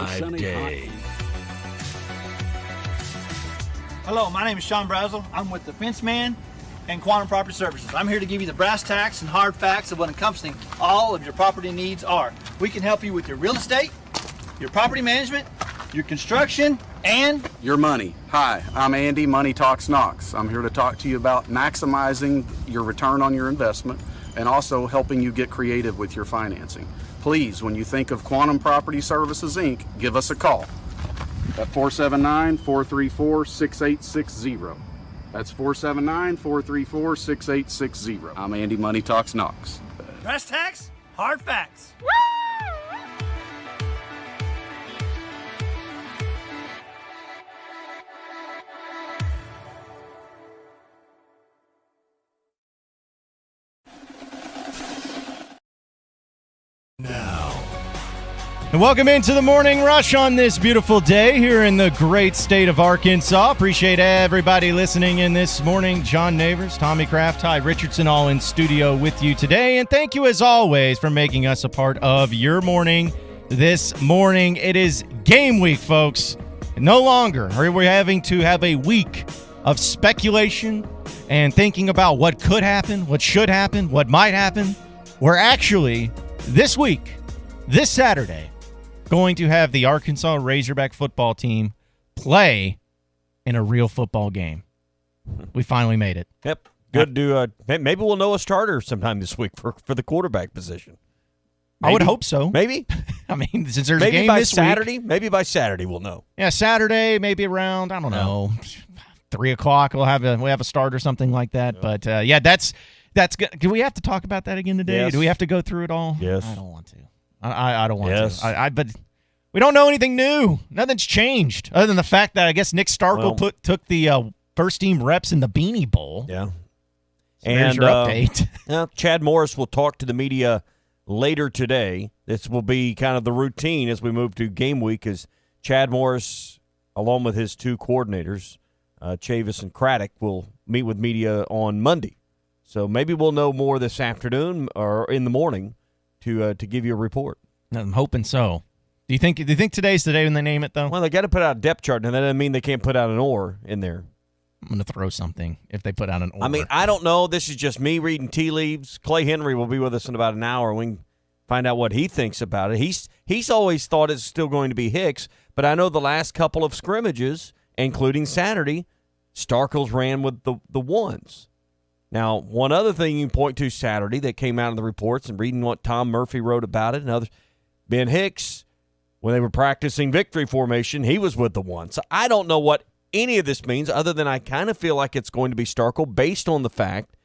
5 days. Hello, my name is Sean Brazel. I'm with the Fence Man and Quantum Property Services. I'm here to give you the brass tacks and hard facts of what encompassing all of your property needs are. We can help you with your real estate, your property management, your construction, and your money. Hi, I'm Andy, Money Talks Knox. I'm here to talk to you about maximizing your return on your investment and also helping you get creative with your financing. Please, when you think of Quantum Property Services, Inc., give us a call at 479-434-6860. That's 479-434-6860. I'm Andy, Money Talks Knox. brass tacks, hard facts. And welcome into the Morning Rush on this beautiful day here in the great state of Arkansas. Appreciate everybody listening in this morning. John Neighbors, Tommy Kraft, Ty Richardson, all in studio with you today. And thank you, as always, for making us a part of your morning this morning. It is game week, folks. No longer are we having to have a week of speculation and thinking about what could happen, what should happen, what might happen. We're actually, this week, this Saturday, going to have the Arkansas Razorback football team play in a real football game. We finally made it. Yep. Good to maybe we'll know a starter sometime this week for the quarterback position. Maybe. I would hope so. Maybe. I mean, since there's maybe a game by this Saturday, week. Maybe by Saturday we'll know. Yeah, Saturday, maybe around, I don't know, 3 o'clock we'll have a start or something like that. But that's good. Do we have to talk about that again today? Yes. Do we have to go through it all? Yes. I don't want to. I don't want to. But we don't know anything new. Nothing's changed other than the fact that I guess Nick Starkel took the first team reps in the Beanie Bowl. Yeah. So there's your update. Chad Morris will talk to the media later today. This will be kind of the routine as we move to game week, as Chad Morris, along with his two coordinators, Chavis and Craddock, will meet with media on Monday. So maybe we'll know more this afternoon or in the morning to give you a report. I'm hoping so. Do you think today's the day when they name it, though? Well, they got to put out a depth chart, and that doesn't mean they can't put out an or in there. I'm going to throw something if they put out an or. I mean, I don't know. This is just me reading tea leaves. Clay Henry will be with us in about an hour. We can find out what he thinks about it. He's always thought it's still going to be Hicks, but I know the last couple of scrimmages, including Saturday, Starkels ran with the ones. Now, one other thing you can point to Saturday that came out in the reports and reading what Tom Murphy wrote about it and others, Ben Hicks, when they were practicing victory formation, he was with the one. So I don't know what any of this means other than I kind of feel like it's going to be Starkel based on the fact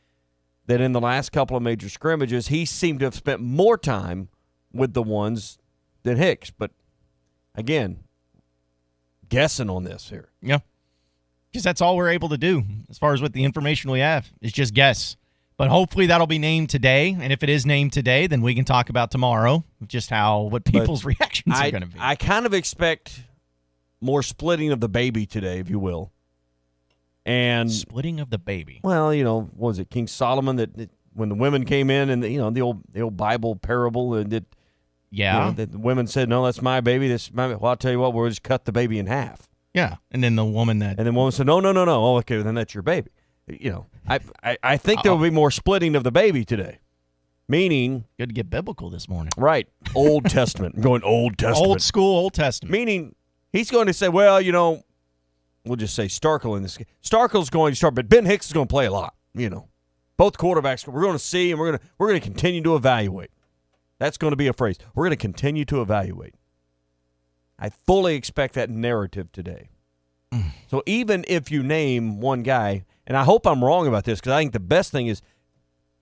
that in the last couple of major scrimmages, he seemed to have spent more time with the ones than Hicks. But, again, guessing on this here. Yeah. Because that's all we're able to do as far as what the information we have is just guess. But hopefully that'll be named today. And if it is named today, then we can talk about tomorrow just what people's reactions are going to be. I kind of expect more splitting of the baby today, if you will. And splitting of the baby. Well, what was it, King Solomon, that when the women came in and the old Bible parable and that the women said, "No, that's my baby. This is my baby." Well, I'll tell you what, we'll just cut the baby in half. Yeah, and then the woman said, no. Oh, okay, then that's your baby. I think there will be more splitting of the baby today. Meaning, good to get biblical this morning. Right, Old Testament. I'm going Old Testament. Old school Old Testament. Meaning, he's going to say, well, we'll just say Starkel in this game. Starkel's going to start, but Ben Hicks is going to play a lot. Both quarterbacks. We're going to see, and we're going to continue to evaluate. That's going to be a phrase. We're going to continue to evaluate. I fully expect that narrative today. So even if you name one guy, and I hope I'm wrong about this because I think the best thing is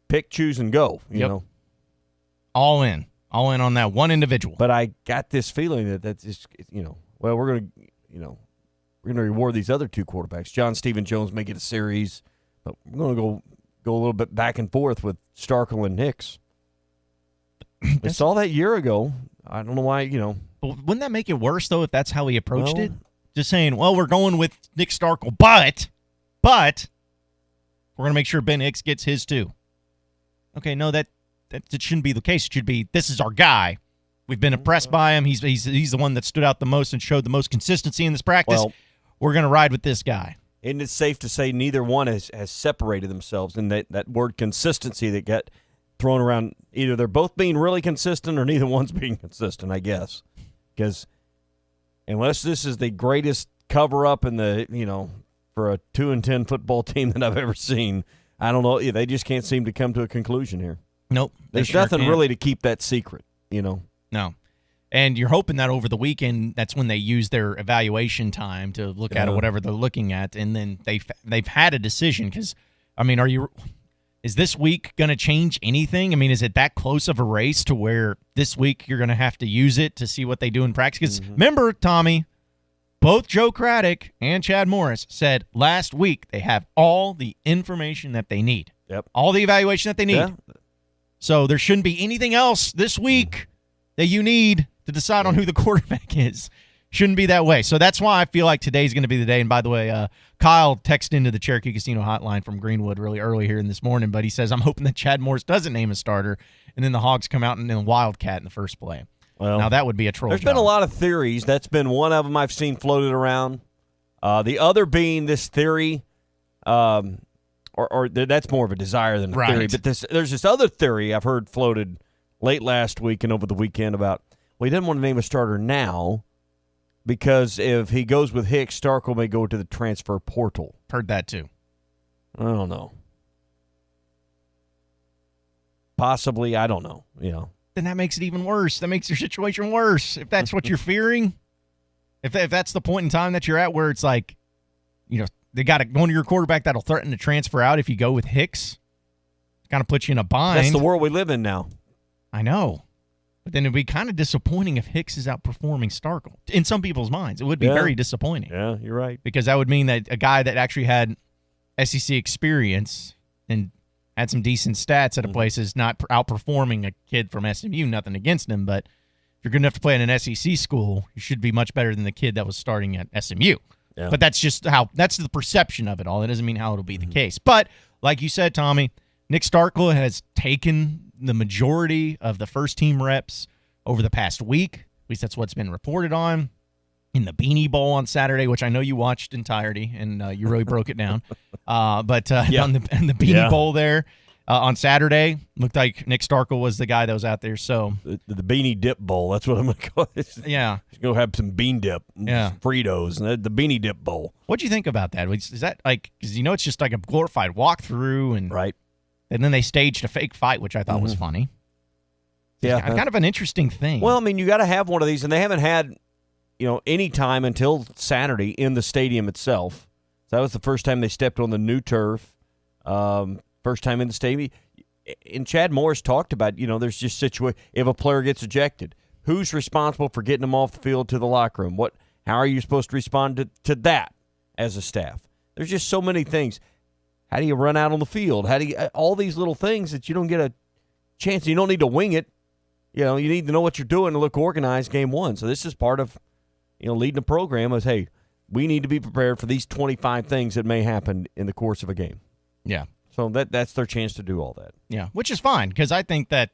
pick, choose, and go. You know, all in on that one individual. But I got this feeling that's just, well, we're going to reward these other two quarterbacks. John Stephen Jones may get a series, but we're going to go a little bit back and forth with Starkel and Hicks. We saw that a year ago. I don't know why, But wouldn't that make it worse, though, if that's how he approached it? Just saying, well, we're going with Nick Starkel, but we're going to make sure Ben Hicks gets his too. Okay, no, that shouldn't be the case. It should be, this is our guy. We've been impressed by him. He's the one that stood out the most and showed the most consistency in this practice. Well, we're going to ride with this guy. Isn't it safe to say neither one has separated themselves in that word consistency that got thrown around? Either they're both being really consistent or neither one's being consistent, I guess. Because unless this is the greatest cover-up in the, for a 2-10 football team that I've ever seen, I don't know. They just can't seem to come to a conclusion here. Nope. There's nothing really to keep that secret, No. And you're hoping that over the weekend, that's when they use their evaluation time to look at whatever they're looking at, and then they've had a decision. Because, is this week going to change anything? I mean, is it that close of a race to where this week you're going to have to use it to see what they do in practice? Because remember, Tommy, both Joe Craddock and Chad Morris said last week they have all the information that they need. Yep. All the evaluation that they need. Yeah. So there shouldn't be anything else this week that you need to decide on who the quarterback is. Shouldn't be that way. So that's why I feel like today's going to be the day. And by the way, Kyle texted into the Cherokee Casino hotline from Greenwood really early here in this morning, but he says, I'm hoping that Chad Morris doesn't name a starter, and then the Hogs come out and then Wildcat in the first play. Well, now that would be a troll There's job. been a lot of theories. That's been one of them I've seen floated around. The other being this theory, or that's more of a desire than a theory. But there's this other theory I've heard floated late last week and over the weekend about, well, he didn't want to name a starter now because if he goes with Hicks, Starkle may go to the transfer portal. Heard that too. I don't know. Possibly, I don't know. Then that makes it even worse. That makes your situation worse. If that's what you're fearing, if that's the point in time that you're at where it's like, they got one of your quarterback that'll threaten to transfer out if you go with Hicks, kind of puts you in a bind. That's the world we live in now. I know. But then it would be kind of disappointing if Hicks is outperforming Starkle. In some people's minds, it would be very disappointing. Yeah, you're right. Because that would mean that a guy that actually had SEC experience and had some decent stats at a place is not outperforming a kid from SMU. Nothing against him, but if you're good enough to play in an SEC school, you should be much better than the kid that was starting at SMU. Yeah. But that's just that's the perception of it all. That doesn't mean how it'll be the case. But like you said, Tommy, Nick Starkle has taken the majority of the first-team reps over the past week. At least that's what's been reported on. In the Beanie Bowl on Saturday, which I know you watched entirety, and you really broke it down. But on the Beanie Bowl there on Saturday, looked like Nick Starkle was the guy that was out there. So the Beanie Dip Bowl, that's what I'm going to call it. Yeah. Go have some bean dip, Fritos, and the Beanie Dip Bowl. What'd you think about that? Is that like, because it's just like a glorified walkthrough, and right. And then they staged a fake fight, which I thought was funny. Yeah. Kind of an interesting thing. Well, I mean, you got to have one of these, and they haven't had, any time until Saturday in the stadium itself. So that was the first time they stepped on the new turf, first time in the stadium. And Chad Morris talked about, there's just if a player gets ejected, who's responsible for getting them off the field to the locker room? How are you supposed to respond to that as a staff? There's just so many things. How do you run out on the field? How do you all these little things that you don't get a chance? You don't need to wing it. You need to know what you're doing to look organized game one. So this is part of, leading a program is, hey, we need to be prepared for these 25 things that may happen in the course of a game. Yeah. So that's their chance to do all that. Yeah, which is fine because I think that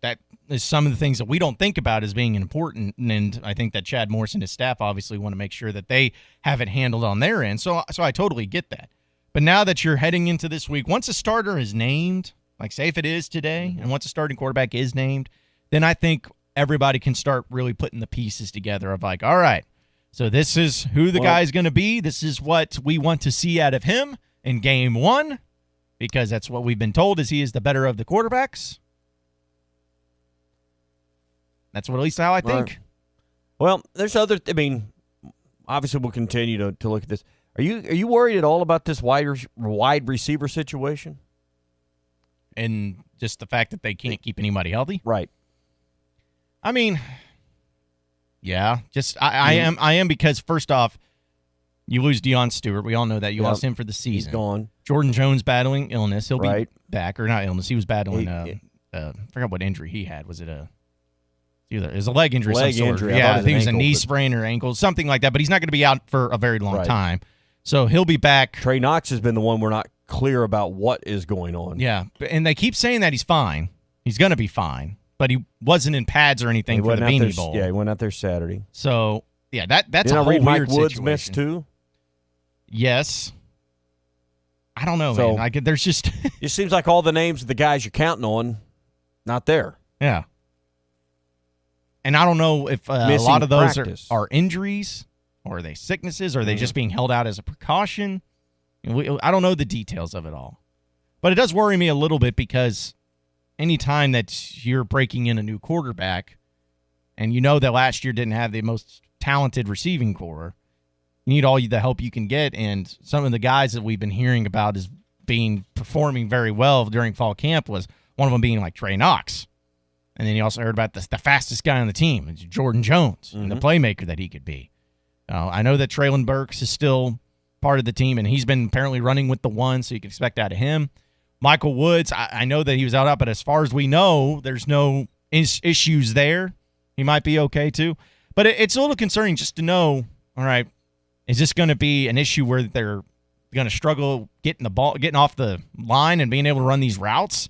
that is some of the things that we don't think about as being important, and I think that Chad Morris and his staff obviously want to make sure that they have it handled on their end. So I totally get that. But now that you're heading into this week, once a starter is named, like say if it is today, and once a starting quarterback is named, then I think everybody can start really putting the pieces together of like, all right, so this is who the guy's going to be. This is what we want to see out of him in game one, because that's what we've been told is he is the better of the quarterbacks. That's what at least how I think. Right. Well, there's obviously we'll continue to look at this. Are you worried at all about this wide receiver situation? And just the fact that they can't keep anybody healthy? Right. I mean, yeah. Just I am because first off, you lose Deion Stewart. We all know that. You lost him for the season. He's gone. Jordan Jones battling illness. He'll be back, or not illness. He was battling I forgot what injury he had. Was it a leg injury of some sort. Yeah, I think it was a knee sprain or ankle, something like that. But he's not going to be out for a very long time. So he'll be back. Trey Knox has been the one we're not clear about what is going on. Yeah, and they keep saying that he's fine. He's going to be fine. but he wasn't in pads or anything He for the went out there, Beanie Bowl. Yeah, he went out there Saturday. So, yeah, that's Didn't a I whole read weird Mike Woods situation. missed too? Yes. I don't know, So- man. There's just It seems like all the names of the guys you're counting on, not there. yeah. And I don't know if a Missing lot of those practice. are injuries or are they sicknesses or are they just being held out as a precaution. I don't know the details of it all. But it does worry me a little bit because anytime that you're breaking in a new quarterback and you know that last year didn't have the most talented receiving core, you need all the help you can get. And some of the guys that we've been hearing about as performing very well during fall camp was one of them being like Trey Knox. And then you also heard about the fastest guy on the team, Jordan Jones, and the playmaker that he could be. I know that Traylon Burks is still part of the team, and he's been apparently running with the one, so you can expect out of him. Michael Woods, I know that he was out, but as far as we know, there's no issues there. He might be okay too. But it's a little concerning just to know, all right, is this going to be an issue where they're going to struggle getting off the line and being able to run these routes?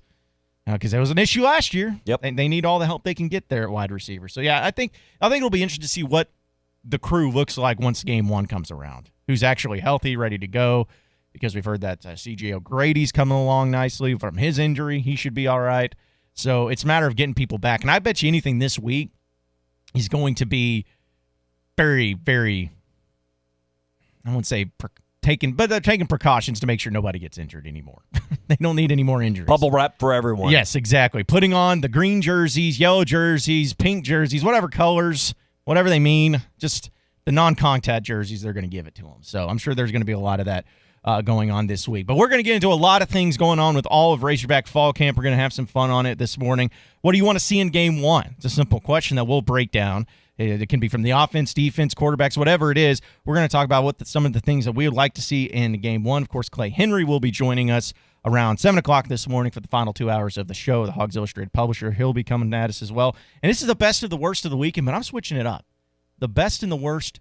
Because there was an issue last year. Yep. They need all the help they can get there at wide receiver. So, yeah, I think it'll be interesting to see what the crew looks like once game one comes around. Who's actually healthy, ready to go, because we've heard that C.J. O'Grady's coming along nicely from his injury. He should be all right. So it's a matter of getting people back. And I bet you anything this week he's going to be very, very, I won't say taking precautions to make sure nobody gets injured anymore. They don't need any more injuries. Bubble wrap for everyone. Yes, exactly. Putting on the green jerseys, yellow jerseys, pink jerseys, whatever colors, whatever they mean, just the non-contact jerseys, they're going to give it to them. So I'm sure there's going to be a lot of that going on this week. But we're going to get into a lot of things going on with all of Razorback Fall Camp. We're going to have some fun on it this morning. What do you want to see in Game 1? It's a simple question that we'll break down. It can be from the offense, defense, quarterbacks, whatever it is. We're going to talk about some of the things that we would like to see in Game 1. Of course, Clay Henry will be joining us around 7 o'clock this morning for the final 2 hours of the show. The Hogs Illustrated publisher, he'll be coming at us as well. And this is the best of the worst of the weekend, but I'm switching it up. The best and the worst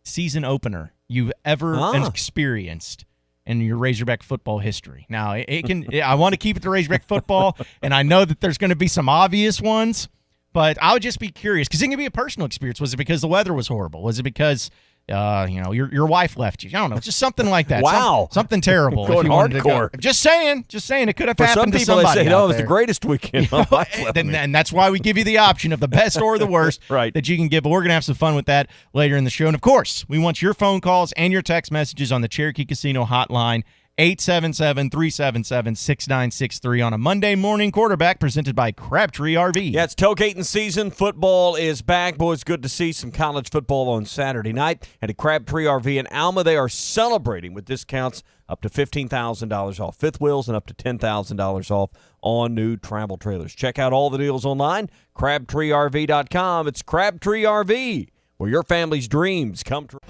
season opener you've ever experienced in your Razorback football history. Now, I want to keep it to Razorback football, and I know that there's going to be some obvious ones, but I would just be curious because it can be a personal experience. Was it because the weather was horrible? Was it because your wife left you? I don't know. Just something like that. Wow. Something terrible. Going if you wanted to go. hardcore. Just saying. It could have For happened some to people, they somebody say, no, out it was the there. greatest weekend. My wife left me. And that's why we give you the option of the best or the worst Right. that you can give. But we're going to have some fun with that later in the show. And, of course, we want your phone calls and your text messages on the Cherokee Casino hotline, 877-377-6963 on a Monday morning quarterback presented by Crabtree RV. Yeah, it's tailgating season. Football is back. Boys, good to see some college football on Saturday night. And at Crabtree RV in Alma, they are celebrating with discounts up to $15,000 off fifth wheels and up to $10,000 off on new travel trailers. Check out all the deals online, crabtreerv.com. It's Crabtree RV, where your family's dreams come true.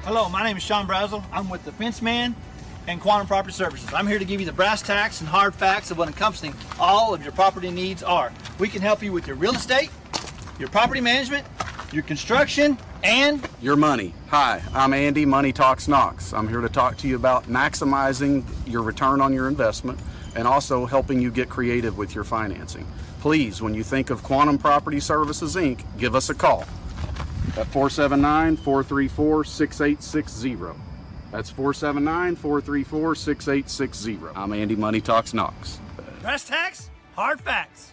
Hello, my name is Sean Brazel. I'm with the Fence Man and Quantum Property Services. I'm here to give you the brass tacks and hard facts of what encompassing all of your property needs are. We can help you with your real estate, your property management, your construction, and Your money. Hi, I'm Andy, Money Talks Knox. I'm here to talk to you about maximizing your return on your investment and also helping you get creative with your financing. Please, when you think of Quantum Property Services, Inc., give us a call at 479-434-6860. That's 479-434-6860. I'm Andy, Money Talks Knox. brass tacks, hard facts.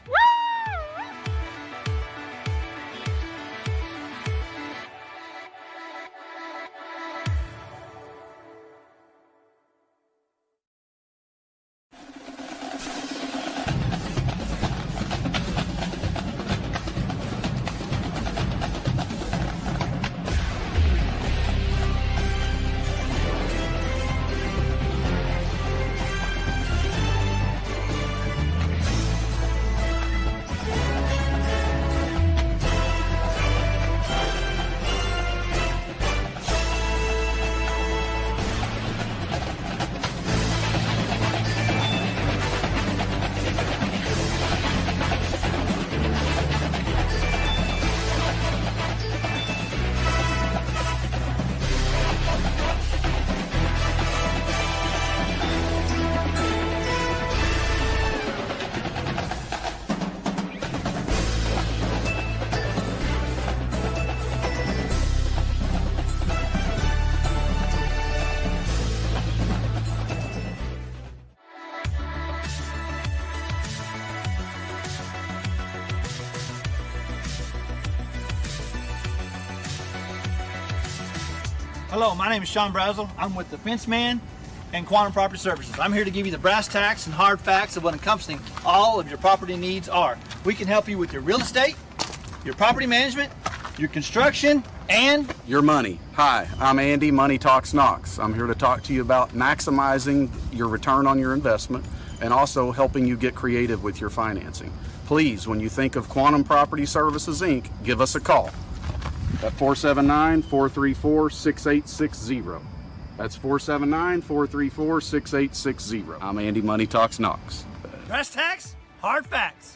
Hello, my name is Sean Brazel. I'm with the Fence Man and Quantum Property Services. I'm here to give you the brass tacks and hard facts of what encompassing all of your property needs are. We can help you with your real estate, your property management, your construction, and your money. Hi, I'm Andy, Money Talks Knox. I'm here to talk to you about maximizing your return on your investment and also helping you get creative with your financing. Please, when you think of Quantum Property Services, Inc., give us a call at 479-434-6860. That's 479-434-6860. I'm Andy, Money Talks Knox. brass tacks, hard facts.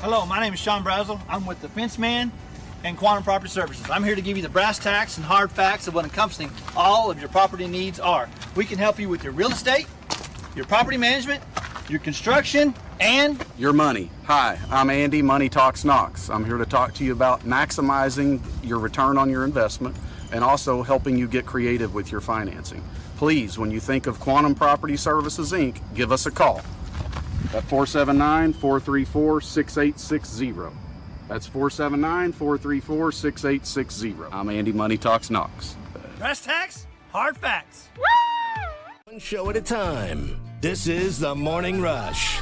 Hello, my name is Sean Brazel. I'm with the Fence Man and Quantum Property Services. I'm here to give you the brass tacks and hard facts of what encompassing all of your property needs are. We can help you with your real estate, your property management, your construction, and your money. Hi, I'm Andy, Money Talks Knox. I'm here to talk to you about maximizing your return on your investment and also helping you get creative with your financing. Please, when you think of Quantum Property Services, Inc., give us a call at 479-434-6860. That's 479-434-6860. I'm Andy, Money Talks Knox. brass tacks, hard facts. One show at a time. This is The Morning Rush.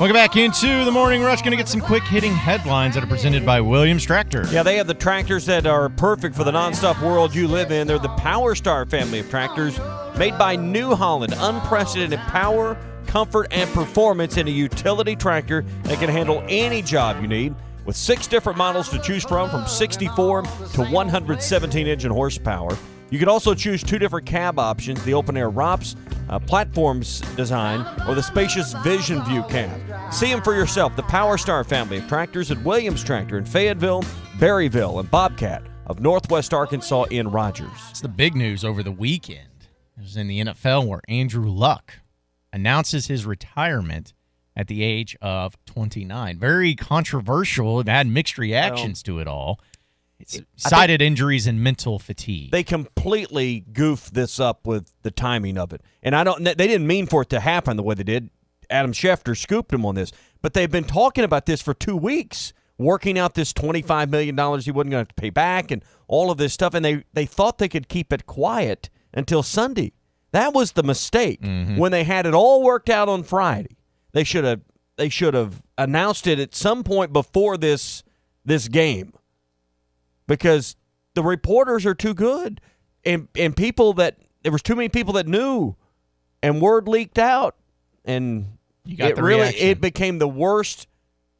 Welcome back into the Morning Rush. Going to get some quick hitting headlines that are presented by Williams Tractor. Yeah, they have the tractors that are perfect for the nonstop world you live in. They're the Power Star family of tractors made by New Holland. Unprecedented power, comfort, and performance in a utility tractor that can handle any job you need. With 6 different models to choose from 64 to 117 engine horsepower. You can also choose 2 different cab options, the open-air ROPS platforms design or the spacious Vision View cab. See them for yourself, the Power Star family of tractors at Williams Tractor in Fayetteville, Berryville, and Bobcat of Northwest Arkansas in Rogers. It's the big news over the weekend. It was in the NFL where Andrew Luck announces his retirement at the age of 29. Very controversial. It had mixed reactions to it all. It's cited injuries and mental fatigue. They completely goofed this up with the timing of it. And they didn't mean for it to happen the way they did. Adam Schefter scooped him on this. But they've been talking about this for 2 weeks, working out this $25 million he wasn't going to pay back and all of this stuff. And they thought they could keep it quiet until Sunday. That was the mistake. When they had it all worked out on Friday. They should have announced it at some point before this game. Because the reporters are too good, and people that there was too many people that knew, and word leaked out, and it became the worst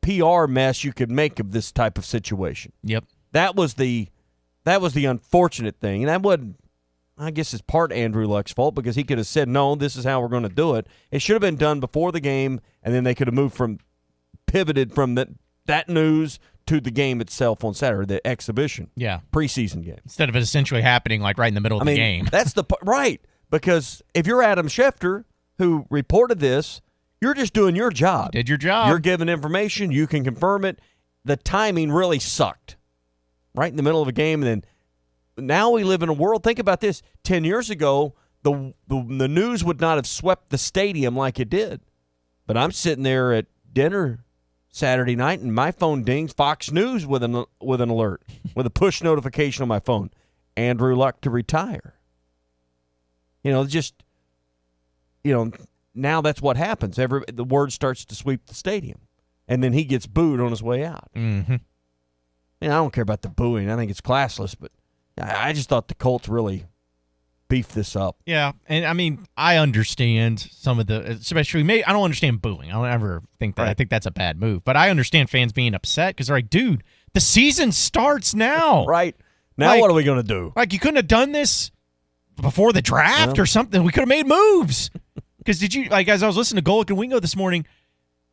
PR mess you could make of this type of situation. Yep, that was the unfortunate thing, and that wasn't. I guess it's part Andrew Luck's fault because he could have said, no, this is how we're going to do it. It should have been done before the game, and then they could have pivoted from that news to the game itself on Saturday, the exhibition, preseason game. Instead of it essentially happening like right in the middle of the game. That's right, because if you're Adam Schefter, who reported this, you're just doing your job. You did your job. You're giving information. You can confirm it. The timing really sucked. Right in the middle of a game, and then now we live in a world. Think about this. 10 years ago, the news would not have swept the stadium like it did. But I'm sitting there at dinner Saturday night, and my phone dings. Fox News with an alert, with a push notification on my phone. Andrew Luck to retire. Now that's what happens. The word starts to sweep the stadium, and then he gets booed on his way out. Mm-hmm. I don't care about the booing. I think it's classless, but I just thought the Colts really beefed this up. Yeah, and I mean, I understand some of the, especially I don't understand booing. I don't ever think that. Right. I think that's a bad move. But I understand fans being upset because they're like, dude, the season starts now. Right. Now what are we going to do? Like, you couldn't have done this before the draft or something. We could have made moves. Because as I was listening to Golick and Wingo this morning,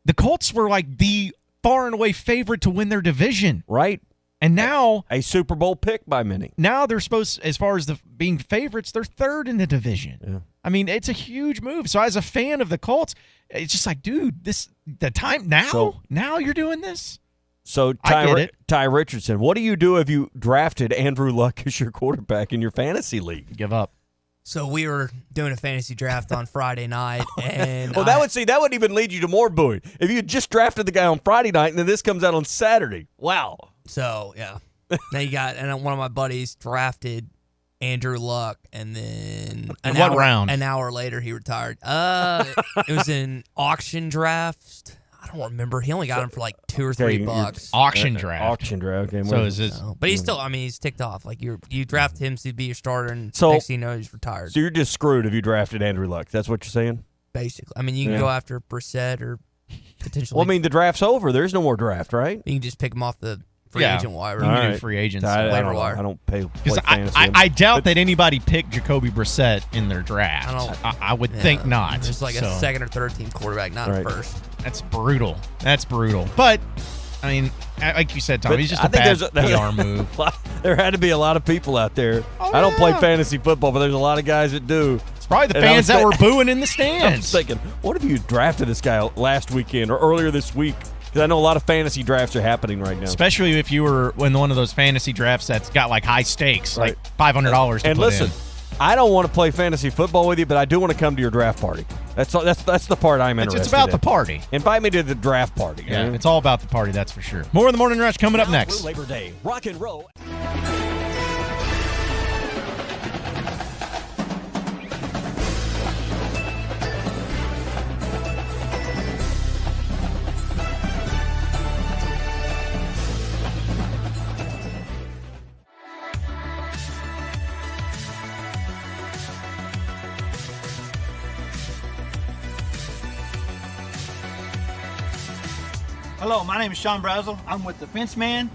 the Colts were like the far and away favorite to win their division. Right. And now a Super Bowl pick by many. Now they're supposed, as far as being favorites, they're third in the division. Yeah. I mean, it's a huge move. So as a fan of the Colts, it's just like, dude, the time now. Now you're doing this. So Ty Richardson, what do you do if you drafted Andrew Luck as your quarterback in your fantasy league? Give up. So we were doing a fantasy draft on Friday night, and well, that would even lead you to more booing if you just drafted the guy on Friday night and then this comes out on Saturday. Wow. So yeah, now you got, and one of my buddies drafted Andrew Luck, and then an hour later he retired. It was an auction draft. I don't remember. He only got him for like $2 or $3. Auction draft. Auction draft. Okay, so is this? But he's still. I mean, he's ticked off. Like you draft him to be your starter, and next thing you know, he's retired. So you're just screwed if you drafted Andrew Luck. That's what you're saying. Basically, I mean, you can go after Brissett or potentially. Well, I mean, the draft's over. There's no more draft, right? You can just pick him off the free agent wire. You can do free agents. I don't play fantasy. I doubt that anybody picked Jacoby Brissett in their draft. I would think not. It's like a second or third team quarterback, not a first. That's brutal. But, I mean, like you said, Tom, he's just a bad PR move. There had to be a lot of people out there. I don't play fantasy football, but there's a lot of guys that do. It's probably the fans that were booing in the stands. I was thinking, what if you drafted this guy last weekend or earlier this week? Because I know a lot of fantasy drafts are happening right now. Especially if you were in one of those fantasy drafts that's got like high stakes, like $500 to and put listen, in. I don't want to play fantasy football with you, but I do want to come to your draft party. That's the part I'm interested in. It's about the party. Invite me to the draft party. Yeah, it's all about the party, that's for sure. More of the Morning Rush coming up next. Labor Day, rock and roll. Hello, my name is Sean Brazel. I'm with the Fence Man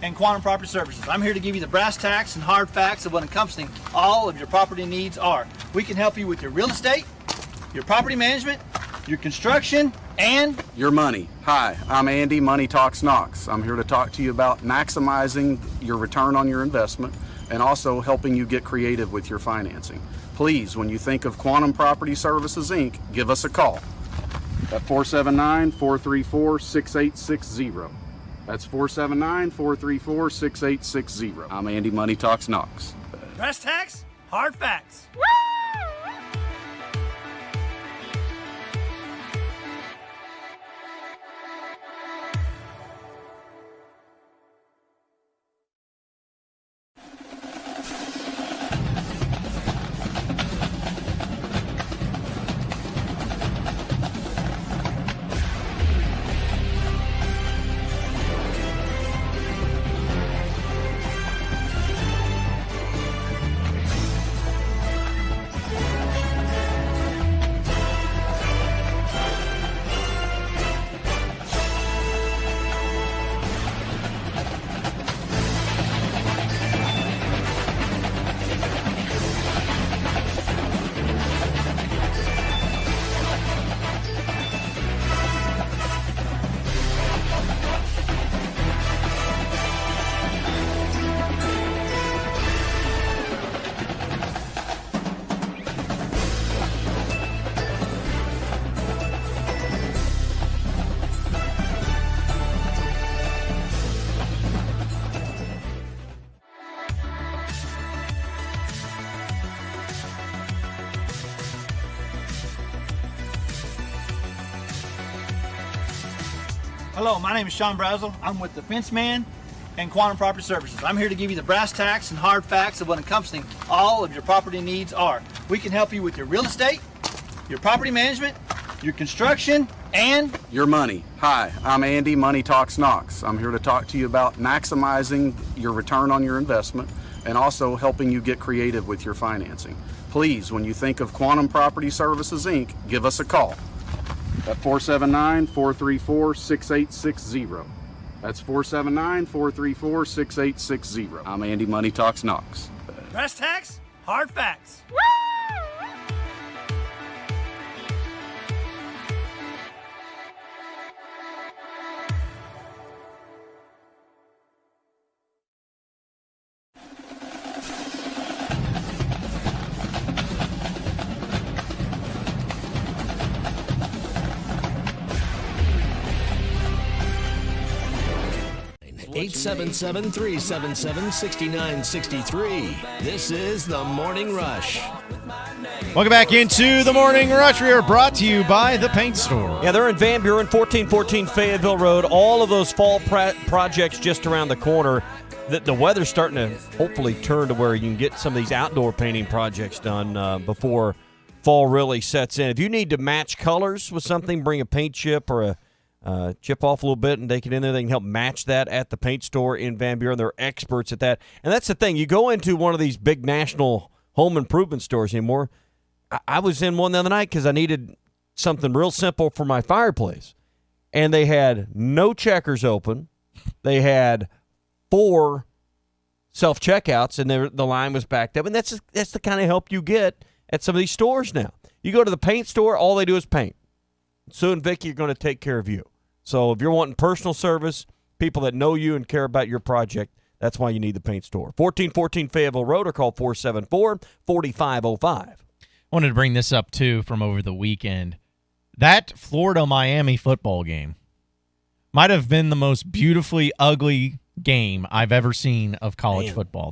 and Quantum Property Services. I'm here to give you the brass tacks and hard facts of what encompassing all of your property needs are. We can help you with your real estate, your property management, your construction, and your money. Hi, I'm Andy, Money Talks Knox. I'm here to talk to you about maximizing your return on your investment and also helping you get creative with your financing. Please, when you think of Quantum Property Services, Inc., give us a call at 479-434-6860. That's 479-434-6860. I'm Andy, Money Talks Knox. brass tacks, hard facts. Hello, my name is Sean Brazel. I'm with the Fence Man and Quantum Property Services. I'm here to give you the brass tacks and hard facts of what encompassing all of your property needs are. We can help you with your real estate, your property management, your construction, and your money. Hi, I'm Andy, Money Talks Knox. I'm here to talk to you about maximizing your return on your investment and also helping you get creative with your financing. Please, when you think of Quantum Property Services, Inc., give us a call at 479-434-6860. That's 479-434-6860. I'm Andy, Money Talks Knox. brass tacks, hard facts. Eight 877-377-6963. This is the Morning Rush. Welcome back into the Morning Rush. We are brought to you by the Paint Store. Yeah, they're in Van Buren, 1414 Fayetteville Road. All of those fall projects just around the corner. The weather's starting to hopefully turn to where you can get some of these outdoor painting projects done before fall really sets in. If you need to match colors with something, bring a paint chip or a chip off a little bit and take it in there. They can help match that at the Paint Store in Van Buren. They're experts at that. And that's the thing. You go into one of these big national home improvement stores anymore. I was in one the other night because I needed something real simple for my fireplace. And they had no checkers open. They had 4 self-checkouts, and the line was backed up. And that's the kind of help you get at some of these stores now. You go to the Paint Store, all they do is paint. Sue and Vicky are going to take care of you. So if you're wanting personal service, people that know you and care about your project, that's why you need the Paint Store. 1414 Fayetteville Road, or call 474-4505. I wanted to bring this up, too, from over the weekend. That Florida-Miami football game might have been the most beautifully ugly game I've ever seen of college football.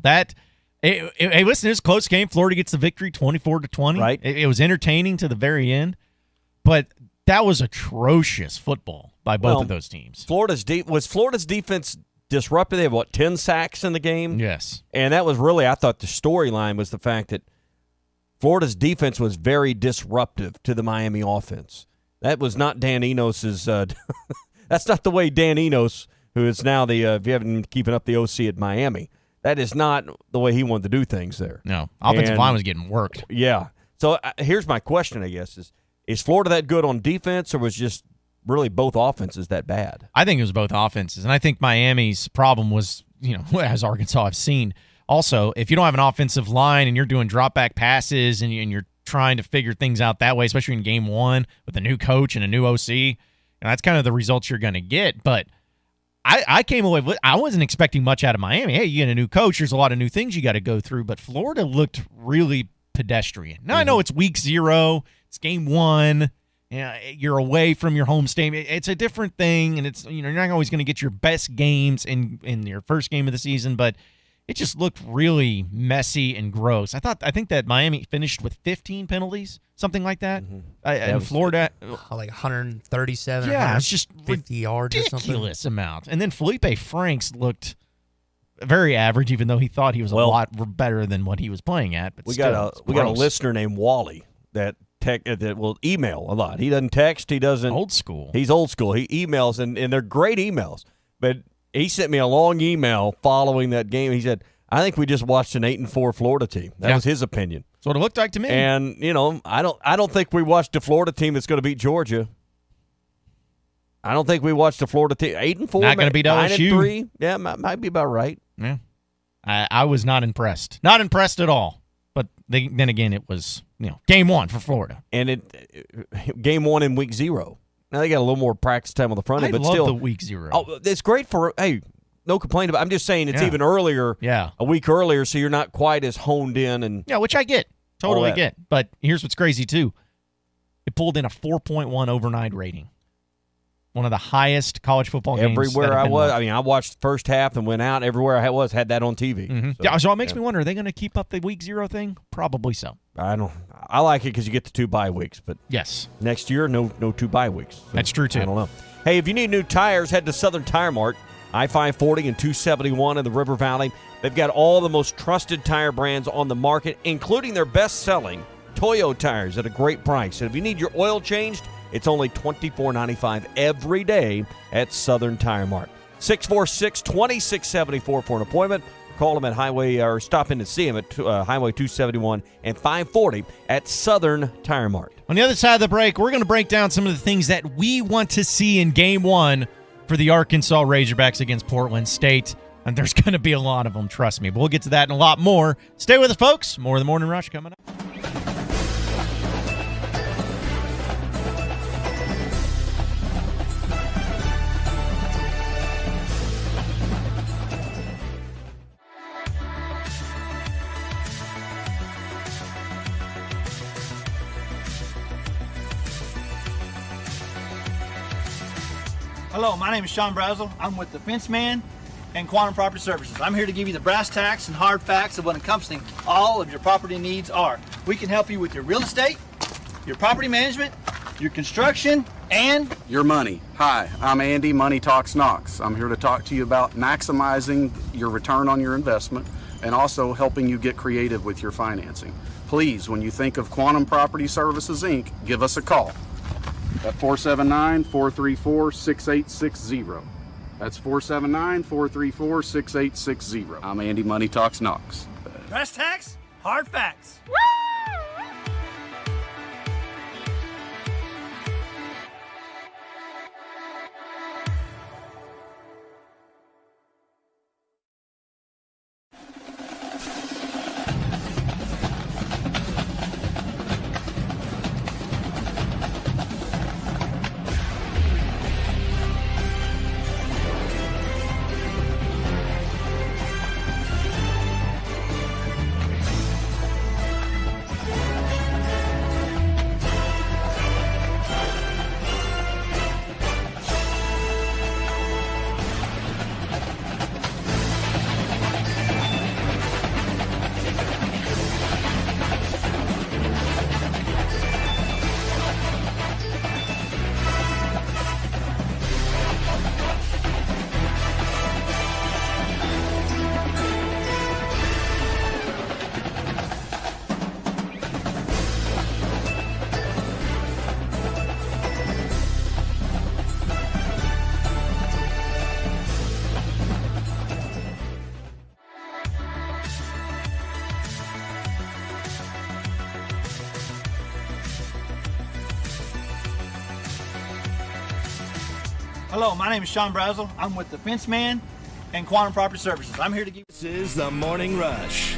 Hey, listen, it was a close game. Florida gets the victory 24-20. Right. It was entertaining to the very end, but that was atrocious football by both of those teams. Florida's defense disrupted? They have, 10 sacks in the game? Yes. And that was really, I thought the storyline was the fact that Florida's defense was very disruptive to the Miami offense. That was not Dan Enos's that's not the way Dan Enos, who is now the, if you haven't been keeping up the OC at Miami, that is not the way he wanted to do things there. No. Offensive line was getting worked. Yeah. So here's my question, I guess, is Florida that good on defense, or was just really both offenses that bad? I think it was both offenses, and I think Miami's problem was, as Arkansas have seen, also, if you don't have an offensive line and you're doing drop-back passes and you're trying to figure things out that way, especially in game one with a new coach and a new OC, that's kind of the results you're going to get. But I came away with, I wasn't expecting much out of Miami. Hey, you get a new coach, there's a lot of new things you got to go through, but Florida looked really pedestrian. Now, I know it's week 0, it's game 1. You're away from your home state. It's a different thing, and it's you're not always going to get your best games in your first game of the season, but it just looked really messy and gross. I think that Miami finished with 15 penalties, something like that. And Florida, like 137. Yeah, it's just 50 yards or something. Ridiculous amount. And then Felipe Franks looked very average, even though he thought he was a lot better than what he was playing at. But we got a listener named Wally that will email a lot. He doesn't text. He doesn't. Old school. He's old school. He emails, and they're great emails. But he sent me a long email following that game. He said, I think we just watched an 8-4 Florida team. That was his opinion. That's what it looked like to me. And, I don't think we watched a Florida team that's going to beat Georgia. I don't think we watched a Florida team. 8-4. Not going to beat LSU. 9-3. Yeah, might be about right. Yeah. I was not impressed. Not impressed at all. But then again, it was game 1 for Florida. And game 1 in week 0. Now they got a little more practice time on the front end, but still. I love the week 0. Oh, it's great for, no complaint about it. I'm just saying it's even earlier, a week earlier, so you're not quite as honed in. And which I get. Totally get. But here's what's crazy, too. It pulled in a 4.1 overnight rating. One of the highest college football games. Everywhere I was. I watched the first half and went out. Everywhere I was had that on TV. Mm-hmm. So it makes me wonder, are they going to keep up the week 0 thing? Probably so. I like it because you get the 2 bye weeks. But yes, next year, no 2 bye weeks. So that's true, too. I don't know. Hey, if you need new tires, head to Southern Tire Mart, I-540 and 271 in the River Valley. They've got all the most trusted tire brands on the market, including their best-selling Toyo tires at a great price. And if you need your oil changed, it's only $24.95 every day at Southern Tire Mart. 646-2674 for an appointment. Call them at Highway, or stop in to see them at Highway 271 and 540 at Southern Tire Mart. On the other side of the break, we're going to break down some of the things that we want to see in Game 1 for the Arkansas Razorbacks against Portland State. And there's going to be a lot of them, trust me. But we'll get to that and a lot more. Stay with us, folks. More of the Morning Rush coming up. Hello, my name is Sean Brazel. I'm with the Fence Man and Quantum Property Services. I'm here to give you the brass tacks and hard facts of what encompassing all of your property needs are. We can help you with your real estate, your property management, your construction, and your money. Hi, I'm Andy, Money Talks Knox. I'm here to talk to you about maximizing your return on your investment and also helping you get creative with your financing. Please, when you think of Quantum Property Services, Inc., give us a call at 479-434-6860. That's 479-434-6860. I'm Andy, Money Talks Knox. brass tacks, hard facts. Hello, my name is Sean Brazel. I'm with the Fence Man and Quantum Property Services. I'm here to give This is the Morning Rush.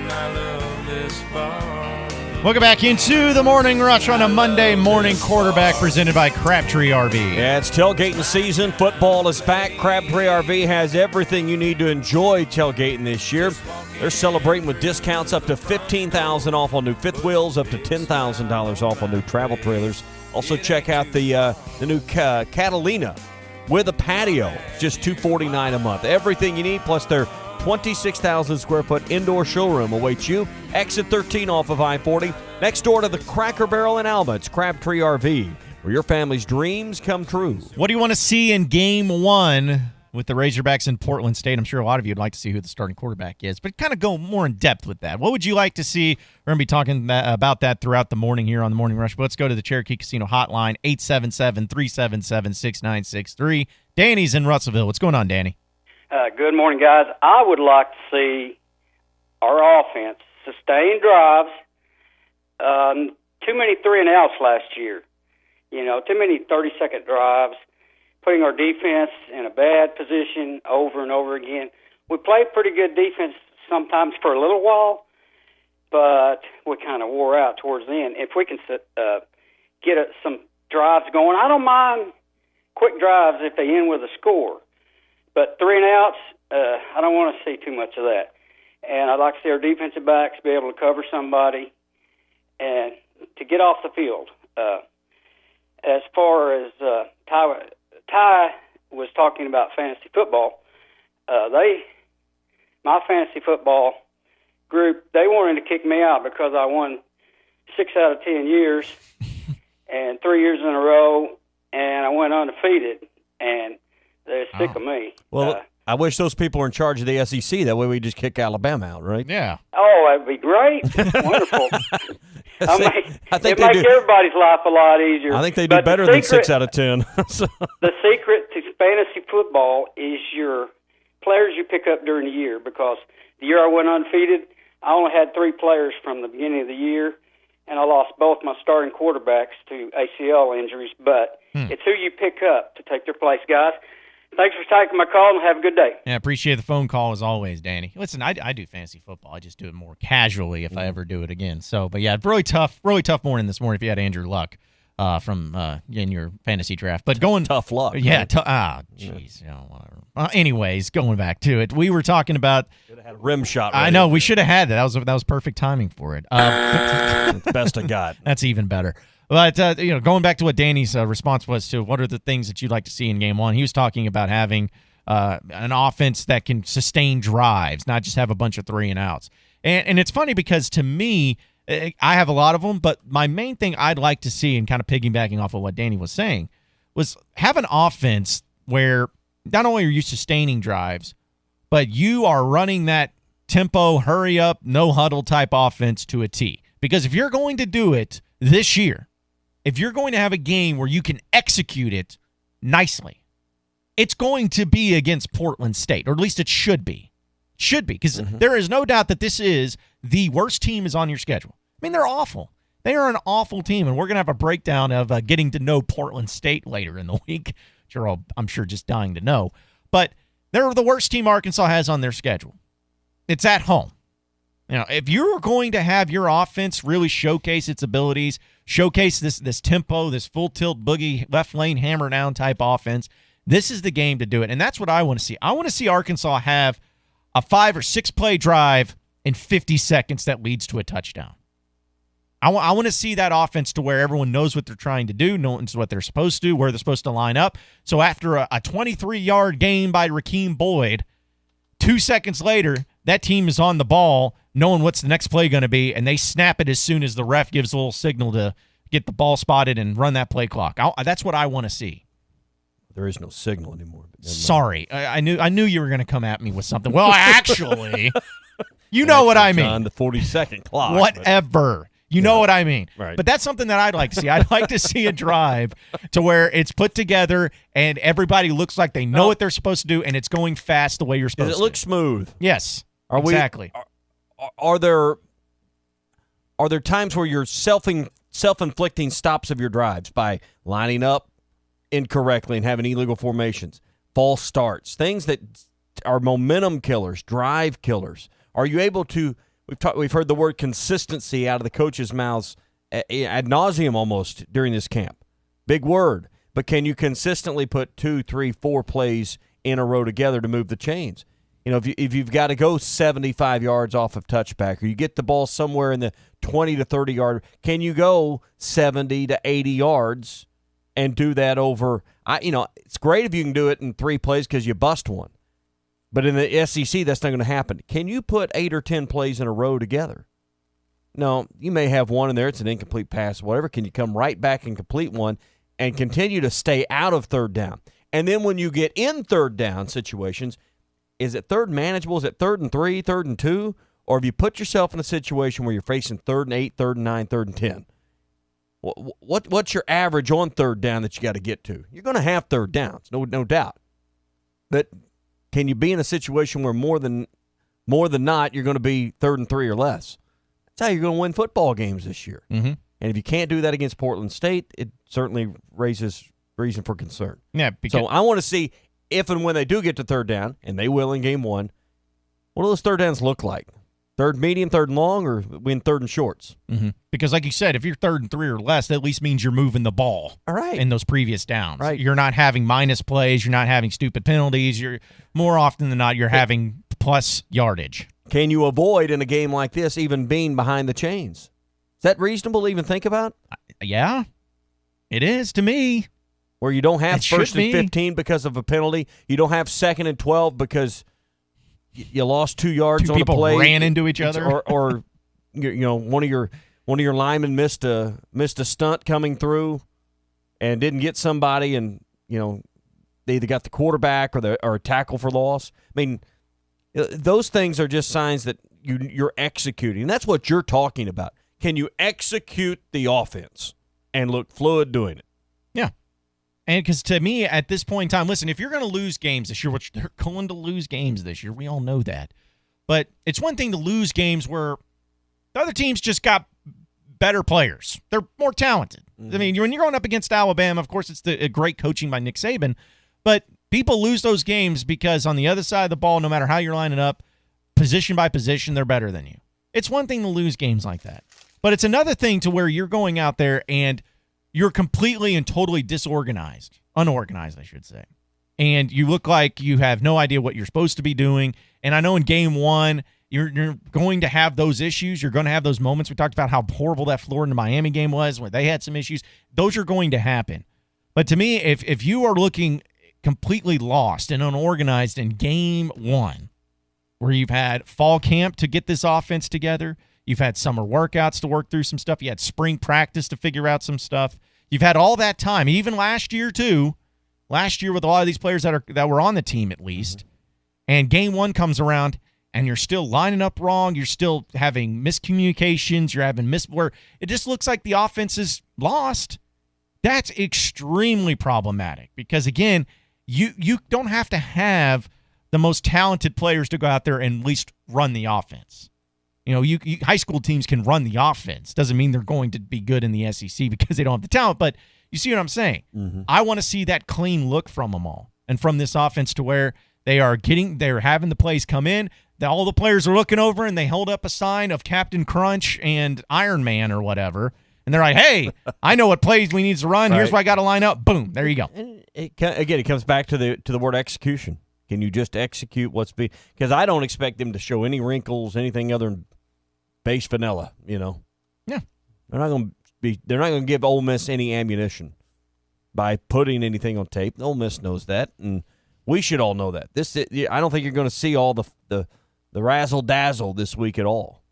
I love this bar. Welcome back into the Morning Rush on a Monday morning quarterback presented by Crabtree RV. Yeah, it's tailgating season. Football is back. Crabtree RV has everything you need to enjoy tailgating this year. They're celebrating with discounts up to $15,000 off on new fifth wheels, up to $10,000 off on new travel trailers. Also check out the new Catalina with a patio. It's just $249 a month. Everything you need, plus their 26,000 square foot indoor showroom awaits you. Exit 13 off of I-40. Next door to the Cracker Barrel in Alma, it's Crabtree RV, where your family's dreams come true. What do you want to see in Game 1 with the Razorbacks in Portland State? I'm sure a lot of you would like to see who the starting quarterback is, but kind of go more in depth with that. What would you like to see? We're going to be talking about that throughout the morning here on the Morning Rush. But let's go to the Cherokee Casino hotline, 877-377-6963. Danny's in Russellville. What's going on, Danny? Good morning, guys. I would like to see our offense sustain drives. Too many 3-and-outs last year. You know, too many 30-second drives, putting our defense in a bad position over and over again. We played pretty good defense sometimes for a little while, but we kind of wore out towards the end. If we can get some drives going, I don't mind quick drives if they end with a score. But 3-and-outs, I don't want to see too much of that. And I'd like to see our defensive backs be able to cover somebody and to get off the field. As far as Ty was talking about fantasy football, my fantasy football group, they wanted to kick me out because I won 6 out of 10 years, and 3 years in a row went undefeated, and they're sick of me. Well, I wish those people were in charge of the SEC. That way we just kick Alabama out, right? Yeah. Oh, that'd be great. Wonderful. I think it makes everybody's life a lot easier. I think they do better than 6 out of 10. So. The secret to fantasy football is your players you pick up during the year, because the year I went undefeated, I only had 3 players from the beginning of the year, and I lost both my starting quarterbacks to ACL injuries, but it's who you pick up to take their place, guys. Thanks for taking my call, and have a good day. Yeah, appreciate the phone call as always, Danny. Listen, I do fantasy football. I just do it more casually if I ever do it again. So, but yeah, really tough morning this morning if you had Andrew Luck from in your fantasy draft. But going tough luck. Yeah, jeez. Yeah. Whatever. Anyways, going back to it, we were talking about had a rim shot. Ready. I know we should have had that. That was perfect timing for it. Best I got. That's even better. But going back to what Danny's response was to what are the things that you'd like to see in Game 1, he was talking about having an offense that can sustain drives, not just have a bunch of 3-and-outs. And it's funny because to me, I have a lot of them, but my main thing I'd like to see, and kind of piggybacking off of what Danny was saying, was have an offense where not only are you sustaining drives, but you are running that tempo, hurry up, no huddle type offense to a T. Because if you're going to do it this year, if you're going to have a game where you can execute it nicely, it's going to be against Portland State, or at least it should be. Should be, because there is no doubt that this is the worst team is on your schedule. I mean, they're awful. They are an awful team, and we're going to have a breakdown of getting to know Portland State later in the week. I'm sure just dying to know. But they're the worst team Arkansas has on their schedule. It's at home. If you're going to have your offense really showcase its abilities, showcase this tempo, this full tilt boogie, left lane hammer down type offense, this is the game to do it. And that's what I want to see. I want to see Arkansas have a 5 or 6 play drive in 50 seconds that leads to a touchdown. I want to see that offense to where everyone knows what they're trying to do, knows what they're supposed to do, where they're supposed to line up. So after a 23-yard gain by Rakeem Boyd, 2 seconds later, that team is on the ball, knowing what's the next play going to be, and they snap it as soon as the ref gives a little signal to get the ball spotted and run that play clock. That's what I want to see. There is no signal anymore. Sorry. I knew you were going to come at me with something. Well, actually, you know what I mean. On the 40-second clock. Whatever. You know what I mean. Right. But that's something that I'd like to see. I'd like to see a drive to where it's put together and everybody looks like they know what they're supposed to do, and it's going fast the way you're supposed to. Does it look smooth? Yes. Exactly. Are there times where you're self-inflicting stops of your drives by lining up incorrectly and having illegal formations, false starts, things that are momentum killers, drive killers? Are you able to? We've heard the word consistency out of the coaches' mouths ad nauseum almost during this camp. Big word, but can you consistently put 2, 3, 4 plays in a row together to move the chains? If you've got to go 75 yards off of touchback, or you get the ball somewhere in the 20 to 30 yard, can you go 70 to 80 yards and do that over? It's great if you can do it in 3 plays because you bust one. But in the SEC, that's not going to happen. Can you put 8 or 10 plays in a row together? No, you may have one in there. It's an incomplete pass, whatever. Can you come right back and complete one and continue to stay out of third down? And then when you get in third down situations, is it third manageable? Is it 3rd and 3, 3rd and 2? Or have you put yourself in a situation where you're facing 3rd and 8, 3rd and 9, 3rd and 10? What's your average on third down that you got to get to? You're going to have third downs, no doubt. But can you be in a situation where more than not you're going to be 3rd and 3 or less? That's how you're going to win football games this year. Mm-hmm. And if you can't do that against Portland State, it certainly raises reason for concern. Yeah. So I want to see if and when they do get to third down, and they will in Game 1, what do those third downs look like? 3rd medium, 3rd and long, or win 3rd and shorts? Mm-hmm. Because like you said, if you're 3rd and 3 or less, that at least means you're moving the ball. All right. In those previous downs. Right. You're not having minus plays. You're not having stupid penalties. You're more often than not, you're having plus yardage. Can you avoid in a game like this even being behind the chains? Is that reasonable to even think about? Yeah, it is to me. Where you don't have 1st and 15 because of a penalty. You don't have 2nd and 12 because you lost 2 yards on a play. People ran into each other, or one of your linemen missed a stunt coming through, and didn't get somebody, and they either got the quarterback or a tackle for loss. I mean, those things are just signs that you're executing. That's what you're talking about. Can you execute the offense and look fluid doing it? Yeah. And because to me, at this point in time, listen, if you're going to lose games this year, which they're going to lose games this year, we all know that. But it's one thing to lose games where the other teams just got better players. They're more talented. Mm-hmm. I mean, when you're going up against Alabama, of course, it's a great coaching by Nick Saban. But people lose those games because on the other side of the ball, no matter how you're lining up, position by position, they're better than you. It's one thing to lose games like that. But it's another thing to where you're going out there and you're completely and totally unorganized, I should say. And you look like you have no idea what you're supposed to be doing. And I know in game one, you're going to have those issues. You're going to have those moments. We talked about how horrible that Florida and Miami game was where they had some issues. Those are going to happen. But to me, if you are looking completely lost and unorganized in game one, where you've had fall camp to get this offense together, you've had summer workouts to work through some stuff, you had spring practice to figure out some stuff, you've had all that time, even last year too, with a lot of these players that were on the team at least, and game one comes around and you're still lining up wrong, you're still having miscommunications, you're having where it just looks like the offense is lost. That's extremely problematic because, again, you don't have to have the most talented players to go out there and at least run the offense. You know, high school teams can run the offense. Doesn't mean they're going to be good in the SEC because they don't have the talent, but you see what I'm saying? Mm-hmm. I want to see that clean look from them all and from this offense to where they're having the plays come in, that all the players are looking over and they hold up a sign of Captain Crunch and Iron Man or whatever, and they're like, hey, I know what plays we need to run. Right. Here's where I got to line up. Boom, there you go. And it comes back to the word execution. Can you just execute what's being – because I don't expect them to show any wrinkles, anything other than base vanilla, you know. Yeah. They're not going to give Ole Miss any ammunition by putting anything on tape. Ole Miss knows that, and we should all know that. I don't think you're going to see all the razzle-dazzle this week at all.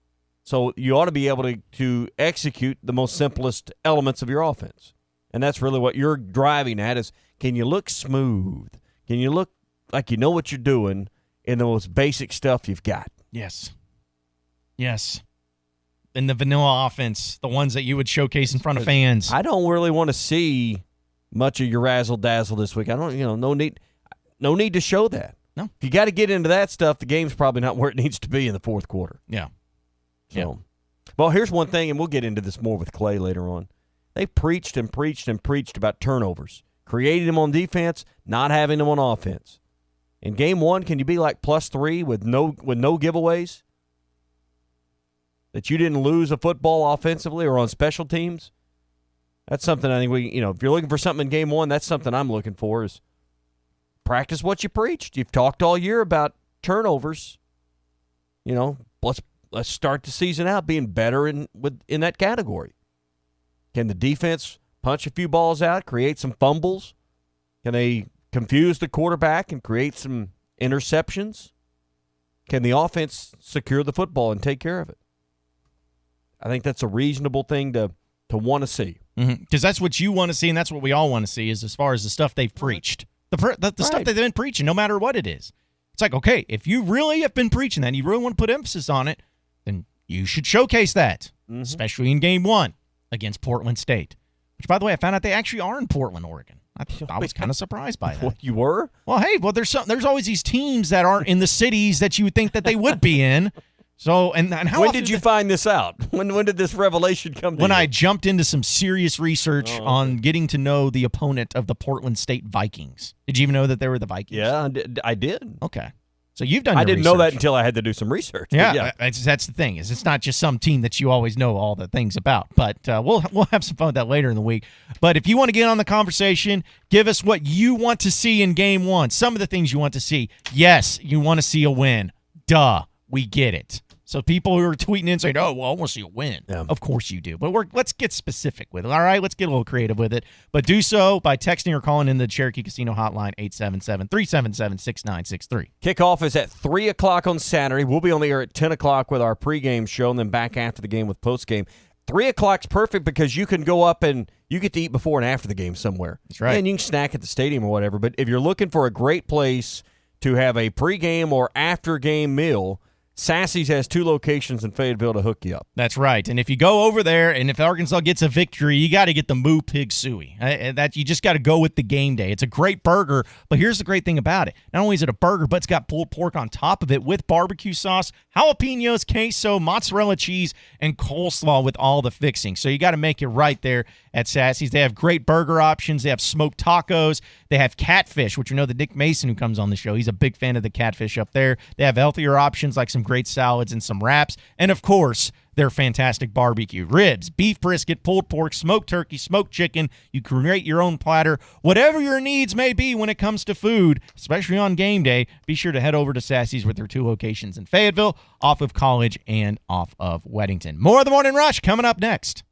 So you ought to be able to execute the most simplest elements of your offense. And that's really what you're driving at is, can you look smooth? Can you look like you know what you're doing in the most basic stuff you've got? Yes. In the vanilla offense, the ones that you would showcase in front of fans. I don't really want to see much of your razzle-dazzle this week. I don't, no need to show that. No. If you got to get into that stuff, the game's probably not where it needs to be in the fourth quarter. Yeah. So, well, here's one thing, and we'll get into this more with Clay later on. They preached and preached and preached about turnovers, creating them on defense, not having them on offense. In game one, can you be like +3 with no giveaways? That you didn't lose a football offensively or on special teams? That's something I think if you're looking for something in game one, that's something I'm looking for is practice what you preached. You've talked all year about turnovers. Let's start the season out being better in that category. Can the defense punch a few balls out, create some fumbles? Can they confuse the quarterback and create some interceptions? Can the offense secure the football and take care of it? I think that's a reasonable thing to want to see. Because that's what you want to see, and that's what we all want to see is as far as the stuff they've preached. The stuff they've been preaching, no matter what it is. It's like, okay, if you really have been preaching that and you really want to put emphasis on it, then you should showcase that, especially in game one against Portland State. Which, by the way, I found out they actually are in Portland, Oregon. I was kind of surprised by that. What, you were? Well, hey, there's always these teams that aren't in the cities that you would think that they would be in. So, and how when did you find this out? When did this revelation come to When you? I jumped into some serious research on getting to know the opponent of the Portland State Vikings. Did you even know that they were the Vikings? Yeah, I did. Okay. So you've done. I didn't know that until I had to do some research. Yeah. That's the thing is it's not just some team that you always know all the things about. But we'll have some fun with that later in the week. But if you want to get on the conversation, give us what you want to see in game one. Some of the things you want to see. Yes, you want to see a win. Duh, we get it. So people who are tweeting in saying, oh, well, I want to see a win. Yeah. Of course you do. But let's get specific with it, all right? Let's get a little creative with it. But do so by texting or calling in the Cherokee Casino hotline, 877-377-6963. Kickoff is at 3 o'clock on Saturday. We'll be on the air at 10 o'clock with our pregame show and then back after the game with postgame. 3 o'clock's perfect because you can go up and you get to eat before and after the game somewhere. That's right. And you can snack at the stadium or whatever. But if you're looking for a great place to have a pregame or after-game meal, Sassy's has 2 locations in Fayetteville to hook you up. That's right. And if you go over there and if Arkansas gets a victory, you got to get the Moo Pig Suey. You just got to go with the game day. It's a great burger, but here's the great thing about it. Not only is it a burger, but it's got pulled pork on top of it with barbecue sauce, jalapenos, queso, mozzarella cheese, and coleslaw with all the fixings. So you got to make it right there at Sassy's. They have great burger options. They have smoked tacos. They have catfish, which you know the Nick Mason who comes on the show. He's a big fan of the catfish up there. They have healthier options like some great salads and some wraps. And, of course, their fantastic barbecue. Ribs, beef brisket, pulled pork, smoked turkey, smoked chicken. You create your own platter. Whatever your needs may be when it comes to food, especially on game day, be sure to head over to Sassy's with their 2 locations in Fayetteville, off of College and off of Weddington. More of the Morning Rush coming up next.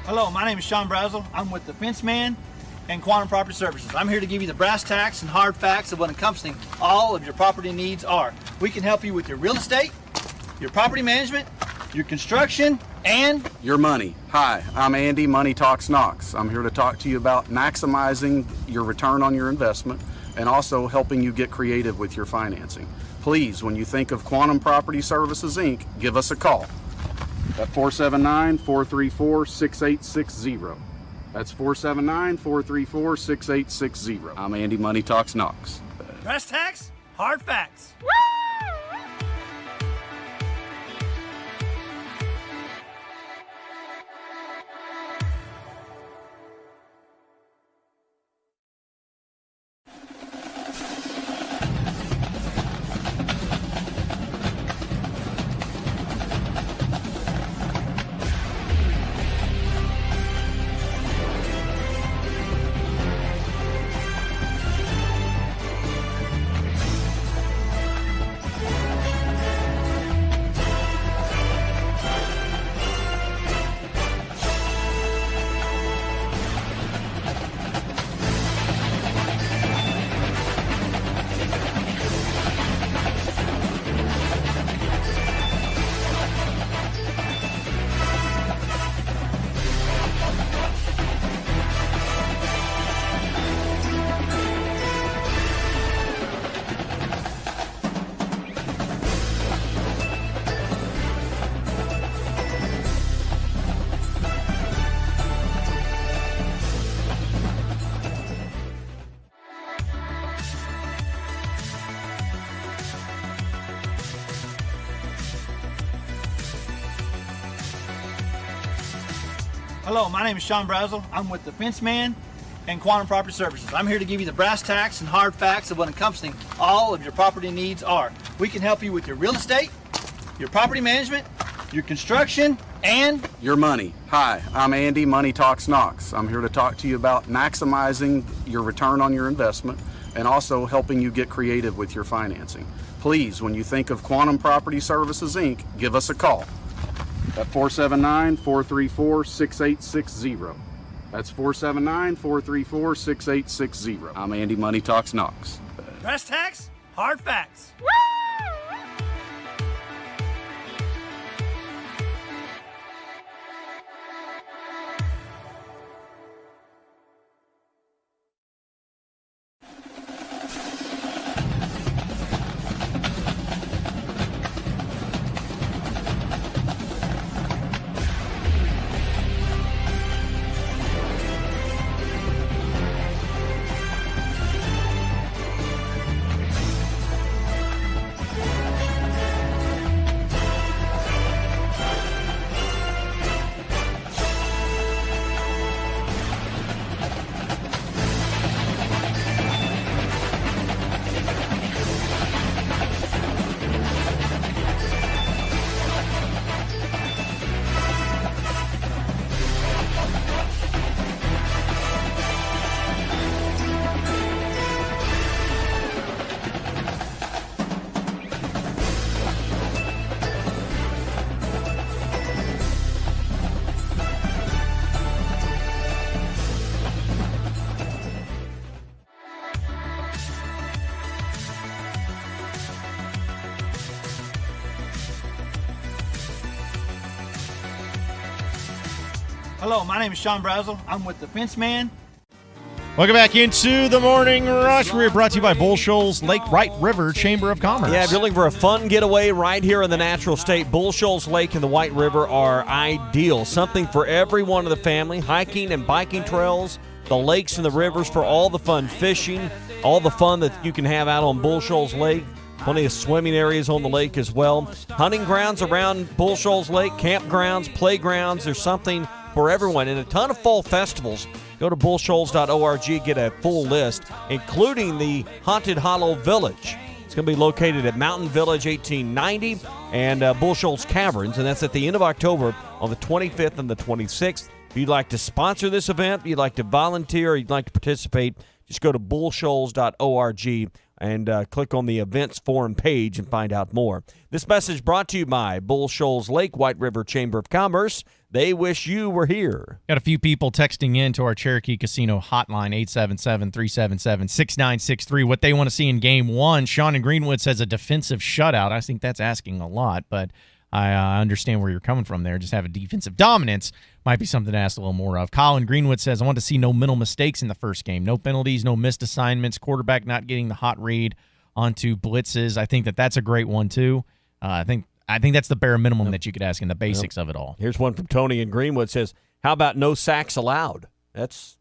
Hello, my name is Sean Brazel. I'm with the Fence Man and Quantum Property Services. I'm here to give you the brass tacks and hard facts of what encompassing all of your property needs are. We can help you with your real estate, your property management, your construction, and your money. Hi, I'm Andy, Money Talks Knox. I'm here to talk to you about maximizing your return on your investment and also helping you get creative with your financing. Please, when you think of Quantum Property Services, Inc., give us a call at 479-434-6860. That's 479-434-6860. I'm Andy, Money Talks Knox. brass tacks, hard facts. Hello, my name is Sean Brazel. I'm with the Fence Man and Quantum Property Services. I'm here to give you the brass tacks and hard facts of what encompassing all of your property needs are. We can help you with your real estate, your property management, your construction, and your money. Hi, I'm Andy, Money Talks Knox. I'm here to talk to you about maximizing your return on your investment and also helping you get creative with your financing. Please, when you think of Quantum Property Services, Inc., give us a call at 479-434-6860. That's 479-434-6860. I'm Andy, Money Talks Knox. brass tacks, hard facts. Hello, my name is Sean Brazel. I'm with the Fence Man. Welcome back into the Morning Rush. We're brought to you by Bull Shoals Lake White River Chamber of Commerce. Yeah, if you're looking for a fun getaway right here in the natural state, Bull Shoals Lake and the White River are ideal. Something for everyone of the family. Hiking and biking trails, the lakes and the rivers for all the fun fishing, all the fun that you can have out on Bull Shoals Lake. Plenty of swimming areas on the lake as well. Hunting grounds around Bull Shoals Lake, campgrounds, playgrounds. There's something for everyone, and a ton of fall festivals. Go to bullshoals.org, get a full list, including the Haunted Hollow Village. It's going to be located at Mountain Village 1890 and Bull Shoals Caverns, and that's at the end of October on the 25th and the 26th. If you'd like to sponsor this event, you'd like to volunteer, or you'd like to participate, just go to bullshoals.org and click on the events forum page and find out more. This message brought to you by Bull Shoals Lake White River Chamber of Commerce. They wish you were here. Got a few people texting in to our Cherokee Casino hotline, 877-377-6963, what they want to see in Game 1. Sean in Greenwood says a defensive shutout. I think that's asking a lot, but I understand where you're coming from there. Just have a defensive dominance might be something to ask a little more of. Colin Greenwood says, I want to see no mental mistakes in the first game. No penalties, no missed assignments, quarterback not getting the hot read onto blitzes. I think that's a great one, too. I think that's the bare minimum that you could ask in the basics of it all. Here's one from Tony in Greenwood. Says, how about no sacks allowed? That's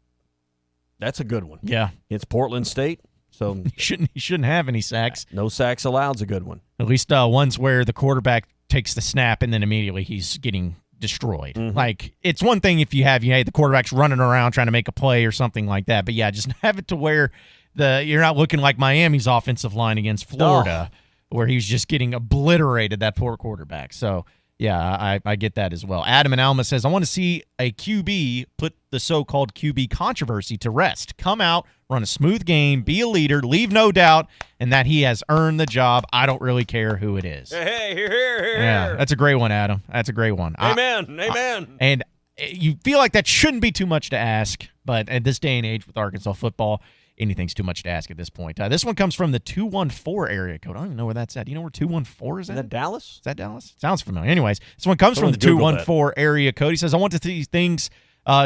a good one. Yeah. It's Portland State, so he shouldn't have any sacks. No sacks allowed's a good one. At least ones where the quarterback takes the snap and then immediately he's getting destroyed. Mm-hmm. Like, it's one thing if the quarterback's running around trying to make a play or something like that, but yeah, just have it to where you're not looking like Miami's offensive line against Florida, where he's just getting obliterated, that poor quarterback. So, yeah, I get that as well. Adam in Alma says, I want to see a QB put the so-called QB controversy to rest. Come out, run a smooth game, be a leader, leave no doubt, and that he has earned the job. I don't really care who it is. Hey, here. Yeah, that's a great one, Adam. That's a great one. Amen. And you feel like that shouldn't be too much to ask, but at this day and age with Arkansas football, anything's too much to ask at this point. This one comes from the 214 area code. I don't even know where that's at. Do you know where 214 is at? Is that Dallas? Is that Dallas? Sounds familiar. Anyways, this one comes from the 214 area code. He says, I want to see things,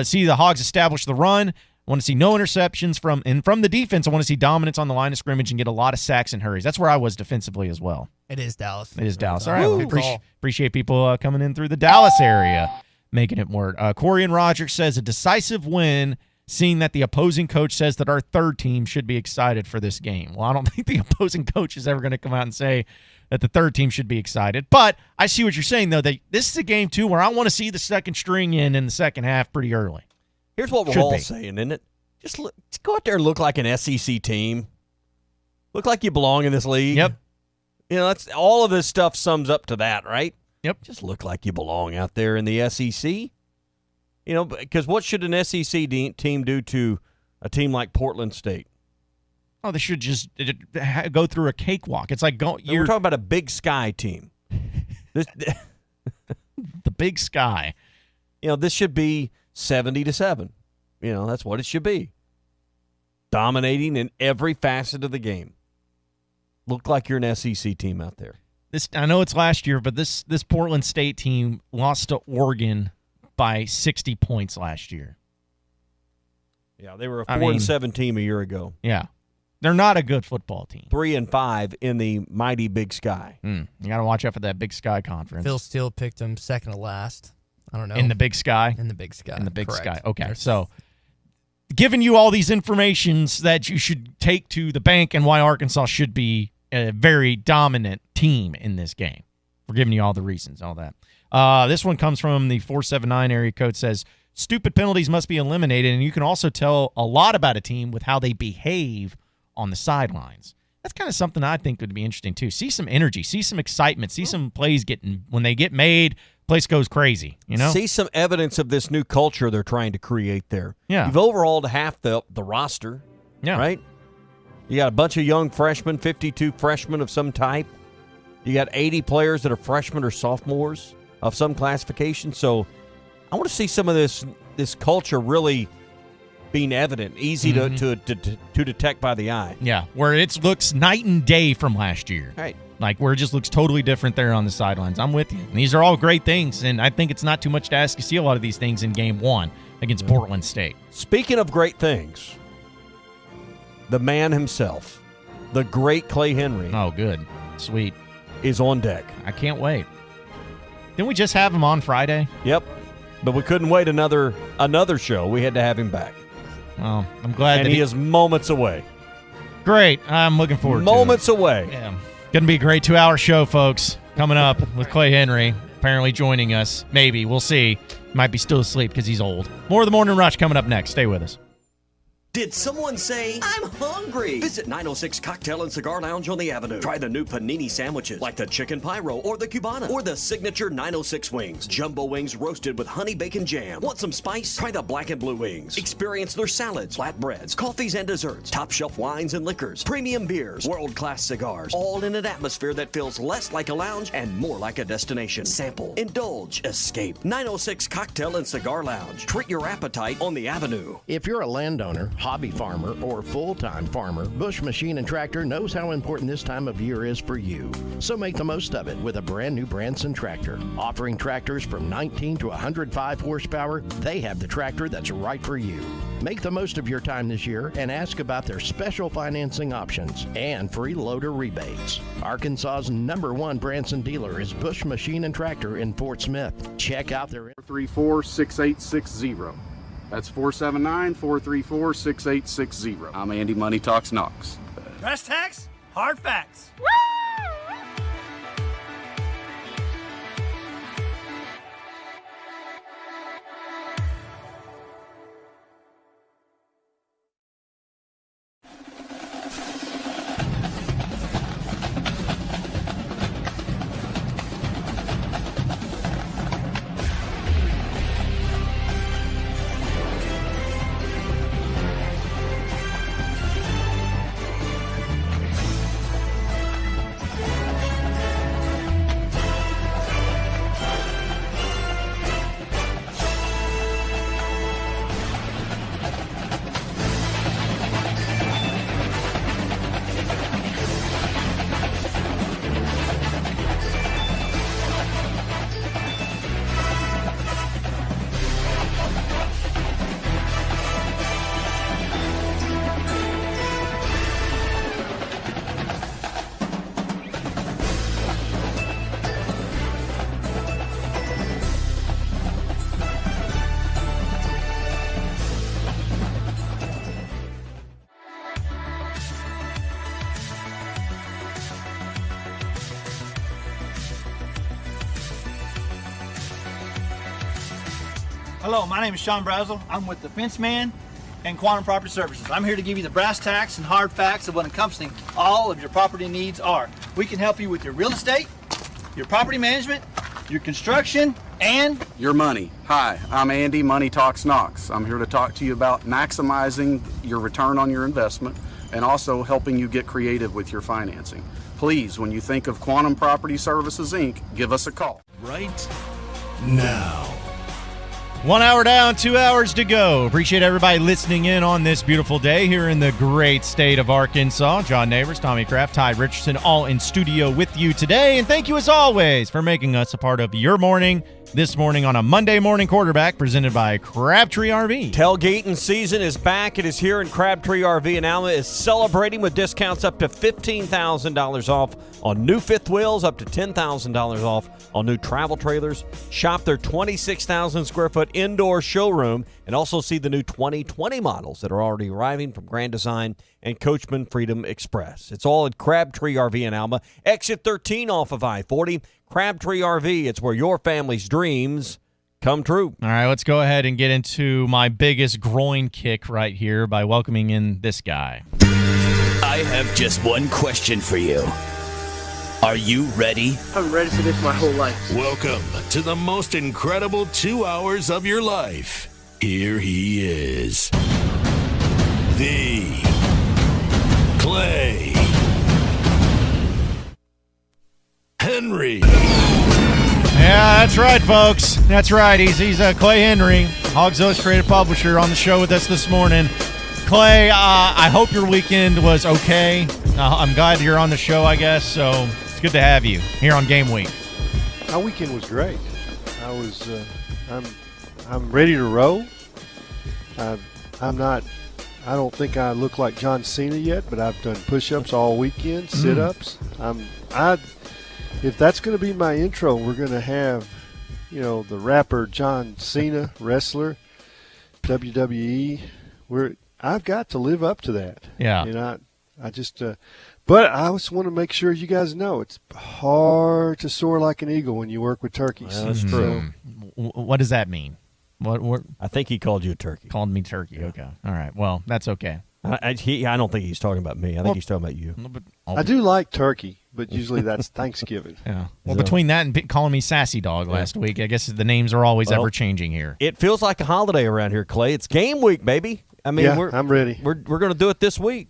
see the Hogs establish the run. I want to see no interceptions from the defense. I want to see dominance on the line of scrimmage and get a lot of sacks and hurries. That's where I was defensively as well. It is Dallas. It is Dallas. All right. Well, appreciate people coming in through the Dallas area, making it work. Corey and Rogers says a decisive win, seeing that the opposing coach says that our third team should be excited for this game. Well, I don't think the opposing coach is ever going to come out and say that the third team should be excited. But I see what you're saying, though, that this is a game, too, where I want to see the second string in the second half pretty early. Here's what we're all saying, isn't it? Just go out there and look like an SEC team. Look like you belong in this league. Yep. That's all of this stuff sums up to that, right? Yep. Just look like you belong out there in the SEC. Because what should an SEC team do to a team like Portland State? Oh, they should just go through a cakewalk. It's like we're talking about a Big Sky team. The Big Sky. This should be 70-7. That's what it should be. Dominating in every facet of the game. Look like you're an SEC team out there. I know it's last year, but this Portland State team lost to Oregon by 60 points last year. Yeah, they were a 4-7 team a year ago. Yeah. They're not a good football team. 3-5 in the mighty Big Sky. You got to watch out for that Big Sky conference. Phil Steele picked them second to last. I don't know. In the Big Sky? In the Big Sky. In the Big Correct. Sky. Okay, so giving you all these informations that you should take to the bank and why Arkansas should be a very dominant team in this game. We're giving you all the reasons, all that. This one comes from the 479 area code, says, stupid penalties must be eliminated, and you can also tell a lot about a team with how they behave on the sidelines. That's kind of something I think would be interesting, too. See some energy, see some excitement, see some plays when they get made, place goes crazy, See some evidence of this new culture they're trying to create there. Yeah. You've overhauled half the roster, right? You got a bunch of young freshmen, 52 freshmen of some type. You got 80 players that are freshmen or sophomores of some classification. So I want to see some of this culture really being evident, easy to detect by the eye. Yeah, where it looks night and day from last year. Right. Like, where it just looks totally different there on the sidelines. I'm with you. And these are all great things, and I think it's not too much to ask to see a lot of these things in Game 1 against Portland State. Speaking of great things, the man himself, the great Clay Henry. Oh, good. Sweet. Is on deck. I can't wait. Didn't we just have him on Friday? Yep. But we couldn't wait another show. We had to have him back. Well, I'm glad and that he is moments away. Great. I'm looking forward to it. Moments away. Yeah. Going to be a great 2-hour show, folks, coming up with Clay Henry apparently joining us. Maybe. We'll see. Might be still asleep because he's old. More of the Morning Rush coming up next. Stay with us. Did someone say, I'm hungry? Visit 906 Cocktail and Cigar Lounge on the Avenue. Try the new panini sandwiches like the Chicken Pyro or the Cubana or the signature 906 wings. Jumbo wings roasted with honey bacon jam. Want some spice? Try the black and blue wings. Experience their salads, flatbreads, coffees and desserts, top shelf wines and liquors, premium beers, world-class cigars, all in an atmosphere that feels less like a lounge and more like a destination. Sample, indulge, escape. 906 Cocktail and Cigar Lounge. Treat your appetite on the Avenue. If you're a landowner, hobby farmer, or full-time farmer, Bush Machine and Tractor knows how important this time of year is for you. So make the most of it with a brand new Branson tractor. Offering tractors from 19 to 105 horsepower, they have the tractor that's right for you. Make the most of your time this year and ask about their special financing options and free loader rebates. Arkansas's #1 Branson dealer is Bush Machine and Tractor in Fort Smith. Check out their 434-6860. That's 479-434-6860. I'm Andy Money Talks Knox. Brass tacks, hard facts. Hello, my name is Sean Brazel. I'm with the Fence Man and Quantum Property Services. I'm here to give you the brass tacks and hard facts of what encompassing all of your property needs are. We can help you with your real estate, your property management, your construction, and your money. Hi, I'm Andy Money Talks Knox. I'm here to talk to you about maximizing your return on your investment and also helping you get creative with your financing. Please, when you think of Quantum Property Services, Inc., give us a call. Right now. 1 hour down, 2 hours to go. Appreciate everybody listening in on this beautiful day here in the great state of Arkansas. John Neighbors, Tommy Kraft, Ty Richardson, all in studio with you today. And thank you as always for making us a part of your morning this morning on a Monday morning quarterback presented by Crabtree RV. Tailgating season is back. It is here in Crabtree RV, and Alma is celebrating with discounts up to $15,000 off on new fifth wheels, up to $10,000 off on new travel trailers. Shop their 26,000 square foot indoor showroom and also see the new 2020 models that are already arriving from Grand Design and Coachman Freedom Express. It's all at Crabtree RV in Alma. Exit 13 off of I-40. Crabtree RV, it's where your family's dreams come true. All right, let's go ahead and get into my biggest groin kick right here by welcoming in this guy. I have just one question for you. Are you ready? I'm ready for this my whole life. Welcome to the most incredible 2 hours of your life. Here he is, the Clay Henry. Yeah, that's right, folks. That's right. He's Clay Henry, Hogs Illustrated publisher, on the show with us this morning. Clay, I hope your weekend was okay. I'm glad you're on the show, I guess. So It's good to have you here on Game Week. My weekend was great. I was, I'm ready to roll. I'm not. I don't think I look like John Cena yet, but I've done push-ups all weekend, sit-ups. If that's going to be my intro, we're going to have, the rapper John Cena, wrestler, WWE. I've got to live up to that. Yeah. I just. But I just want to make sure you guys know it's hard to soar like an eagle when you work with turkeys. Well, that's true. What does that mean? What? I think he called you a turkey. Called me turkey. Yeah. Okay. All right. Well, that's okay. I don't think he's talking about me. I think he's talking about you. I do like turkey, but usually that's Thanksgiving. Yeah. Well, between that and calling me Sassy Dog last week, I guess the names are always ever changing here. It feels like a holiday around here, Clay. It's game week, baby. I mean, I'm ready. We're going to do it this week.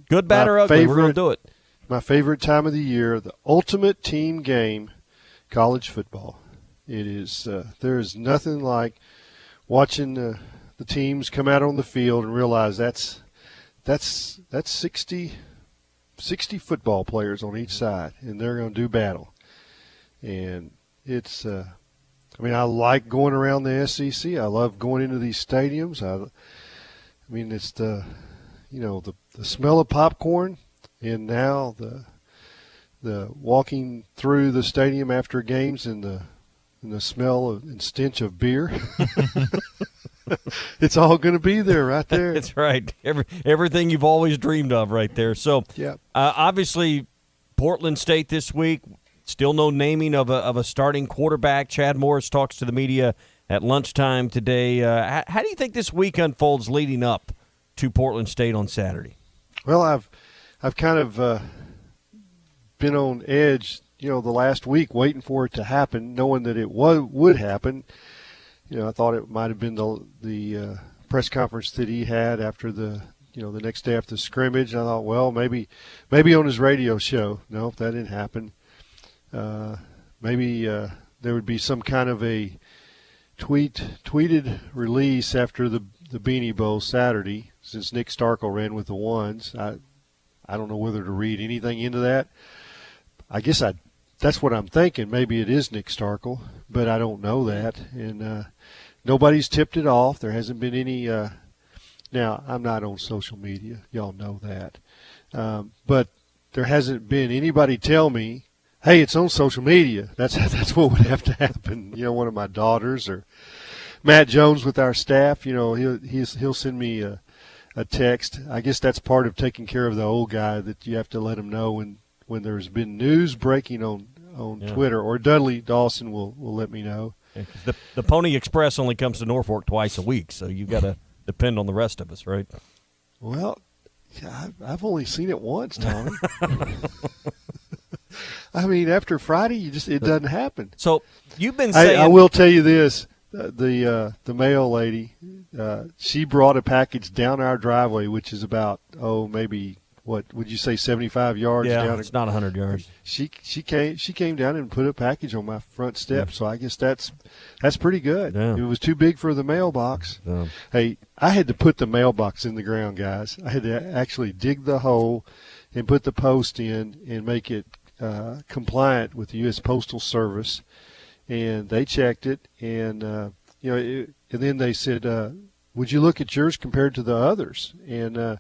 Good, bad, or ugly, we're going to do it. My favorite time of the year, the ultimate team game, college football. It is. There is nothing like watching the teams come out on the field and realize that's 60 football players on each side, and they're going to do battle. And it's. I like going around the SEC. I love going into these stadiums. It's the smell of popcorn, and now the walking through the stadium after games and the smell and stench of beer. It's all going to be there right there. That's right. Everything you've always dreamed of right there. So, obviously, Portland State this week, still no naming of a starting quarterback. Chad Morris talks to the media at lunchtime today. How do you think this week unfolds leading up to Portland State on Saturday? Well, I've kind of been on edge, the last week, waiting for it to happen, knowing that it would happen. I thought it might have been the press conference that he had after the next day after the scrimmage. I thought, well, maybe on his radio show. No, that didn't happen. Maybe there would be some kind of a tweeted release after the Beanie Bowl Saturday, since Nick Starkel ran with the ones. I don't know whether to read anything into that. I guess that's what I'm thinking. Maybe it is Nick Starkel, but I don't know that. And nobody's tipped it off. There hasn't been any now, I'm not on social media. Y'all know that. But there hasn't been anybody tell me, hey, it's on social media. That's what would have to happen. One of my daughters or Matt Jones with our staff, he'll send me a text. I guess that's part of taking care of the old guy, that you have to let him know when there's been news breaking on Twitter, or Dudley Dawson will let me know. Yeah, the Pony Express only comes to Norfolk twice a week, so you've got to depend on the rest of us, right? Well, I've only seen it once, Tommy. After Friday, it doesn't happen. So you've been saying. I will tell you this: the mail lady, she brought a package down our driveway, which is about maybe. What would you say, 75 yards down? Yeah, it's not 100 yards. She came down and put a package on my front step, so I guess that's pretty good. Yeah. It was too big for the mailbox. Yeah. Hey, I had to put the mailbox in the ground, guys. I had to actually dig the hole and put the post in and make it compliant with the U.S. Postal Service, and they checked it, and and then they said, "Would you look at yours compared to the others?" And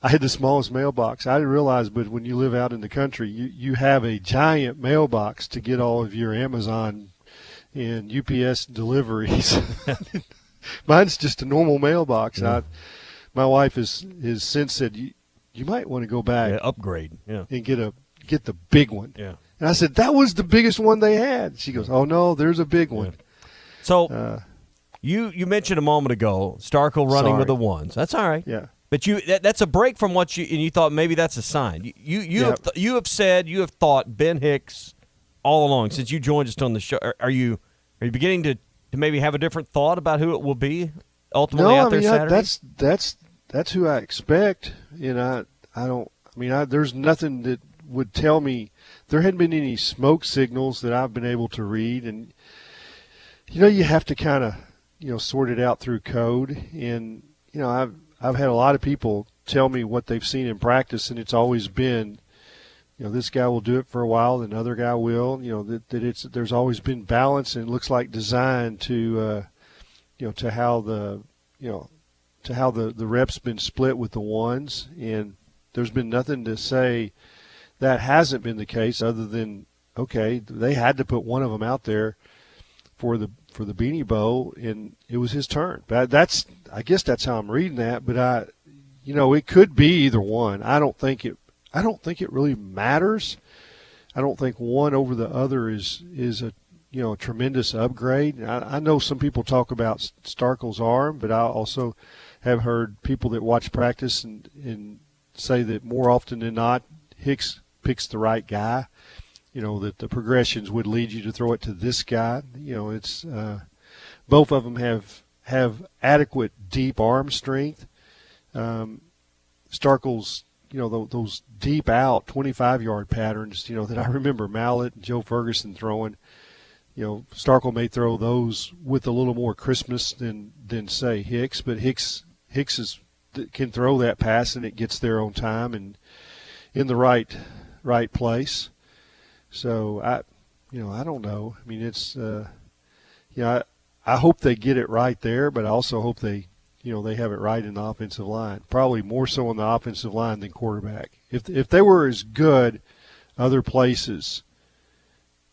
I had the smallest mailbox. I didn't realize, but when you live out in the country, you have a giant mailbox to get all of your Amazon and UPS deliveries. Mine's just a normal mailbox. Yeah. My wife has since said, you might want to go back, upgrade, and get the big one. Yeah. And I said, that was the biggest one they had. She goes, oh no, there's a big one. So you mentioned a moment ago Starkel running with the ones. That's all right. Yeah. But that's a break from what you thought maybe that's a sign. You have thought Ben Hicks all along since you joined us on the show. Are you beginning to maybe have a different thought about who it will be ultimately out there Saturday? That's who I expect. I don't. There's nothing that would tell me. There hadn't been any smoke signals that I've been able to read, and you have to kind of sort it out through code. And I've had a lot of people tell me what they've seen in practice, and it's always been, this guy will do it for a while, then another guy will. There's always been balance, and it looks like designed to how the reps been split with the ones, and there's been nothing to say that hasn't been the case other than, okay, they had to put one of them out there for the Beanie Bowl, and it was his turn. But I guess that's how I'm reading that. But it could be either one. I don't think it really matters. I don't think one over the other is a tremendous upgrade. I know some people talk about Starkel's arm, but I also have heard people that watch practice and say that more often than not, Hicks picks the right guy. That the progressions would lead you to throw it to this guy. It's both of them have adequate deep arm strength. Starkel's, those deep out 25-yard patterns, that I remember Mallett and Joe Ferguson throwing. Starkel may throw those with a little more crispness than say Hicks, but Hicks can throw that pass and it gets there on time and in the right place. So I don't know. I mean, it's I hope they get it right there, but I also hope they have it right in the offensive line. Probably more so on the offensive line than quarterback. If they were as good other places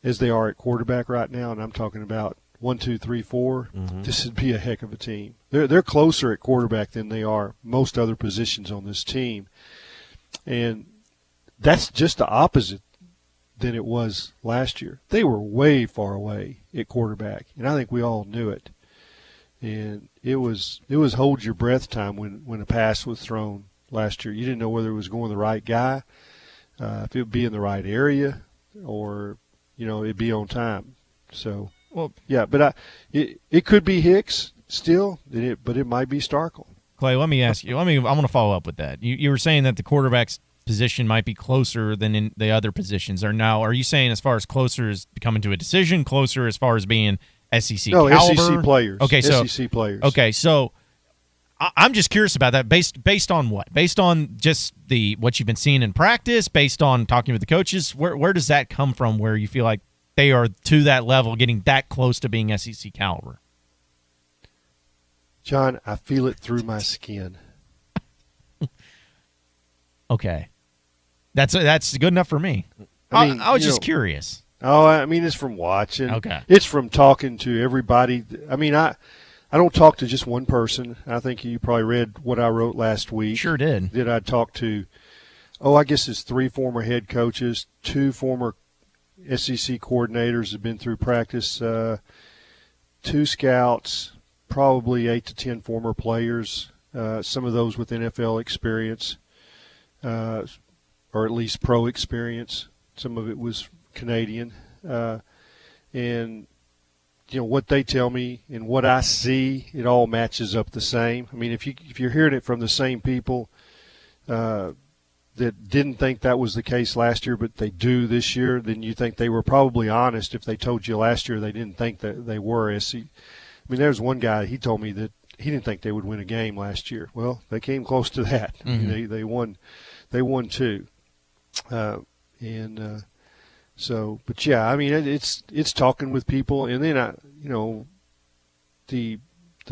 as they are at quarterback right now, and I'm talking about 1, 2, 3, 4, this would be a heck of a team. They're closer at quarterback than they are most other positions on this team, and that's just the opposite than it was last year. They were way far away at quarterback, and I think we all knew it. And it was hold your breath time when a pass was thrown last year. You didn't know whether it was going the right guy, if it would be in the right area, or it'd be on time. So yeah, but it could be Hicks still, but it might be Starkel. Clay, let me ask you. I want to follow up with that. You were saying that the quarterback's position might be closer than in the other positions. Are you saying as far as closer as coming to a decision, closer as far as being SEC caliber? SEC players. Okay, so SEC players. Okay, so I'm just curious about that. Based on what? Based on just what you've been seeing in practice. Based on talking with the coaches. Where does that come from? Where you feel like they are to that level, getting that close to being SEC caliber? John, I feel it through my skin. Okay, that's good enough for me. I was just curious. Oh, I mean, it's from watching. Okay. It's from talking to everybody. I mean, I don't talk to just one person. I think you probably read what I wrote last week. Sure did. That I talked to, I guess it's 3 former head coaches, 2 former SEC coordinators have been through practice, 2 scouts, probably 8 to 10 former players, some of those with NFL experience, or at least pro experience. Some of it was Canadian, and what they tell me and what I see, it all matches up the same. I mean, if you're hearing it from the same people that didn't think that was the case last year, but they do this year, then you think they were probably honest if they told you last year they didn't think that they were SEC. I mean, there's one guy, he told me that he didn't think they would win a game last year. Well, they came close to that. Mm-hmm. I mean, they won 2, So, but yeah, I mean, it's talking with people, and then the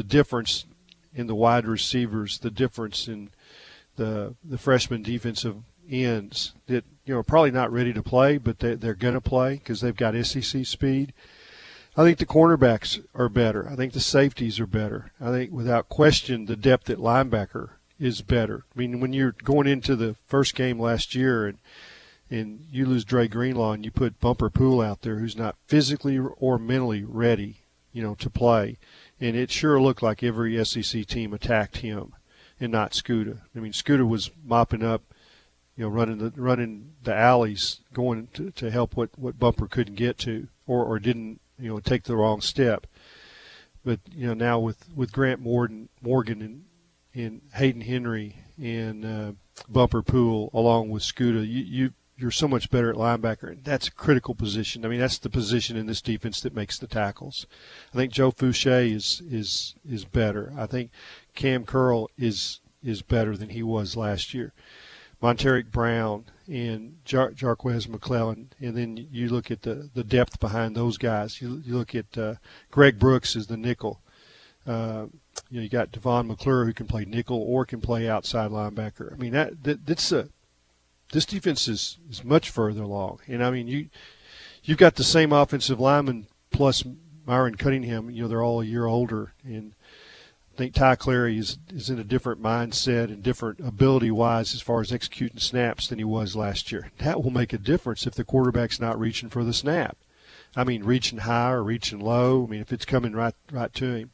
difference in the wide receivers, the difference in the freshman defensive ends that are probably not ready to play, but they're going to play because they've got SEC speed. I think the cornerbacks are better. I think the safeties are better. I think without question the depth at linebacker is better. I mean, when you're going into the first game last year and you lose Dre Greenlaw and you put Bumper Poole out there who's not physically or mentally ready, to play, and it sure looked like every SEC team attacked him and not Scooter. I mean, Scooter was mopping up, running the alleys, going to help what Bumper couldn't get to or didn't, take the wrong step. But now with Grant Morgan and Hayden Henry and Bumper Poole along with Scooter, you're so much better at linebacker. And that's a critical position. I mean, that's the position in this defense that makes the tackles. I think Joe Fouché is better. I think Cam Curl is better than he was last year. Monteric Brown and Jarquez McClellan, and then you look at the depth behind those guys. You look at Greg Brooks as the nickel. You got Devon McClure who can play nickel or can play outside linebacker. I mean, this defense is much further along. And, I mean, you've got the same offensive lineman plus Myron Cunningham. They're all a year older. And I think Ty Clary is in a different mindset and different ability-wise as far as executing snaps than he was last year. That will make a difference if the quarterback's not reaching for the snap. I mean, reaching high or reaching low. I mean, if it's coming right to him.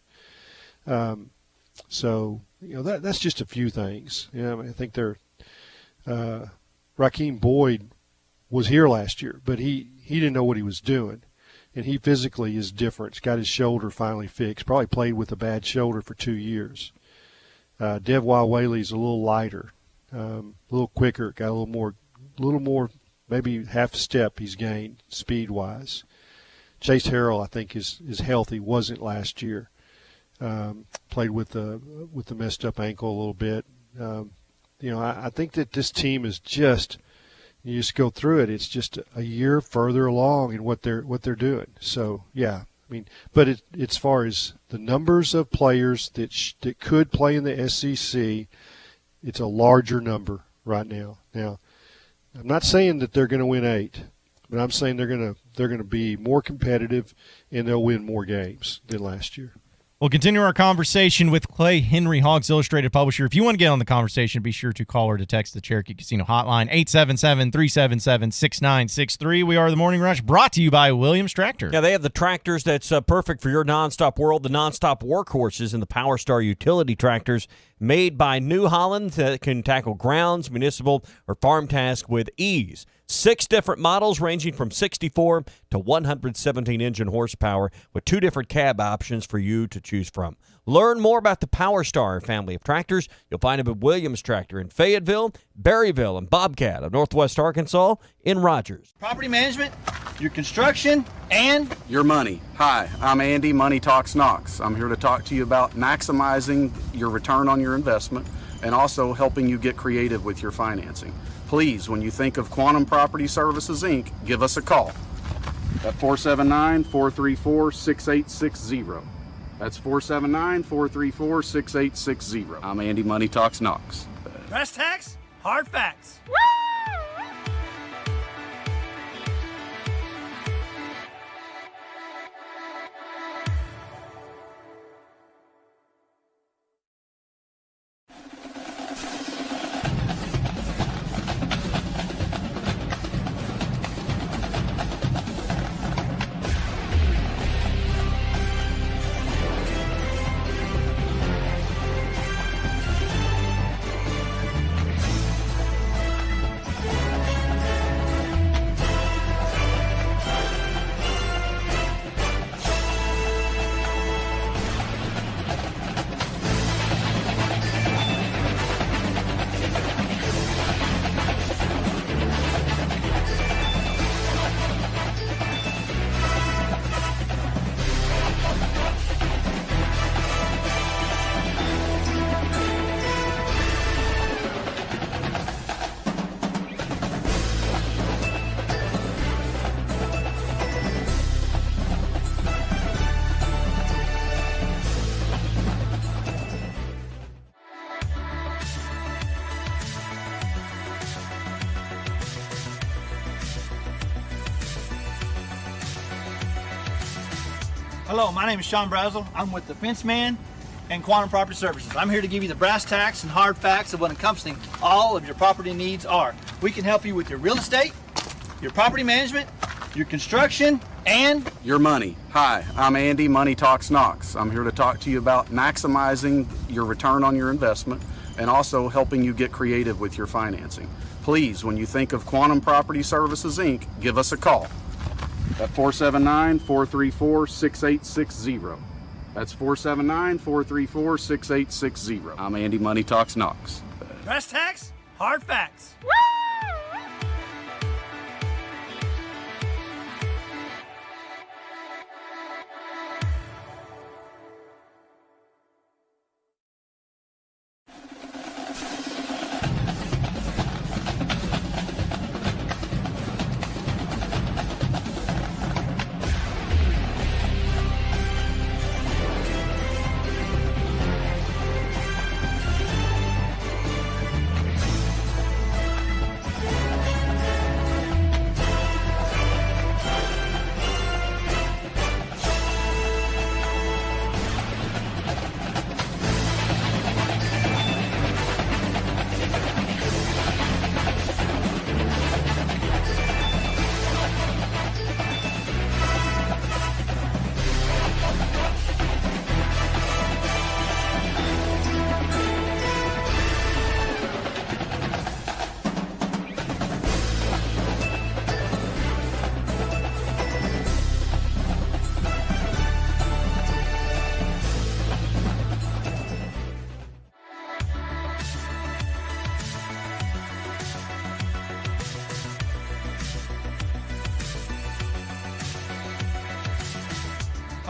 So that's just a few things. I mean, I think Raheem Boyd was here last year, but he didn't know what he was doing, and he physically is different. He's got his shoulder finally fixed. Probably played with a bad shoulder for 2 years. Dev Whaley's a little lighter, a little quicker, got a little more, maybe half a step he's gained speed-wise. Chase Harrell, I think, is healthy. Wasn't last year. Played with the messed up ankle a little bit. I think that this team is just, you just go through it. It's just a year further along in what they're doing. So yeah, I mean, but as far as the numbers of players that could play in the SEC, it's a larger number right now. Now, I'm not saying that they're going to win 8, but I'm saying they're going to be more competitive and they'll win more games than last year. We'll continue our conversation with Clay Henry, Hogs Illustrated publisher. If you want to get on the conversation, be sure to call or to text the Cherokee Casino hotline, 877-377-6963. We are the Morning Rush, brought to you by Williams Tractor. Yeah, they have the tractors that's perfect for your nonstop world, the nonstop workhorses and the Power Star utility tractors made by New Holland that can tackle grounds, municipal, or farm tasks with ease. 6 different models ranging from 64 to 117 engine horsepower with 2 different cab options for you to choose from. Learn more about the Power Star family of tractors. You'll find them at Williams Tractor in Fayetteville, Berryville, and Bobcat of Northwest Arkansas in Rogers. Property management, your construction, and your money. Hi, I'm Andy, Money Talks Knox. I'm here to talk to you about maximizing your return on your investment and also helping you get creative with your financing. Please, when you think of Quantum Property Services, Inc., give us a call at 479-434-6860. That's 479-434-6860. I'm Andy, Money Talks Knox. Brass tacks, hard facts. Hello, my name is Sean Brazel. I'm with the Fence Man and Quantum Property Services. I'm here to give you the brass tacks and hard facts of what encompassing all of your property needs are. We can help you with your real estate, your property management, your construction, and your money. Hi, I'm Andy, Money Talks Knox. I'm here to talk to you about maximizing your return on your investment and also helping you get creative with your financing. Please, when you think of Quantum Property Services, Inc., give us a call at 479-434-6860. That's 479-434-6860. I'm Andy, Money Talks Knox. brass tacks, hard facts.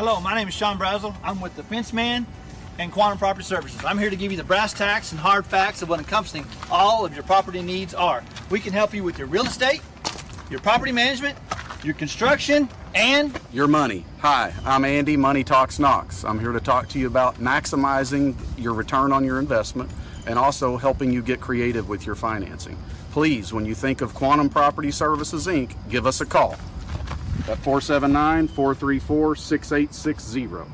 Hello, my name is Sean Brazel. I'm with the Fence Man and Quantum Property Services. I'm here to give you the brass tacks and hard facts of what encompassing all of your property needs are. We can help you with your real estate, your property management, your construction, and your money. Hi, I'm Andy, Money Talks Knox. I'm here to talk to you about maximizing your return on your investment and also helping you get creative with your financing. Please, when you think of Quantum Property Services, Inc., give us a call at 479-434-6860.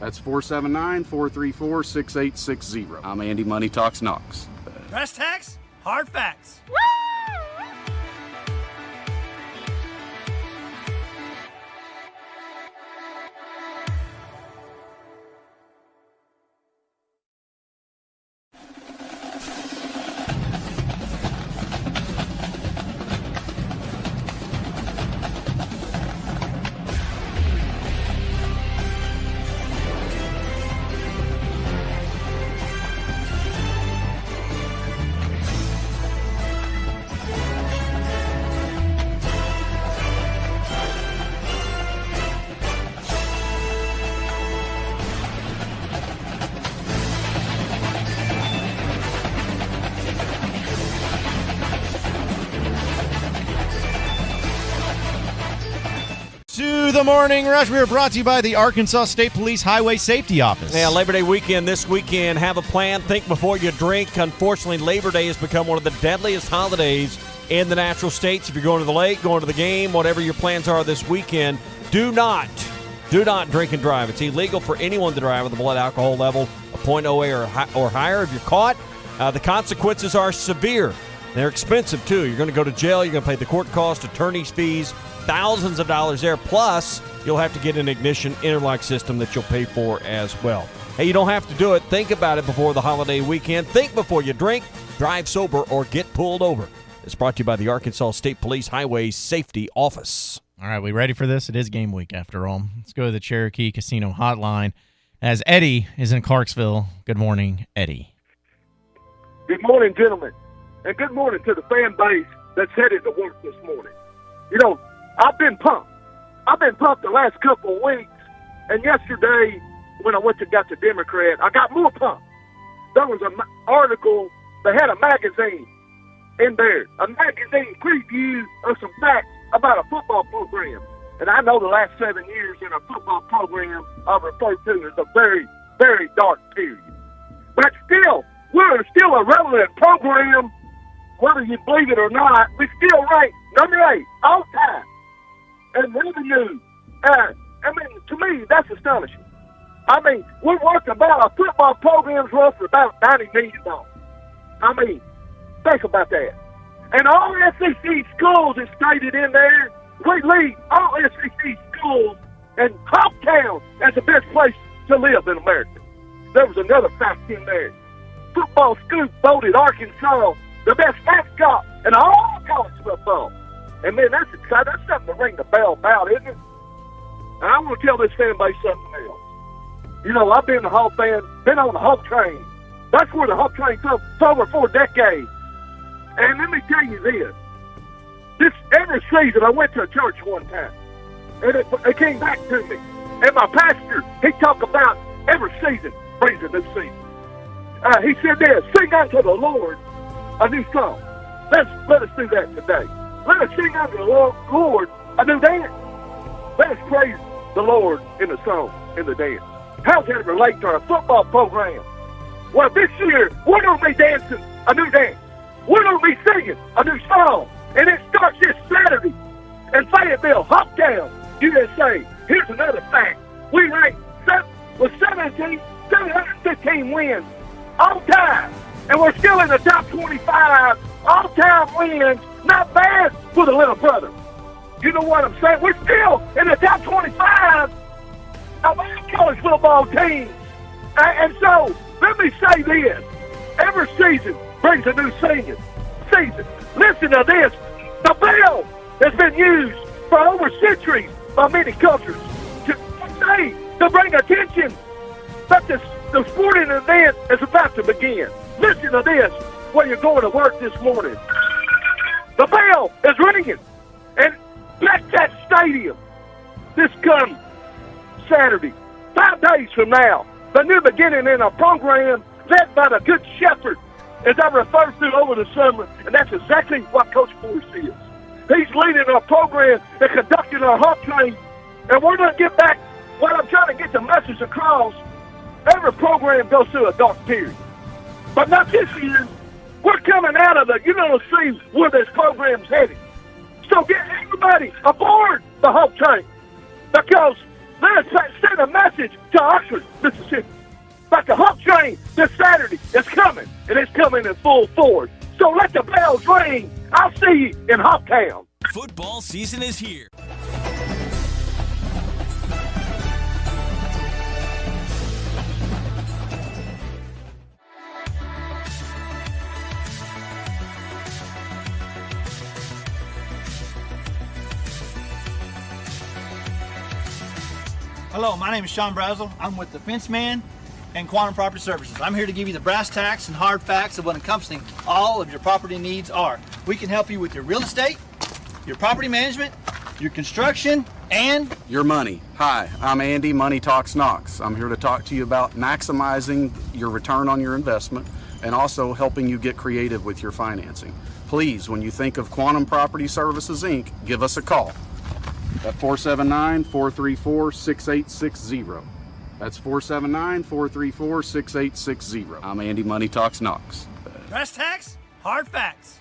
That's 479-434-6860. I'm Andy, Money Talks Knox. brass tacks, hard facts. The Morning Rush. We are brought to you by the Arkansas State Police Highway Safety Office. Yeah, Labor Day weekend this weekend. Have a plan. Think before you drink. Unfortunately, Labor Day has become one of the deadliest holidays in the natural states. If you're going to the lake, going to the game, whatever your plans are this weekend, do not drink and drive. It's illegal for anyone to drive with a blood alcohol level of 0.08 or higher. If you're caught, the consequences are severe. They're expensive, too. You're going to go to jail. You're going to pay the court cost, attorney's fees, thousands of dollars there. Plus, you'll have to get an ignition interlock system that you'll pay for as well. Hey, you don't have to do it. Think about it before the holiday weekend. Think before you drink, drive sober, or get pulled over. It's brought to you by the Arkansas State Police Highway Safety Office. All right, we ready for this? It is game week after all. Let's go to the Cherokee Casino hotline as Eddie is in Clarksville. Good morning, Eddie. Good morning, gentlemen. And good morning to the fan base that's headed to work this morning. You know, I've been pumped. I've been pumped the last couple of weeks. And yesterday, when I went to got the Democrat, I got more pumped. There was an article, they had a magazine in there, a magazine preview of some facts about a football program. And I know the last 7 years in a football program I've referred to as a very, very dark period. But still, we're still a relevant program. Whether you believe it or not, we still rank number 8 all time. And revenue, to me, that's astonishing. I mean, we're worth about, our football program's worth about $90 million. I mean, think about that. And all SEC schools is stated in there. We lead all SEC schools and Hoptown as the best place to live in America. There was another fact in there. Football Scoop voted Arkansas the best mascot in all college football. And, man, that's exciting. That's something to ring the bell about, isn't it? And I want to tell this fan base something else. You know, I've been a Hawk fan, been on the Hawk train. That's where the Hawk train comes for over 4 decades. And let me tell you this every season, I went to a church one time, and it came back to me. And my pastor, he talked about every season brings a new season. He said this, sing unto the Lord a new song. Let us do that today. Let us sing unto the Lord a new dance. Let us praise the Lord in the song, in the dance. How can it relate to our football program? Well, this year, we're going to be dancing a new dance. We're going to be singing a new song. And it starts this Saturday in Fayetteville, Hoptown, USA. Here's another fact. We rank with 715 wins all time. And we're still in the top 25 all-time wins. Not bad for the little brother. You know what I'm saying? We're still in the top 25 of all college football teams. And so, let me say this. Every season brings a new season. Listen to this. The bell has been used for over centuries by many cultures to bring attention that the sporting event is about to begin. Listen to this when you're going to work this morning. The bell is ringing. And Black Cat Stadium, this come Saturday, 5 days from now, the new beginning in a program led by the Good Shepherd, as I referred to over the summer, and that's exactly what Coach Forrest is. He's leading our program and conducting our hump train, and we're going to get back what I'm trying to get the message across. Every program goes through a dark period, but not this year. We're coming out of it. You're going to see where this program's headed. So get everybody aboard the hump train, because let's send a message to Oxford, Mississippi. But the hump train this Saturday is coming, and it's coming in full force. So let the bells ring. I'll see you in Hoptown. Football season is here. Hello, my name is Sean Brazel. I'm with the Fenceman and Quantum Property Services. I'm here to give you the brass tacks and hard facts of what encompassing all of your property needs are. We can help you with your real estate, your property management, your construction, and your money. Hi, I'm Andy, Money Talks Knox. I'm here to talk to you about maximizing your return on your investment and also helping you get creative with your financing. Please, when you think of Quantum Property Services, Inc., give us a call at 479-434-6860. That's 479-434-6860. I'm Andy, Money Talks Knox. brass tacks, hard facts.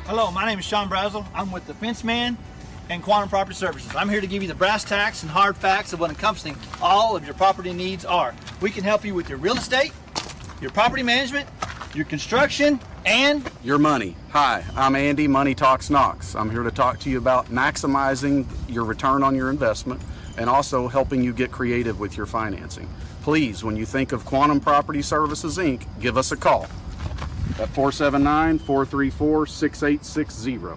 Hello, my name is Sean Brazel. I'm with the Fenceman and Quantum Property Services. I'm here to give you the brass tacks and hard facts of what encompassing all of your property needs are. We can help you with your real estate, your property management, your construction, and your money. Hi, I'm Andy, Money Talks Knox. I'm here to talk to you about maximizing your return on your investment and also helping you get creative with your financing. Please, when you think of Quantum Property Services, Inc., give us a call at 479-434-6860.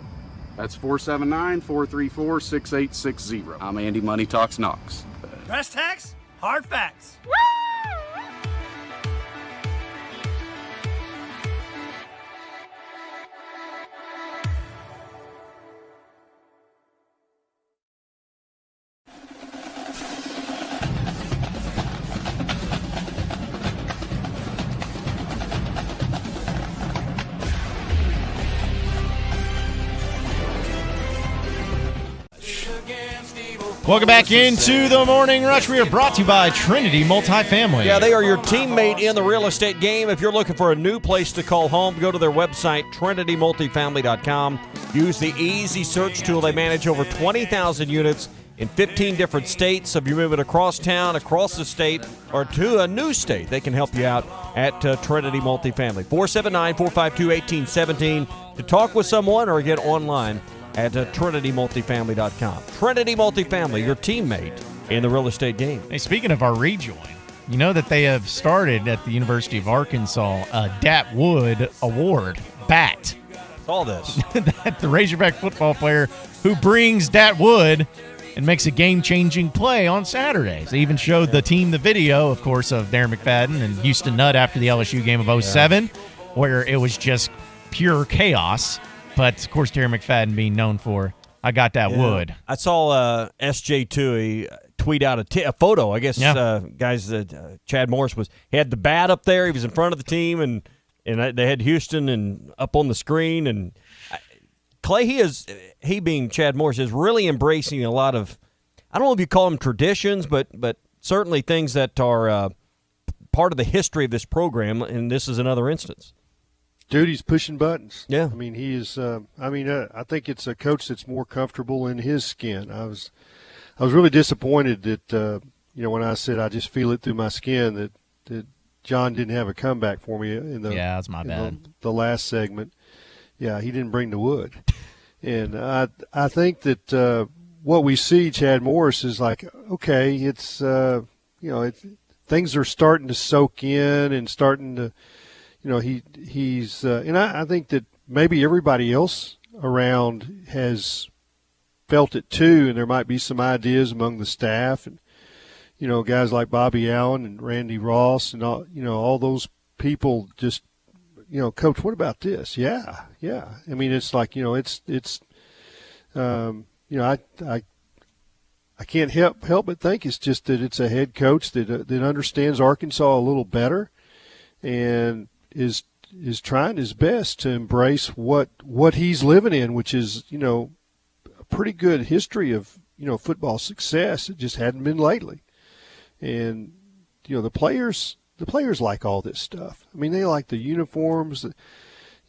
That's 479-434-6860. I'm Andy, Money Talks Knox. brass tacks, hard facts. Welcome back into the Morning Rush. We are brought to you by Trinity Multifamily. Yeah, they are your teammate in the real estate game. If you're looking for a new place to call home, go to their website, trinitymultifamily.com. Use the easy search tool. They manage over 20,000 units in 15 different states. So if you're moving across town, across the state, or to a new state, they can help you out at Trinity Multifamily. 479-452-1817 to talk with someone or get online at trinitymultifamily.com. Trinity Multifamily, your teammate in the real estate game. Hey, speaking of our rejoin, you know that they have started at the University of Arkansas a Dat Wood Award, BAT. All this. That the Razorback football player who brings Dat Wood and makes a game-changing play on Saturdays. They even showed the team the video, of course, of Darren McFadden and Houston Nutt after the LSU game of 07, where it was just pure chaos. but of course Terry McFadden being known for, I got that wood. I saw SJ Tui tweet out a photo. I guess guys, Chad Morris he had the bat up there. He was in front of the team, and they had Houston and up on the screen. And Clay, he being Chad Morris, is really embracing a lot of, I don't know if you call them traditions, but certainly things that are part of the history of this program, and this is another instance. Dude, he's pushing buttons. Yeah. I mean, he is I think it's a coach that's more comfortable in his skin. I was really disappointed that, when I said I just feel it through my skin that John didn't have a comeback for me in the that's my bad. The last segment. Yeah, he didn't bring the wood. And I think that what we see, Chad Morris, is like, okay, it's, things are starting to soak in and starting to, he's and I think that maybe everybody else around has felt it too, and there might be some ideas among the staff and, guys like Bobby Allen and Randy Ross and all those people just, Coach, what about this? Yeah. I mean, it's like, I can't help but think it's just that it's a head coach that understands Arkansas a little better and is trying his best to embrace what he's living in, which is, a pretty good history of, football success. It just hadn't been lately. And, the players like all this stuff. I mean, they like the uniforms.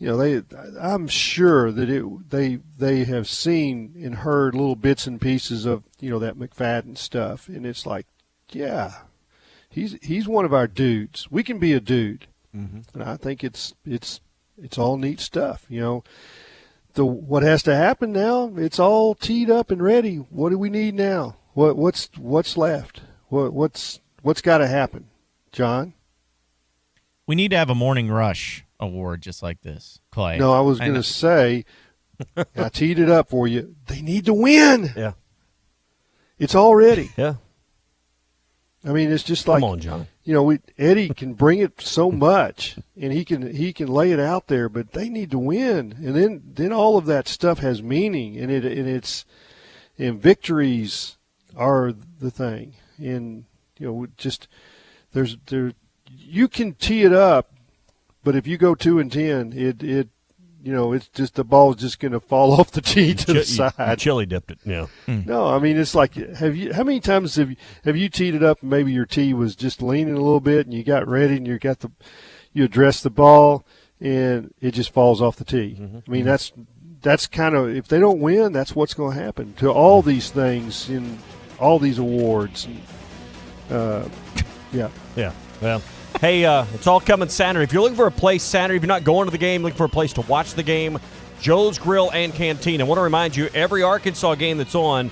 I'm sure that they have seen and heard little bits and pieces of, that McFadden stuff. And it's like, yeah, he's one of our dudes. We can be a dude. Mm-hmm. And I think it's all neat stuff. What has to happen now, it's all teed up and ready. What do we need now? What's left? What's got to happen? John? We need to have a Morning Rush award just like this, Clay. No, I was going to say, I teed it up for you. They need to win. Yeah. It's all ready. Yeah. I mean, it's just like, come on, John. Eddie can bring it so much, and he can lay it out there, but they need to win, and then all of that stuff has meaning, and victories are the thing, and just you can tee it up, but if you go 2-10, it's just the ball's just going to fall off the tee to the side. You chili dipped it, yeah. No, I mean, it's like, how many times have you teed it up and maybe your tee was just leaning a little bit and you got ready and you addressed the ball and it just falls off the tee. Mm-hmm. I mean, that's kind of, if they don't win, that's what's going to happen to all these things in all these awards. Yeah. Well, hey, it's all coming Saturday. If you're looking for a place Saturday, if you're not going to the game, looking for a place to watch the game, Joe's Grill and Canteen. I want to remind you, every Arkansas game that's on,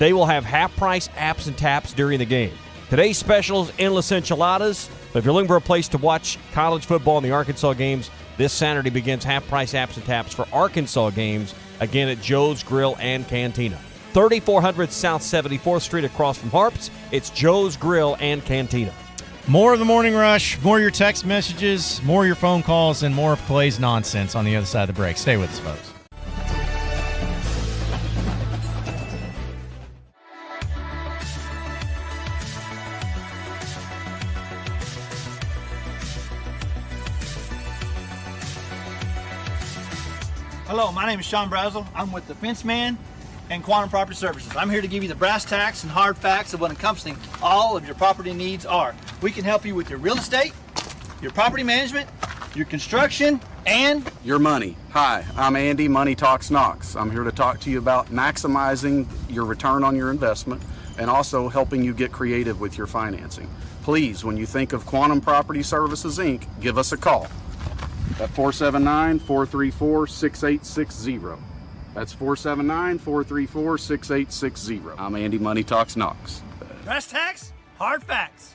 they will have half-price apps and taps during the game. Today's specials, endless enchiladas. But if you're looking for a place to watch college football and the Arkansas games, this Saturday begins half-price apps and taps for Arkansas games, again at Joe's Grill and Cantina. 3400 South 74th Street across from Harps. It's Joe's Grill and Cantina. More of the Morning Rush, more of your text messages, more of your phone calls, and more of Clay's nonsense on the other side of the break. Stay with us, folks. Hello, my name is Sean Brazel. I'm with the Fence Man and Quantum Property Services. I'm here to give you the brass tacks and hard facts of what encompassing all of your property needs are. We can help you with your real estate, your property management, your construction, and your money. Hi, I'm Andy, Money Talks Knox. I'm here to talk to you about maximizing your return on your investment and also helping you get creative with your financing. Please, when you think of Quantum Property Services, Inc., give us a call at 479-434-6860. That's 479-434-6860. I'm Andy, Money Talks Knox. brass tacks, hard facts.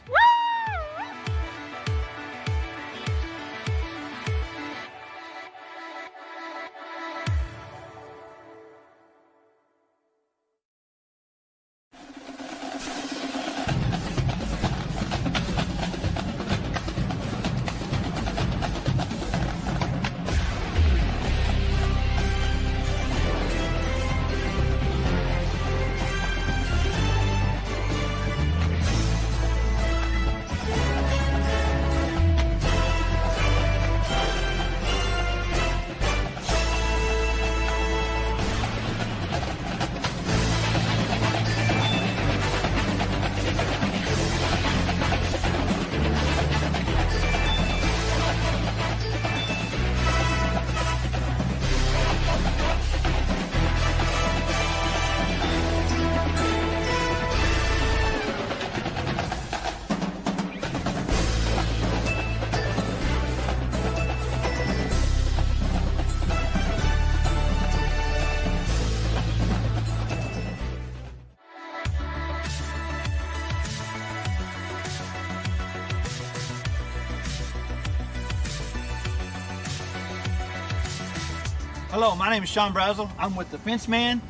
Hello, my name is Sean Brazel. I'm with the Fence Man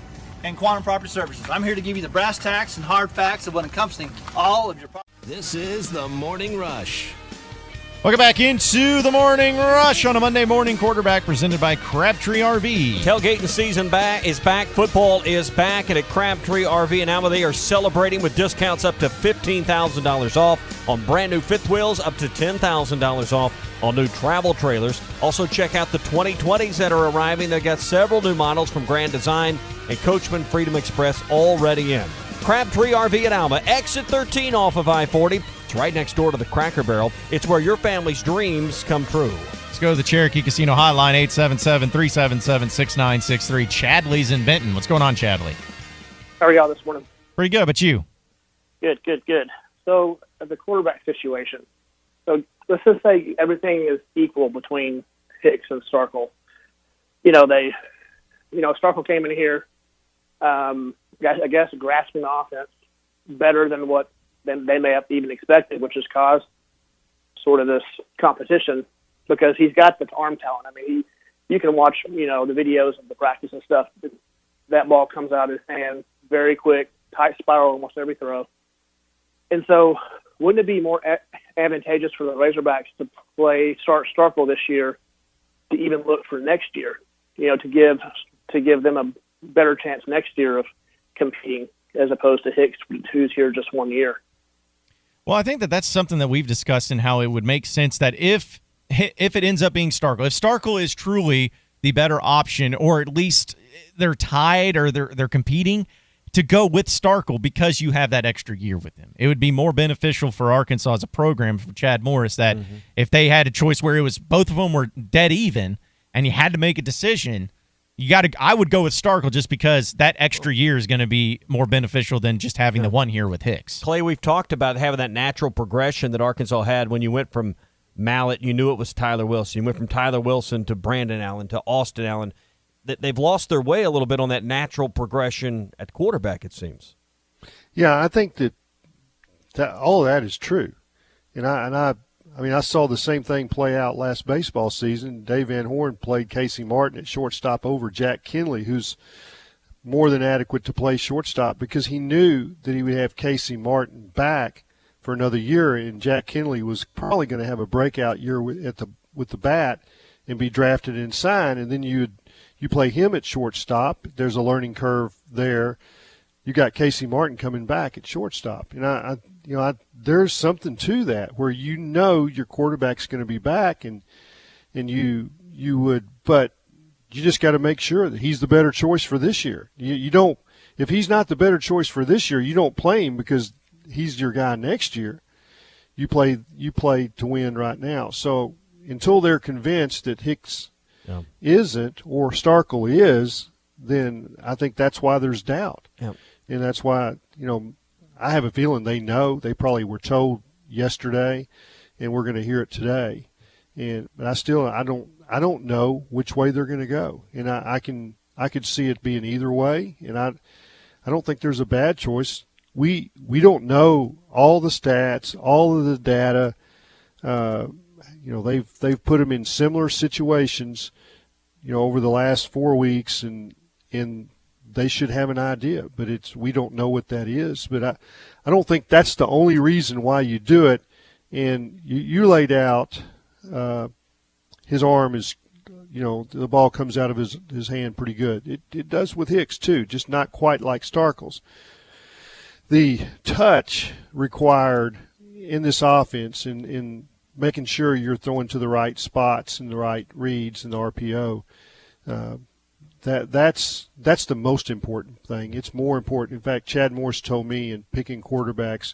and Quantum Property Services. I'm here to give you the brass tacks and hard facts of what encompassing all of your property. This is the Morning Rush. Welcome back into the Morning Rush on a Monday morning quarterback presented by Crabtree RV. Tailgating season is back. Football is back, and at Crabtree RV in Alma, they are celebrating with discounts up to $15,000 off on brand new fifth wheels, up to $10,000 off on new travel trailers. Also, check out the 2020s that are arriving. They've got several new models from Grand Design and Coachman Freedom Express already in. Crabtree RV in Alma, exit 13 off of I-40. It's right next door to the Cracker Barrel. It's where your family's dreams come true. Let's go to the Cherokee Casino hotline, 877-377-6963. Chadley's in Benton. What's going on, Chadley? How are y'all this morning? Pretty good, but you? Good. So, the quarterback situation. So, let's just say everything is equal between Hicks and Starkel. Starkel came in here, I guess, grasping the offense better than they may have even expected, which has caused sort of this competition because he's got the arm talent. I mean, you can watch, the videos of the practice and stuff. That ball comes out of his hand very quick, tight spiral almost every throw. And so wouldn't it be more advantageous for the Razorbacks to start Starkel this year to even look for next year, to give them a better chance next year of competing as opposed to Hicks, who's here just 1 year? Well, I think that's something that we've discussed and how it would make sense that if it ends up being Starkel, if Starkel is truly the better option, or at least they're tied or they're competing, to go with Starkel because you have that extra year with him. It would be more beneficial for Arkansas as a program for Chad Morris that if they had a choice where it was both of them were dead even and you had to make a decision, I would go with Starkel just because that extra year is going to be more beneficial than just having the 1 year with Hicks. Clay, we've talked about having that natural progression that Arkansas had when you went from Mallett, you knew it was Tyler Wilson. You went from Tyler Wilson to Brandon Allen to Austin Allen. They've lost their way a little bit on that natural progression at quarterback, it seems. Yeah, I think that all of that is true. And I saw the same thing play out last baseball season. Dave Van Horn played Casey Martin at shortstop over Jack Kinley, who's more than adequate to play shortstop, because he knew that he would have Casey Martin back for another year, and Jack Kinley was probably going to have a breakout year with the bat and be drafted and signed, and then you play him at shortstop. There's a learning curve there. You got Casey Martin coming back at shortstop, and there's something to that where your quarterback's going to be back, and you would, but you just got to make sure that he's the better choice for this year. You don't, if he's not the better choice for this year, you don't play him because he's your guy next year. You play to win right now. So until they're convinced that Hicks isn't or Starkel is, then I think that's why there's doubt. Yep. And that's why, I have a feeling they know. They probably were told yesterday, and we're going to hear it today. But I don't know which way they're going to go. And I could see it being either way. And I don't think there's a bad choice. We don't know all the stats, all of the data. They've put them in similar situations, over the last 4 weeks, and they should have an idea, but we don't know what that is. But I don't think that's the only reason why you do it. And you laid out his arm is, the ball comes out of his hand pretty good. It does with Hicks too, just not quite like Starkel's. The touch required in this offense in making sure you're throwing to the right spots and the right reads and the RPO, that's the most important thing. It's more important. In fact, Chad Morris told me in picking quarterbacks,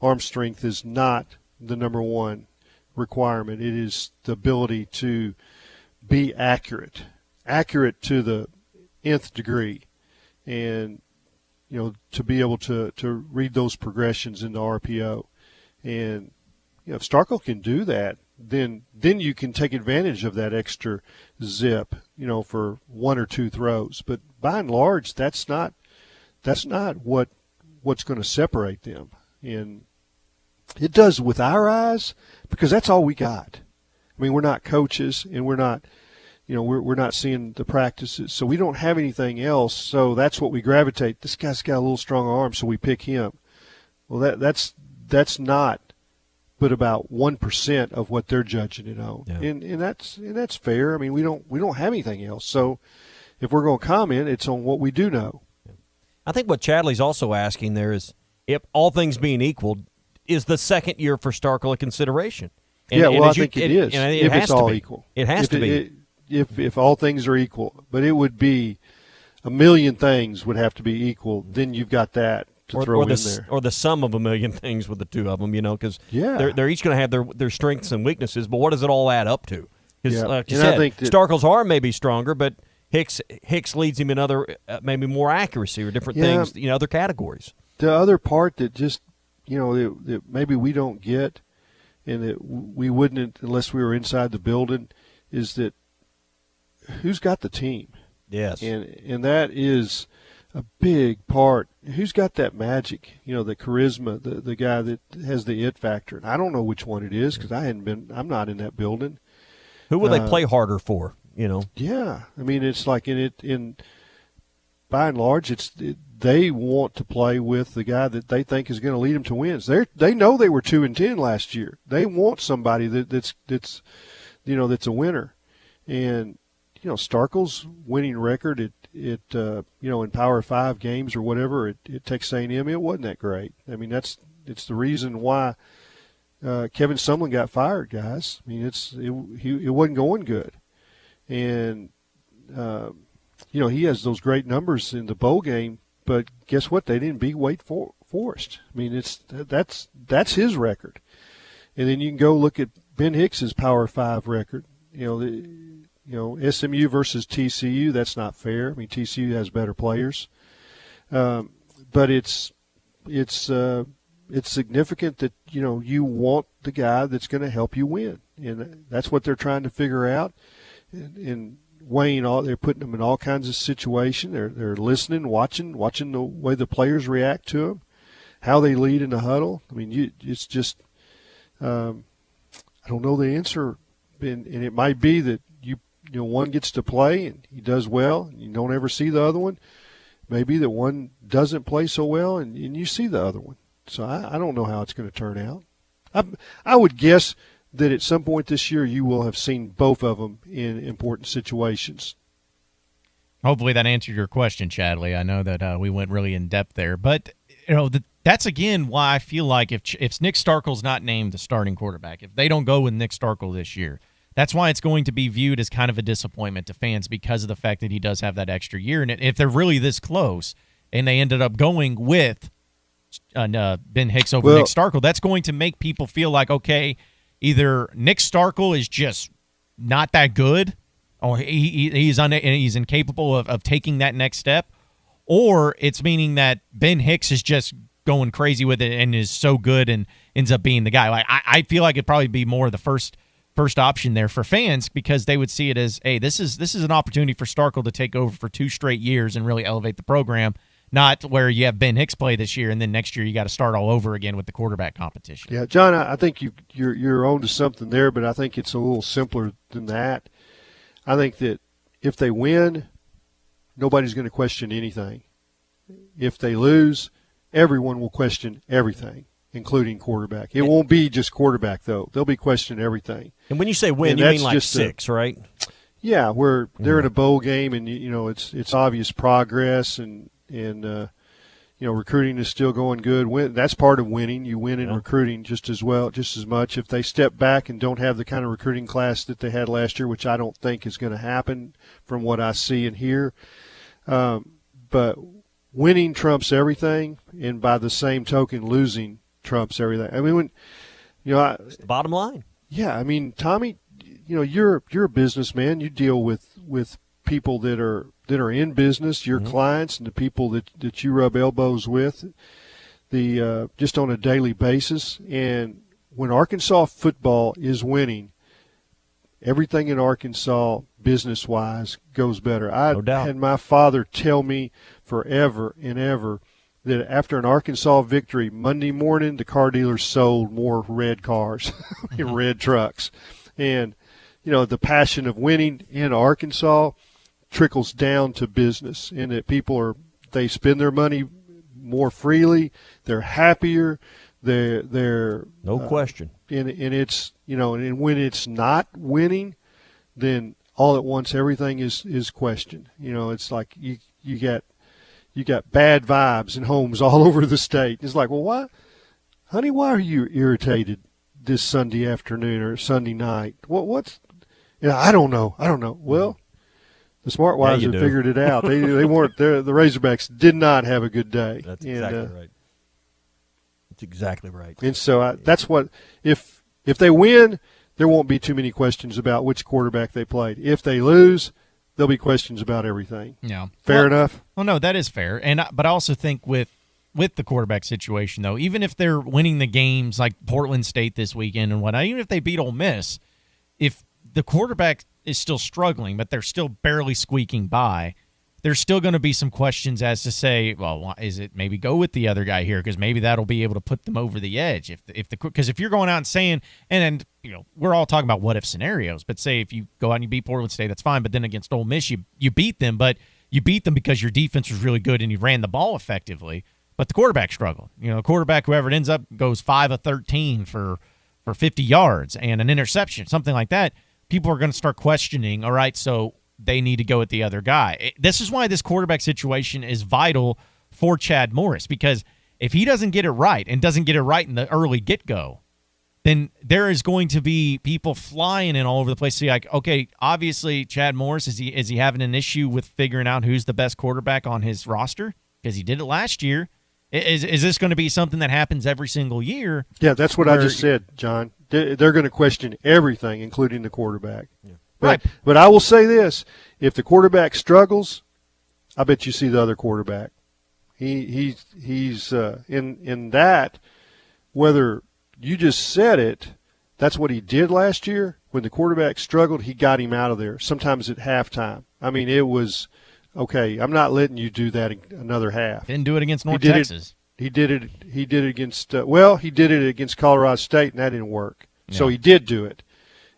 arm strength is not the number one requirement. It is the ability to be accurate to the nth degree, and to be able to read those progressions in the RPO. And if Starkel can do that, then you can take advantage of that extra zip, for one or two throws. But by and large, that's not what's going to separate them. And it does with our eyes, because that's all we got. I mean, we're not coaches, and we're not, we're not seeing the practices, so we don't have anything else. So that's what we gravitate. This guy's got a little strong arm, so we pick him. Well, that's not but about 1% of what they're judging it on, and that's fair. I mean, we don't have anything else. So if we're going to comment, it's on what we do know. I think what Chadley's also asking there is, if all things being equal, is the second year for Starkel a consideration? And I think it is. If it's all equal, it has to be. If all things are equal, but it would be a million things would have to be equal. Then you've got that to throw in there, or the sum of a million things with the two of them. Because they're each going to have their strengths and weaknesses. But what does it all add up to? Because like you said, I think Starkel's arm may be stronger, but Hicks leads him in other maybe more accuracy or different things, other categories. The other part that just that maybe we don't get, and that we wouldn't unless we were inside the building, is that who's got the team? Yes, and that is a big part. Who's got that magic? The charisma, the guy that has the it factor. And I don't know which one it is because I'm not in that building. Who will they play harder for? Yeah, I mean, it's like in by and large, they want to play with the guy that they think is going to lead them to wins. They know they were 2-10 last year. They want somebody that's a winner. And Starkel's winning record in Power 5 games or whatever at Texas A&M, it wasn't that great. I mean, it's the reason why Kevin Sumlin got fired, guys. I mean, it wasn't going good. And he has those great numbers in the bowl game, but guess what? They didn't beat Wake Forest. I mean, that's his record. And then you can go look at Ben Hicks's Power 5 record. SMU versus TCU, that's not fair. I mean, TCU has better players, but it's significant that you want the guy that's going to help you win, and that's what they're trying to figure out. And weighing they're putting them in all kinds of situations. They're listening, watching the way the players react to them, how they lead in the huddle. I mean, it's just I don't know the answer, and it might be that one gets to play and he does well, and you don't ever see the other one. Maybe that one doesn't play so well, and you see the other one. So I don't know how it's going to turn out. I would guess that at some point this year you will have seen both of them in important situations. Hopefully that answered your question, Chadley. I know that we went really in depth there, but that's again why I feel like if Nick Starkel's not named the starting quarterback, if they don't go with Nick Starkel this year, that's why it's going to be viewed as kind of a disappointment to fans because of the fact that he does have that extra year. And if they're really this close and they ended up going with Ben Hicks over Nick Starkel, that's going to make people feel like, okay, either Nick Starkel is just not that good, or he's incapable of taking that next step, or it's meaning that Ben Hicks is just going crazy with it and is so good and ends up being the guy. Like I feel like it'd probably be more the first option there for fans, because they would see it as, hey, this is an opportunity for Starkel to take over for 2 straight years and really elevate the program, not where you have Ben Hicks play this year and then next year you got to start all over again with the quarterback competition. Yeah, John, I think you're on to something there, but I think it's a little simpler than that. I think that if they win, nobody's going to question anything. If they lose, everyone will question everything, including quarterback. It won't be just quarterback, though. They'll be questioning everything. And when you say win, you mean like 6, right? Yeah, where they're in a bowl game and it's obvious progress and recruiting is still going good. That's part of winning. You win in recruiting just as much. If they step back and don't have the kind of recruiting class that they had last year, which I don't think is going to happen from what I see and hear, but winning trumps everything, and by the same token, losing trumps everything. I mean, it's the bottom line. Yeah, I mean, Tommy, you're a businessman. You deal with people that are in business, your clients, and the people that you rub elbows with, just on a daily basis. And when Arkansas football is winning, everything in Arkansas business-wise goes better. I had my father tell me forever and ever that after an Arkansas victory, Monday morning, the car dealers sold more red cars, red trucks. And, the passion of winning in Arkansas trickles down to business, and that they spend their money more freely. They're happier. They're no question. And it's and when it's not winning, then all at once everything is questioned. It's like you got bad vibes in homes all over the state. It's like, well, why, honey? Why are you irritated this Sunday afternoon or Sunday night? What's I don't know. Well, the smart wives have figured it out. They weren't there. The Razorbacks did not have a good day. That's exactly right. That's exactly right. And so that's what if they win, there won't be too many questions about which quarterback they played. If they lose, there'll be questions about everything. Yeah, fair enough. Well, no, that is fair. But I also think with the quarterback situation, though, even if they're winning the games like Portland State this weekend and whatnot, even if they beat Ole Miss, if the quarterback is still struggling, but they're still barely squeaking by, there's still going to be some questions as to say, well, is it maybe go with the other guy here because maybe that'll be able to put them over the edge. Because if you're going out and saying, and we're all talking about what if scenarios, but say if you go out and you beat Portland State, that's fine. But then against Ole Miss, you beat them, but you beat them because your defense was really good and you ran the ball effectively. But the quarterback struggled. The quarterback, whoever it ends up, goes 5 of 13 for 50 yards and an interception, something like that. People are going to start questioning, all right, so they need to go with the other guy. This is why this quarterback situation is vital for Chad Morris, because if he doesn't get it right and doesn't get it right in the early get-go, then there is going to be people flying in all over the place. See, like, okay, obviously Chad Morris, is he having an issue with figuring out who's the best quarterback on his roster? Because he did it last year. Is this going to be something that happens every single year? Yeah, that's what I just said, John. They're going to question everything, including the quarterback. Yeah. Right. But I will say this: if the quarterback struggles, I bet you see the other quarterback. He's in that. Whether you just said it, that's what he did last year. When the quarterback struggled, he got him out of there. Sometimes at halftime. I mean, it was okay. I'm not letting you do that another half. Didn't do it against North Texas. He did it against. He did it against Colorado State, and that didn't work. Yeah. So he did do it,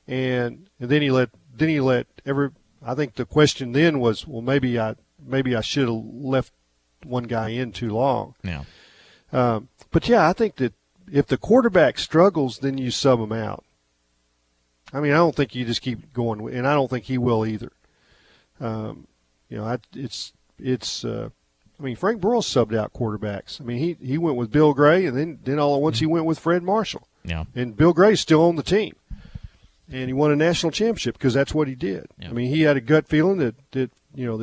and then he let I think the question then was, well, maybe I should have left one guy in too long. Yeah. But yeah, I think that if the quarterback struggles, then you sub him out. I mean, I don't think you just keep going, and I don't think he will either. I mean, Frank Broyles subbed out quarterbacks. I mean, he went with Bill Gray, and then all at once he went with Fred Marshall. Yeah. And Bill Gray's still on the team. And he won a national championship because that's what he did. Yeah. I mean, he had a gut feeling that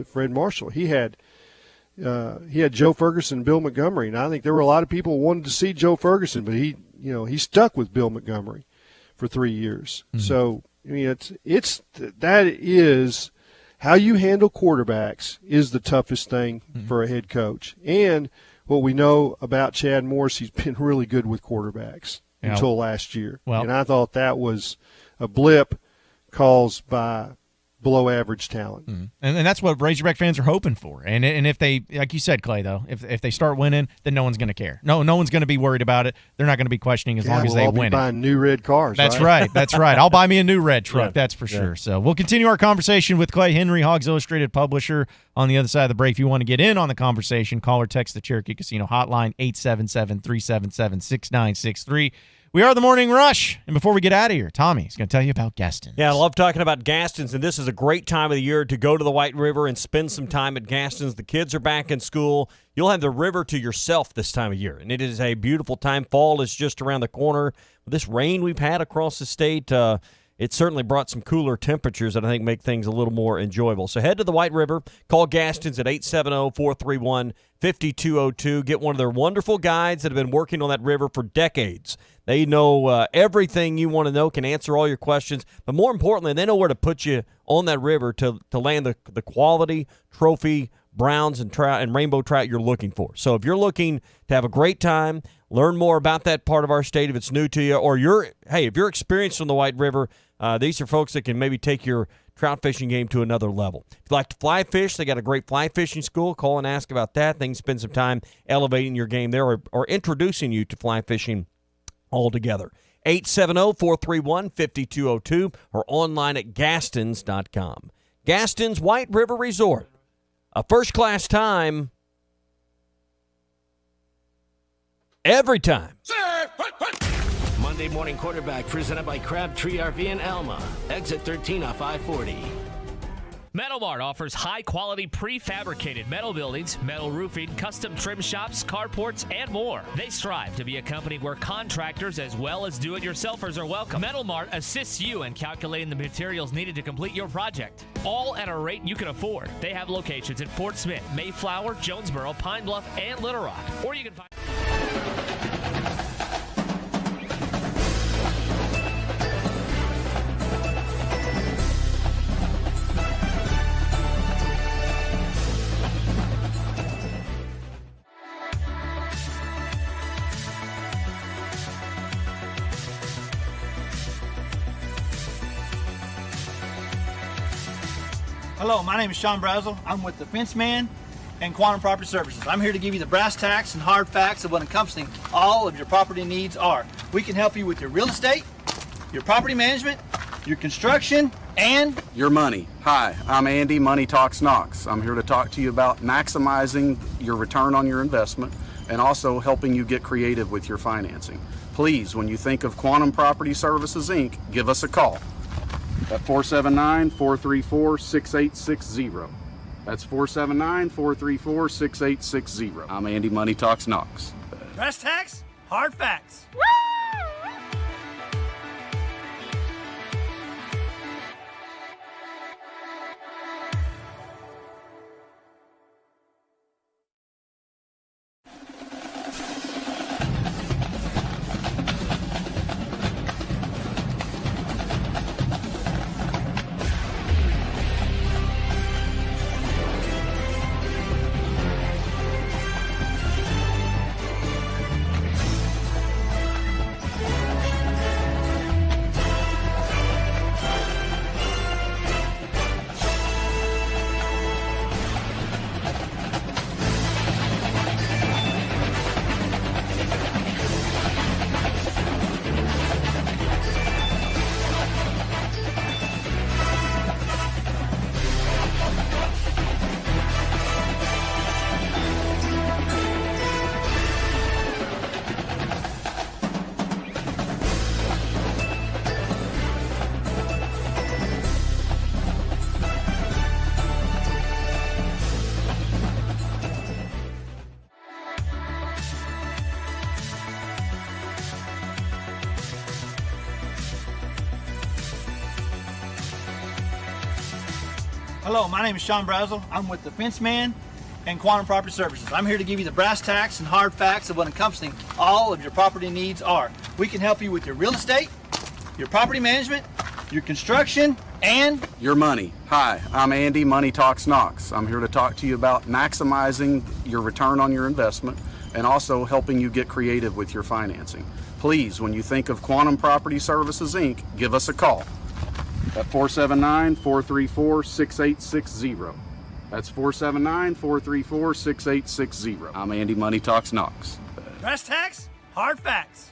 Fred Marshall, he had Joe Ferguson and Bill Montgomery, and I think there were a lot of people who wanted to see Joe Ferguson, but he stuck with Bill Montgomery for 3 years. Mm-hmm. So I mean, that is how you handle quarterbacks is the toughest thing for a head coach. And what we know about Chad Morris, he's been really good with quarterbacks until last year. Well, and I thought that was a blip caused by below average talent. Mm-hmm. And that's what Razorback fans are hoping for. And if they, like you said, Clay, though, if they start winning, then no one's going to care. No one's going to be worried about it. They're not going to be questioning as long as they win. Buying new red cars. That's right. That's right. I'll buy me a new red truck. That's for sure. So we'll continue our conversation with Clay Henry, Hogs Illustrated publisher. On the other side of the break, if you want to get in on the conversation, call or text the Cherokee Casino hotline, 877-377-6963. We are the Morning Rush, and before we get out of here, Tommy's going to tell you about Gaston's. Yeah, I love talking about Gaston's, and this is a great time of the year to go to the White River and spend some time at Gaston's. The kids are back in school. You'll have the river to yourself this time of year, and it is a beautiful time. Fall is just around the corner. With this rain we've had across the state, it certainly brought some cooler temperatures that I think make things a little more enjoyable. So head to the White River. Call Gaston's at 870-431-5202. Get one of their wonderful guides that have been working on that river for decades. They know everything you want to know, can answer all your questions, but more importantly, they know where to put you on that river to land the quality trophy browns and trout and rainbow trout you're looking for. So if you're looking to have a great time, learn more about that part of our state if it's new to you, or if you're experienced on the White River, these are folks that can maybe take your trout fishing game to another level. If you like to fly fish, they got a great fly fishing school. Call and ask about that. They can spend some time elevating your game there or introducing you to fly fishing altogether. 870-431-5202 or online at Gastons.com. Gaston's White River Resort. A first-class time every time. Monday Morning Quarterback presented by Crabtree RV in Elma. Exit 13 off I-40. Metal Mart offers high-quality prefabricated metal buildings, metal roofing, custom trim shops, carports, and more. They strive to be a company where contractors as well as do-it-yourselfers are welcome. Metal Mart assists you in calculating the materials needed to complete your project, all at a rate you can afford. They have locations in Fort Smith, Mayflower, Jonesboro, Pine Bluff, and Little Rock. Or you can find... Hello, my name is Sean Brazel. I'm with the Fence Man and Quantum Property Services. I'm here to give you the brass tacks and hard facts of what encompassing all of your property needs are. We can help you with your real estate, your property management, your construction, and your money. Hi, I'm Andy, Money Talks Knox. I'm here to talk to you about maximizing your return on your investment and also helping you get creative with your financing. Please, when you think of Quantum Property Services, Inc., give us a call at 479-434-6860. That's 479-434-6860. I'm Andy, Money Talks Knox. brass tacks, hard facts. Hello, my name is Sean Brazel. I'm with the Fence Man and Quantum Property Services. I'm here to give you the brass tacks and hard facts of what encompassing all of your property needs are. We can help you with your real estate, your property management, your construction, and your money. Hi, I'm Andy, Money Talks Knox. I'm here to talk to you about maximizing your return on your investment and also helping you get creative with your financing. Please, when you think of Quantum Property Services, Inc., give us a call at 479-434-6860. That's 479-434-6860. I'm Andy, Money Talks Knox. brass tacks, hard facts.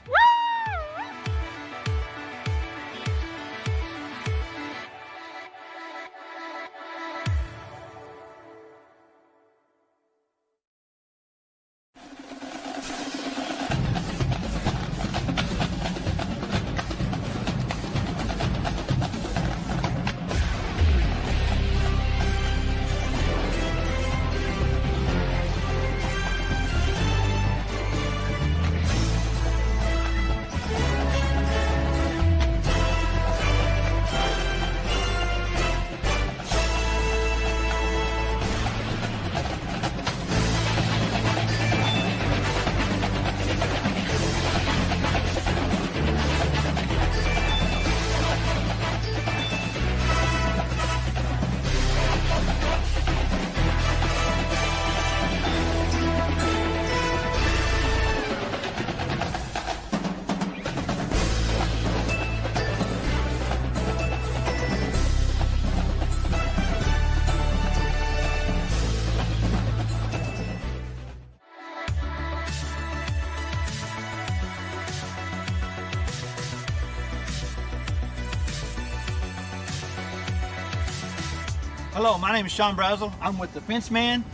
Hello, my name is Sean Brazel. I'm with the Fence Man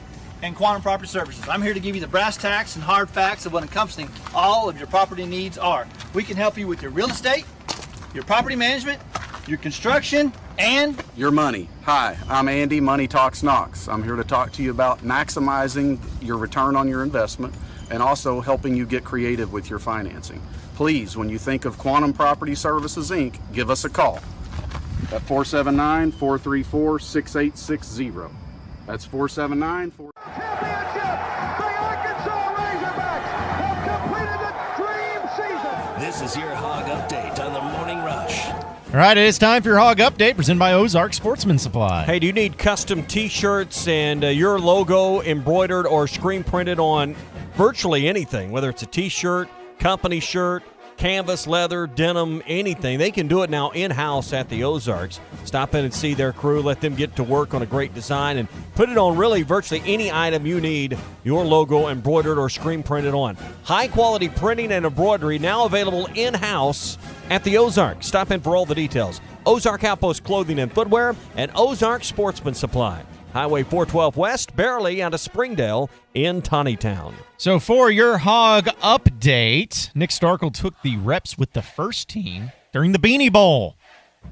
and Quantum Property Services. I'm here to give you the brass tacks and hard facts of what encompassing all of your property needs are. We can help you with your real estate, your property management, your construction, and your money. Hi, I'm Andy, Money Talks Knox. I'm here to talk to you about maximizing your return on your investment and also helping you get creative with your financing. Please, when you think of Quantum Property Services, Inc., give us a call at 479-434-6860. That's 479-4... This is your Hog Update on the Morning Rush. All right, it is time for your Hog Update, presented by Ozark Sportsman Supply. Hey, do you need custom T-shirts and your logo embroidered or screen printed on virtually anything, whether it's a T-shirt, company shirt, canvas, leather, denim, anything? They can do it now in-house at the Ozarks. Stop in and see their crew. Let them get to work on a great design and put it on really virtually any item you need your logo embroidered or screen printed on. High-quality printing and embroidery now available in-house at the Ozark. Stop in for all the details. Ozark Outpost Clothing and Footwear and Ozark Sportsman Supply. Highway 412 West, barely out of Springdale in Tawnytown. So for your Hog Update, Nick Starkel took the reps with the first team during the Beanie Bowl.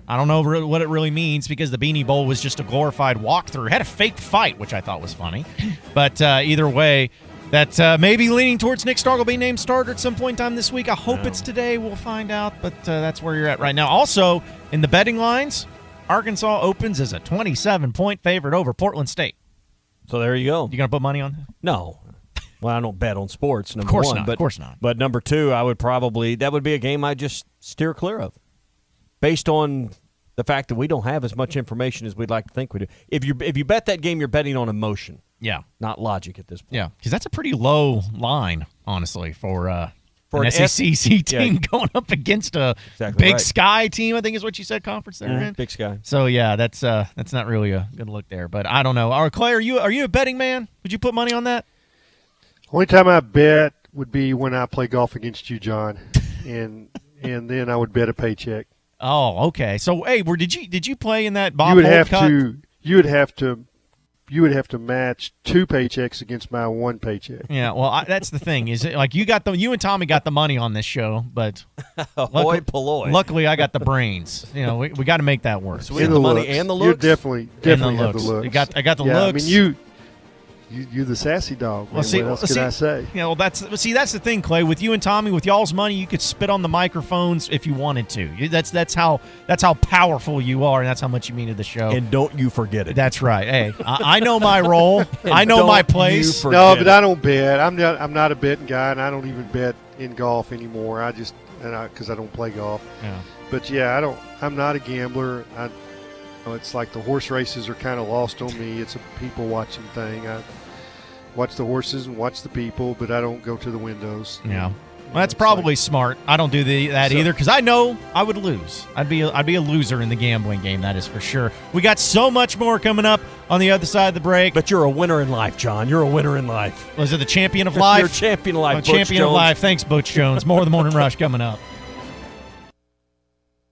I don't know what it really means because the Beanie Bowl was just a glorified walkthrough. It had a fake fight, which I thought was funny. But either way, that may be leaning towards Nick Starkel being named starter at some point in time this week. I hope it's today. We'll find out, but that's where you're at right now. Also, in the betting lines, Arkansas opens as a 27-point favorite over Portland State. So there you go. You going to put money on that? No. Well, I don't bet on sports, number of course one. Not, but, of course not. But number two, that would be a game I'd just steer clear of based on the fact that we don't have as much information as we'd like to think we do. If you bet that game, you're betting on emotion. Yeah. Not logic at this point. Yeah, because that's a pretty low line, honestly, for an SEC team going up against a Big Sky team, I think is what you said, conference they're in. Big Sky. So, yeah, that's not really a good look there. But I don't know. Clay, are you a betting man? Would you put money on that? Only time I bet would be when I play golf against you, John, and then I would bet a paycheck. Oh, okay. So, hey, did you play in that Bob You would have to match two paychecks against my one paycheck. Yeah, well, that's the thing is like you and Tommy got the money on this show, but luckily I got the brains. You know, we got to make that work. So we have the money and the looks. You definitely have the looks. I got the looks. I mean, you're the sassy dog. Man. What else can I say? Yeah, well, that's the thing, Clay. With you and Tommy, with y'all's money, you could spit on the microphones if you wanted to. That's how powerful you are, and that's how much you mean to the show. And don't you forget it. That's right. Hey, I know my role. I know my place. No, but I don't bet. I'm not a betting guy, and I don't even bet in golf anymore. Because I don't play golf. Yeah. But yeah, I'm not a gambler. It's like the horse races are kind of lost on me. It's a people watching thing. I watch the horses and watch the people, but I don't go to the windows. Yeah, well, that's probably smart. I don't do that either because I know I would lose. I'd be a loser in the gambling game. That is for sure. We got so much more coming up on the other side of the break. But you're a winner in life, John. You're a winner in life. Was it the champion of life? You're a champion of life. Champion of life. Thanks, Butch Jones. More of the Morning Rush coming up.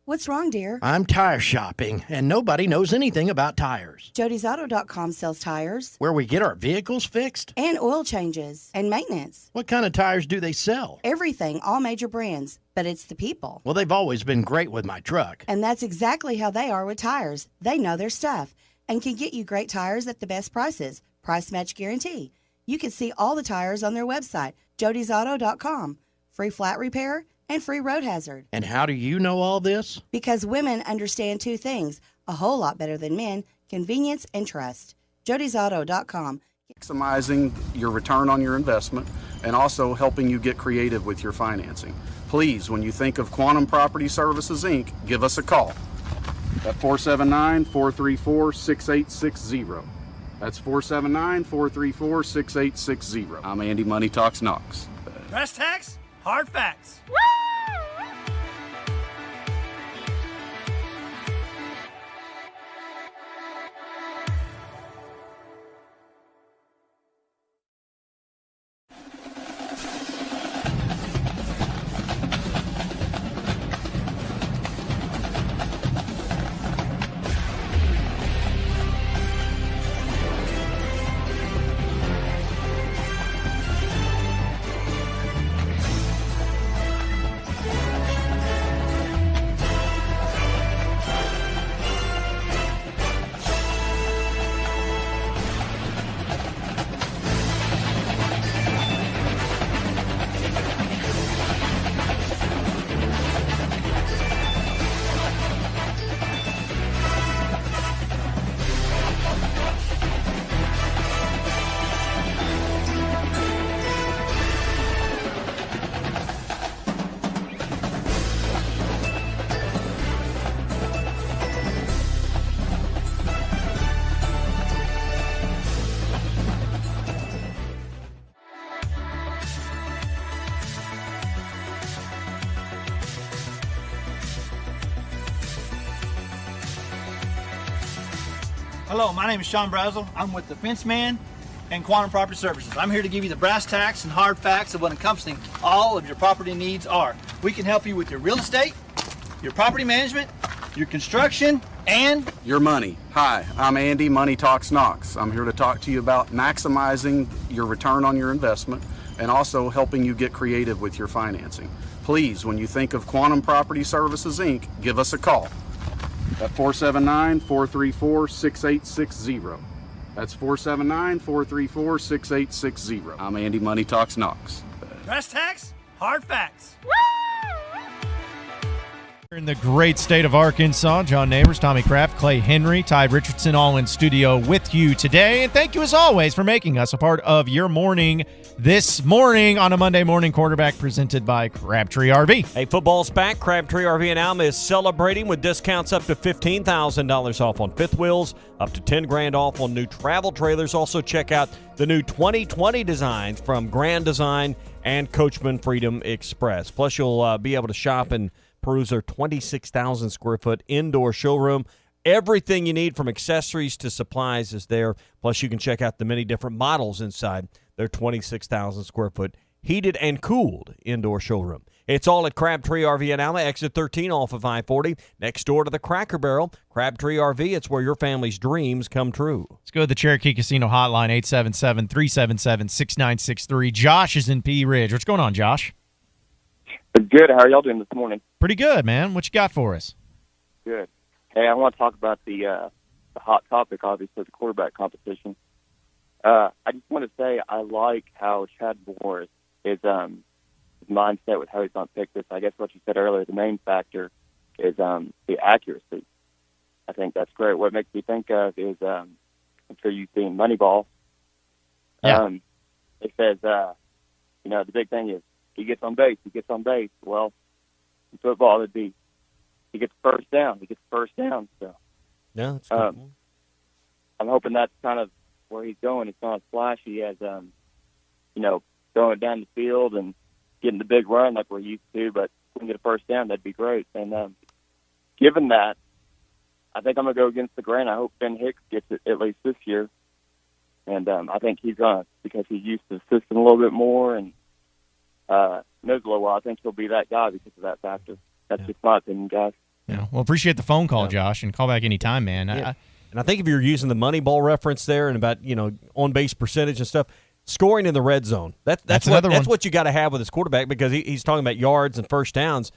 What's wrong, dear? I'm tire shopping, and nobody knows anything about tires. Jody'sAuto.com sells tires. Where we get our vehicles fixed? And oil changes. And maintenance. What kind of tires do they sell? Everything, all major brands. But it's the people. Well, they've always been great with my truck. And that's exactly how they are with tires. They know their stuff and can get you great tires at the best prices. Price match guarantee. You can see all the tires on their website, Jody'sAuto.com. Free flat repair and free road hazard. And how do you know all this? Because women understand two things a whole lot better than men: convenience and trust. Jody'sAuto.com. Maximizing your return on your investment and also helping you get creative with your financing. Please, when you think of Quantum Property Services, Inc., give us a call at 479-434-6860. That's 479-434-6860. I'm Andy Money Talks Knox. Brass tacks, hard facts. Hello, my name is Sean Brazel. I'm with the Fence Man and Quantum Property Services. I'm here to give you the brass tacks and hard facts of what encompassing all of your property needs are. We can help you with your real estate, your property management, your construction, and your money. Hi, I'm Andy, Money Talks Knox. I'm here to talk to you about maximizing your return on your investment and also helping you get creative with your financing. Please, when you think of Quantum Property Services, Inc., give us a call at 479-434-6860. That's 479-434-6860. I'm Andy, Money Talks Knox. brass tacks, hard facts. In the great state of Arkansas, John Neighbors, Tommy Kraft, Clay Henry, Ty Richardson, all in studio with you today. And thank you, as always, for making us a part of your morning this morning on a Monday morning quarterback presented by Crabtree RV. Hey, football's back. Crabtree RV in Alma is celebrating with discounts up to $15,000 off on fifth wheels, up to $10,000 off on new travel trailers. Also, check out the new 2020 designs from Grand Design and Coachman Freedom Express. Plus, you'll be able to shop and peruse their 26,000 square foot indoor showroom. Everything you need from accessories to supplies is there. Plus, you can check out the many different models inside their 26,000 square foot heated and cooled indoor showroom. It's all at Crabtree RV in Alma, exit 13 off of I-40, next door to the Cracker Barrel. Crabtree RV, it's where your family's dreams come true. Let's go to the Cherokee Casino hotline, 877-377-6963. Josh is in Pea Ridge. What's going on, Josh? Good. How are y'all doing this morning? Pretty good, man. What you got for us? Good. Hey, I want to talk about the hot topic, obviously, the quarterback competition. I just want to say I like how Chad Morris is his mindset with how he's going to pick this. I guess what you said earlier, the main factor is the accuracy. I think that's great. What it makes me think of is I'm sure you've seen Moneyball. Yeah. It says, the big thing is he gets on base. Well, in football, it'd be he gets first down. So, yeah, that's good. I'm hoping that's kind of where he's going. It's not as flashy as, throwing it down the field and getting the big run like we're used to. But if we can get a first down, that'd be great. And given that, I think I'm going to go against the grain. I hope Ben Hicks gets it at least this year. And I think he's going to, because he's used to the system a little bit more and knows a little while. I think he'll be that guy because of that factor. That's just my opinion, guys. Yeah. Well, appreciate the phone call, Josh, and call back anytime, man. Yeah. And I think if you're using the Moneyball reference there and about, on-base percentage and stuff, scoring in the red zone, that's what you got to have with his quarterback, because he's talking about yards and first downs.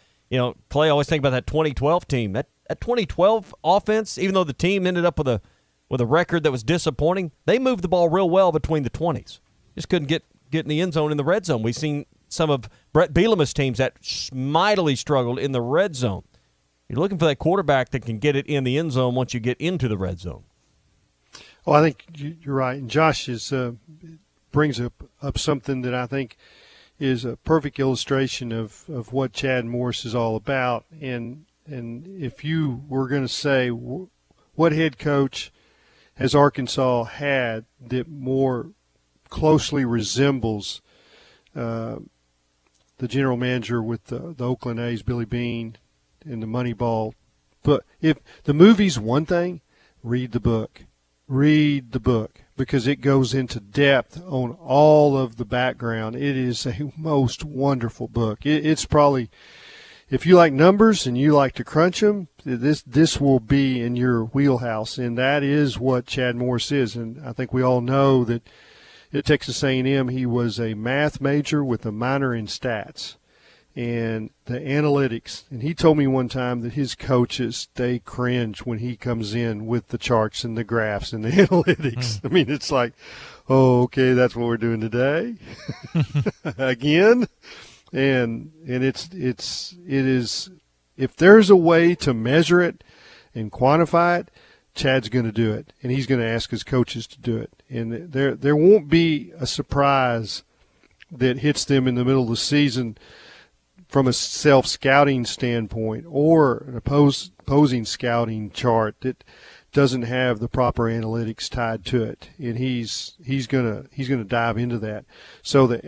Clay, always think about that 2012 team. That 2012 offense, even though the team ended up with a record that was disappointing, they moved the ball real well between the 20s. Just couldn't get in the end zone in the red zone. We've seen some of Brett Bielema's teams that mightily struggled in the red zone. You're looking for that quarterback that can get it in the end zone once you get into the red zone. Well, I think you're right. And Josh brings up something that I think is a perfect illustration of what Chad Morris is all about. And if you were going to say what head coach has Arkansas had that more closely resembles the general manager with the Oakland A's, Billy Beane, and the Moneyball. But if the movie's one thing, read the book. Read the book, because it goes into depth on all of the background. It is a most wonderful book. It's probably, if you like numbers and you like to crunch them, this will be in your wheelhouse, and that is what Chad Morris is. And I think we all know that at Texas A&M he was a math major with a minor in stats. And the analytics, and he told me one time that his coaches, they cringe when he comes in with the charts and the graphs and the analytics. I mean, it's like, oh, okay, that's what we're doing today again. And it is, if there's a way to measure it and quantify it, Chad's going to do it, and he's going to ask his coaches to do it. And there won't be a surprise that hits them in the middle of the season from a self-scouting standpoint or an opposing scouting chart that doesn't have the proper analytics tied to it, and he's gonna dive into that. So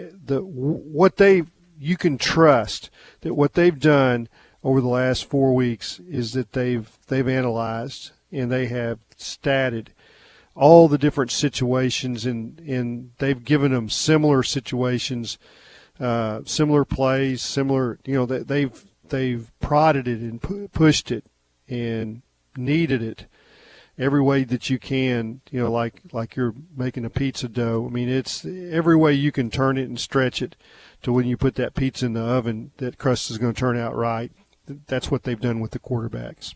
you can trust that what they've done over the last 4 weeks is that they've analyzed and they have statted all the different situations, and they've given them similar situations, similar plays, similar. They've prodded it and pushed it and kneaded it every way that you can. Like you're making a pizza dough. I mean, it's every way you can turn it and stretch it to when you put that pizza in the oven, that crust is going to turn out right. That's what they've done with the quarterbacks.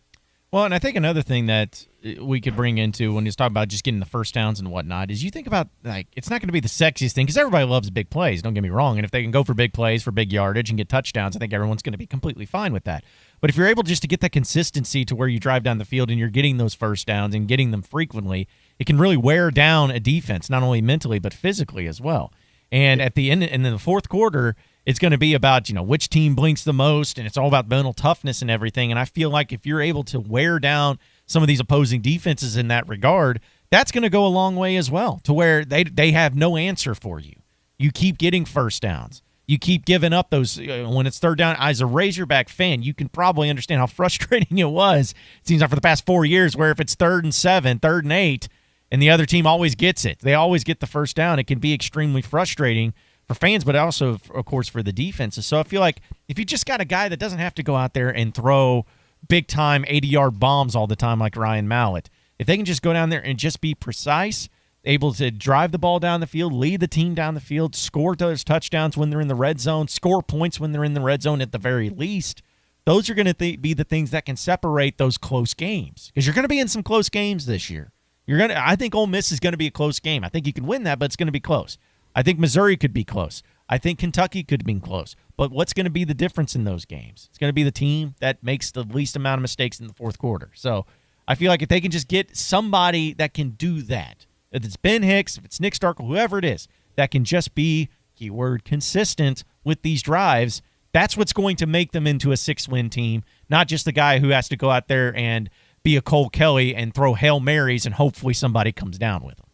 Well, and I think another thing that we could bring into when you talk about just getting the first downs and whatnot is you think about, like, it's not going to be the sexiest thing because everybody loves big plays, don't get me wrong. And if they can go for big plays, for big yardage and get touchdowns, I think everyone's going to be completely fine with that. But if you're able just to get that consistency to where you drive down the field and you're getting those first downs and getting them frequently, it can really wear down a defense, not only mentally but physically as well. And at the end, and in the fourth quarter, it's going to be about, which team blinks the most, and it's all about mental toughness and everything. And I feel like if you're able to wear down some of these opposing defenses in that regard, that's going to go a long way as well, to where they have no answer for you. You keep getting first downs. You keep giving up those when it's third down. As a Razorback fan, you can probably understand how frustrating it was. It seems like for the past 4 years, where if it's 3rd and 7, 3rd and 8, and the other team always gets it, they always get the first down, it can be extremely frustrating for fans, but also, of course, for the defenses. So I feel like if you just got a guy that doesn't have to go out there and throw big-time 80-yard bombs all the time like Ryan Mallett, if they can just go down there and just be precise, able to drive the ball down the field, lead the team down the field, score those touchdowns when they're in the red zone, score points when they're in the red zone at the very least, those are going to be the things that can separate those close games. Because you're going to be in some close games this year. I think Ole Miss is going to be a close game. I think you can win that, but it's going to be close. I think Missouri could be close. I think Kentucky could be close. But what's going to be the difference in those games? It's going to be the team that makes the least amount of mistakes in the fourth quarter. So I feel like if they can just get somebody that can do that, if it's Ben Hicks, if it's Nick Starkel, whoever it is, that can just be, keyword, consistent with these drives, that's what's going to make them into a 6-win team, not just the guy who has to go out there and be a Cole Kelly and throw Hail Marys and hopefully somebody comes down with them.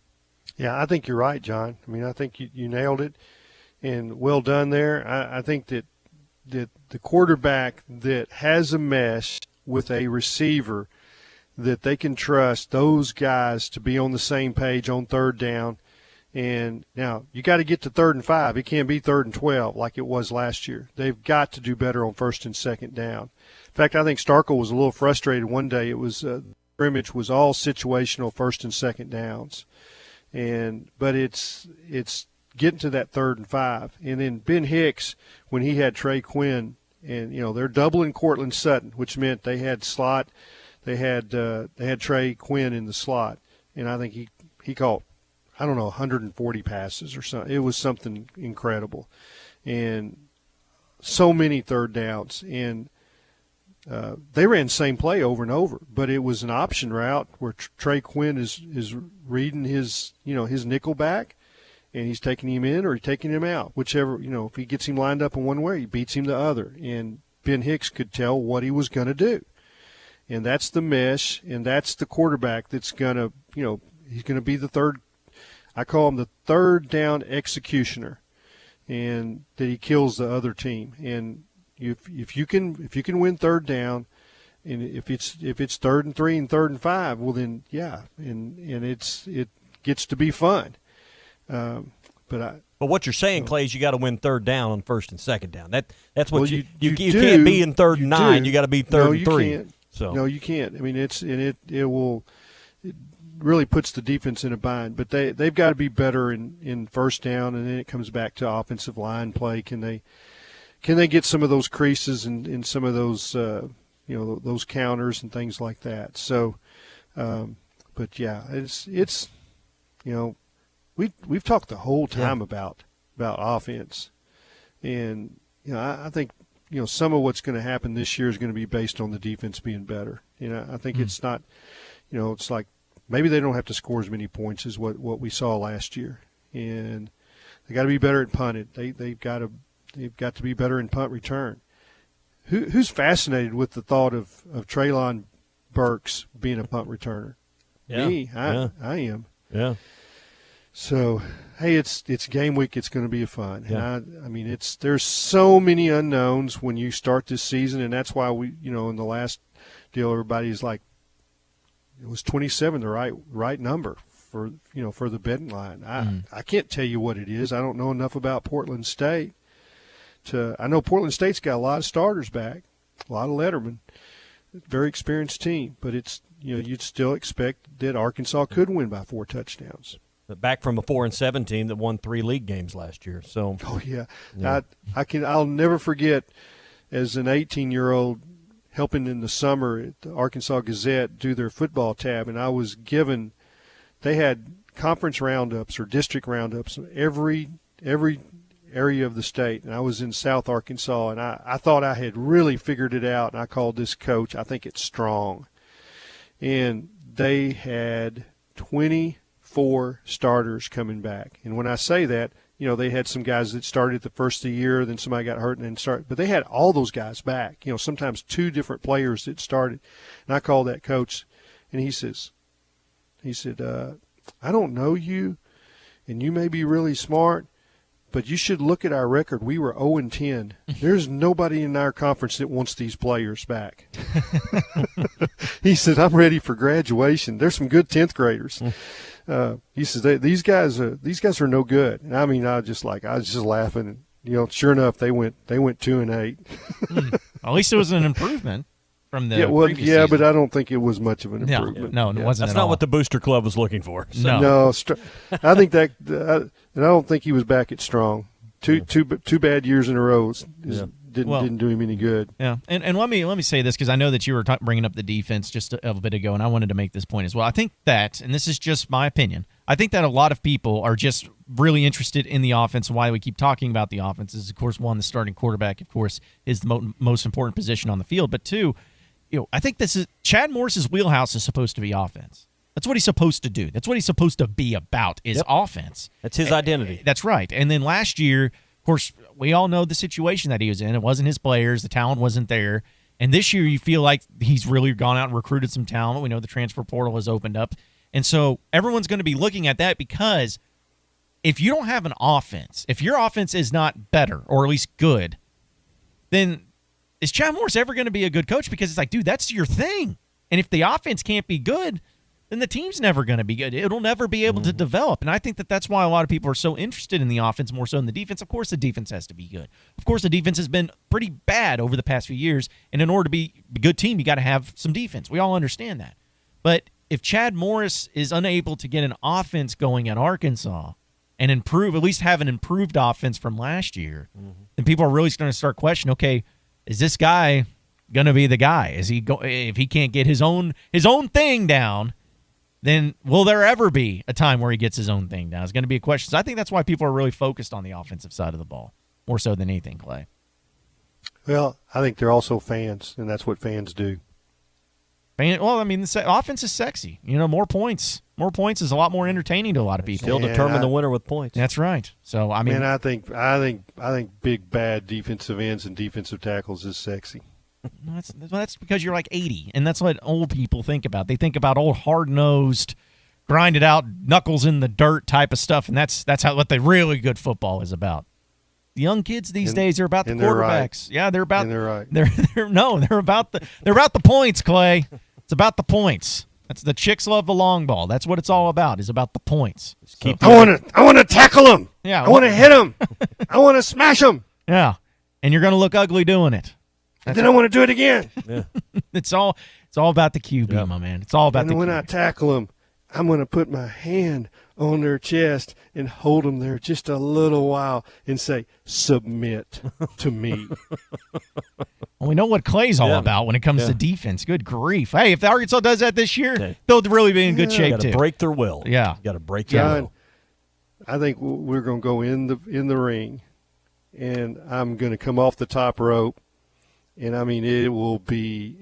Yeah, I think you're right, John. I mean, I think you nailed it, and well done there. I think that the quarterback that has a mesh with a receiver that they can trust those guys to be on the same page on third down. And now you got to get to 3rd and 5. It can't be 3rd and 12 like it was last year. They've got to do better on 1st and 2nd down. In fact, I think Starkel was a little frustrated one day. It was scrimmage was all situational 1st and 2nd downs. But it's getting to that 3rd and 5. And then Ben Hicks, when he had Trey Quinn, and they're doubling Cortland Sutton, which meant they had slot, they had Trey Quinn in the slot, and I think he caught, I don't know, 140 passes or something. It was something incredible, and so many third downs, and they ran the same play over and over, but it was an option route where Trey Quinn is reading his nickel back, and he's taking him in or he's taking him out, whichever, if he gets him lined up in one way, he beats him the other. And Ben Hicks could tell what he was going to do. And that's the mesh, and that's the quarterback that's going to, he's going to be the third, I call him the third down executioner, and that he kills the other team. And if you can win third down, and if it's 3rd and 3 and 3rd and 5, well then yeah, and it gets to be fun. But what you're saying, Clay, is you got to win 3rd down on 1st and 2nd down. That's what you can't be in 3rd and 9. You got to be 3rd and 3. Can't. So no, you can't. I mean, it really puts the defense in a bind. But they've got to be better in 1st down, and then it comes back to offensive line play. Can they get some of those creases and some of those those counters and things like that? So, but yeah, it's we've talked the whole time about offense, and I think some of what's going to happen this year is going to be based on the defense being better. I think it's not, it's like maybe they don't have to score as many points as what we saw last year, and they got to be better at punting. They've got to be better in punt return. Who's fascinated with the thought of Treylon Burks being a punt returner? Yeah. Me, I am. Yeah. So, hey, it's game week. It's going to be fun. Yeah. And I mean, there's so many unknowns when you start this season, and that's why we, in the last deal, everybody's like, it was 27, the right number for the betting line. I can't tell you what it is. I don't know enough about Portland State. I know Portland State's got a lot of starters back, a lot of lettermen, very experienced team. But it's you'd still expect that Arkansas could win by 4 touchdowns. Back from a 4-7 team that won 3 league games last year. So I'll never forget as an 18-year-old helping in the summer at the Arkansas Gazette do their football tab, and I was given they had conference roundups or district roundups in every area of the state, and I was in South Arkansas, and I thought I had really figured it out, and I called this coach. I think it's Strong, and they had 24 starters coming back. And when I say that, they had some guys that started at the first of the year, then somebody got hurt and then started. But they had all those guys back, sometimes 2 different players that started. And I called that coach, and he said, I don't know you, and you may be really smart, but you should look at our record. We were 0-10. There's nobody in our conference that wants these players back. He said, I'm ready for graduation. There's some good 10th graders. He says these guys are no good. And I mean, I was just laughing. And, sure enough, they went 2-8. At least it was an improvement from the previous season. But I don't think it was much of an improvement. No, it wasn't. That's not what the Booster Club was looking for. So. No, I think that. And I don't think he was back at Strong. Two bad years in a row didn't do him any good. Yeah, and let me say this, because I know that you were bringing up the defense just a bit ago, and I wanted to make this point as well. I think that, and this is just my opinion, I think that a lot of people are just really interested in the offense. Why we keep talking about the offense is, of course, one, the starting quarterback, of course, is the most important position on the field. But two, I think this is Chad Morris's wheelhouse is supposed to be offense. That's what he's supposed to do. That's what he's supposed to be about is offense. That's his identity. That's right. And then last year, of course, we all know the situation that he was in. It wasn't his players. The talent wasn't there. And this year you feel like he's really gone out and recruited some talent. We know the transfer portal has opened up. And so everyone's going to be looking at that, because if you don't have an offense, if your offense is not better or at least good, then is Chad Morris ever going to be a good coach? Because it's like, dude, that's your thing. And if the offense can't be good, then the team's never going to be good. It'll never be able to develop. And I think that that's why a lot of people are so interested in the offense more so than the defense. Of course, the defense has to be good. Of course, the defense has been pretty bad over the past few years. And in order to be a good team, you got to have some defense. We all understand that. But if Chad Morris is unable to get an offense going at Arkansas and improve, at least have an improved offense from last year, then people are really going to start questioning, okay, is this guy going to be the guy? Is he if he can't get his own thing down, then will there ever be a time where he gets his own thing down? It's going to be a question. So I think that's why people are really focused on the offensive side of the ball, more so than anything, Clay. Well, I think they're also fans, and that's what fans do. Well, I mean, the offense is sexy. More points. More points is a lot more entertaining to a lot of people. Still determine the winner with points. That's right. So I mean, and I think big bad defensive ends and defensive tackles is sexy. That's because you're like 80, and that's what old people think about. They think about old hard-nosed, grinded out, knuckles in the dirt type of stuff, and that's what the really good football is about. The young kids these days are about the quarterbacks. Right. Yeah, they're about. And they're right. They're about the points, Clay. It's about the points. That's the chicks love the long ball. That's what it's all about. Is about the points. So, I want to tackle them. Yeah, I want to hit them. I want to smash them. Yeah, and you're going to look ugly doing it. And then I want to do it again. Yeah. It's all about the QB, my man. It's all about the QB. And when I tackle them, I'm going to put my hand on their chest and hold them there just a little while and say, submit to me. Well, we know what Clay's all about when it comes to defense. Good grief. Hey, if the Arkansas does that this year, they'll really be in good shape, too. Break their will. Yeah. Got to break their will. I think we're going to go in the ring, and I'm going to come off the top rope. And I mean, it will be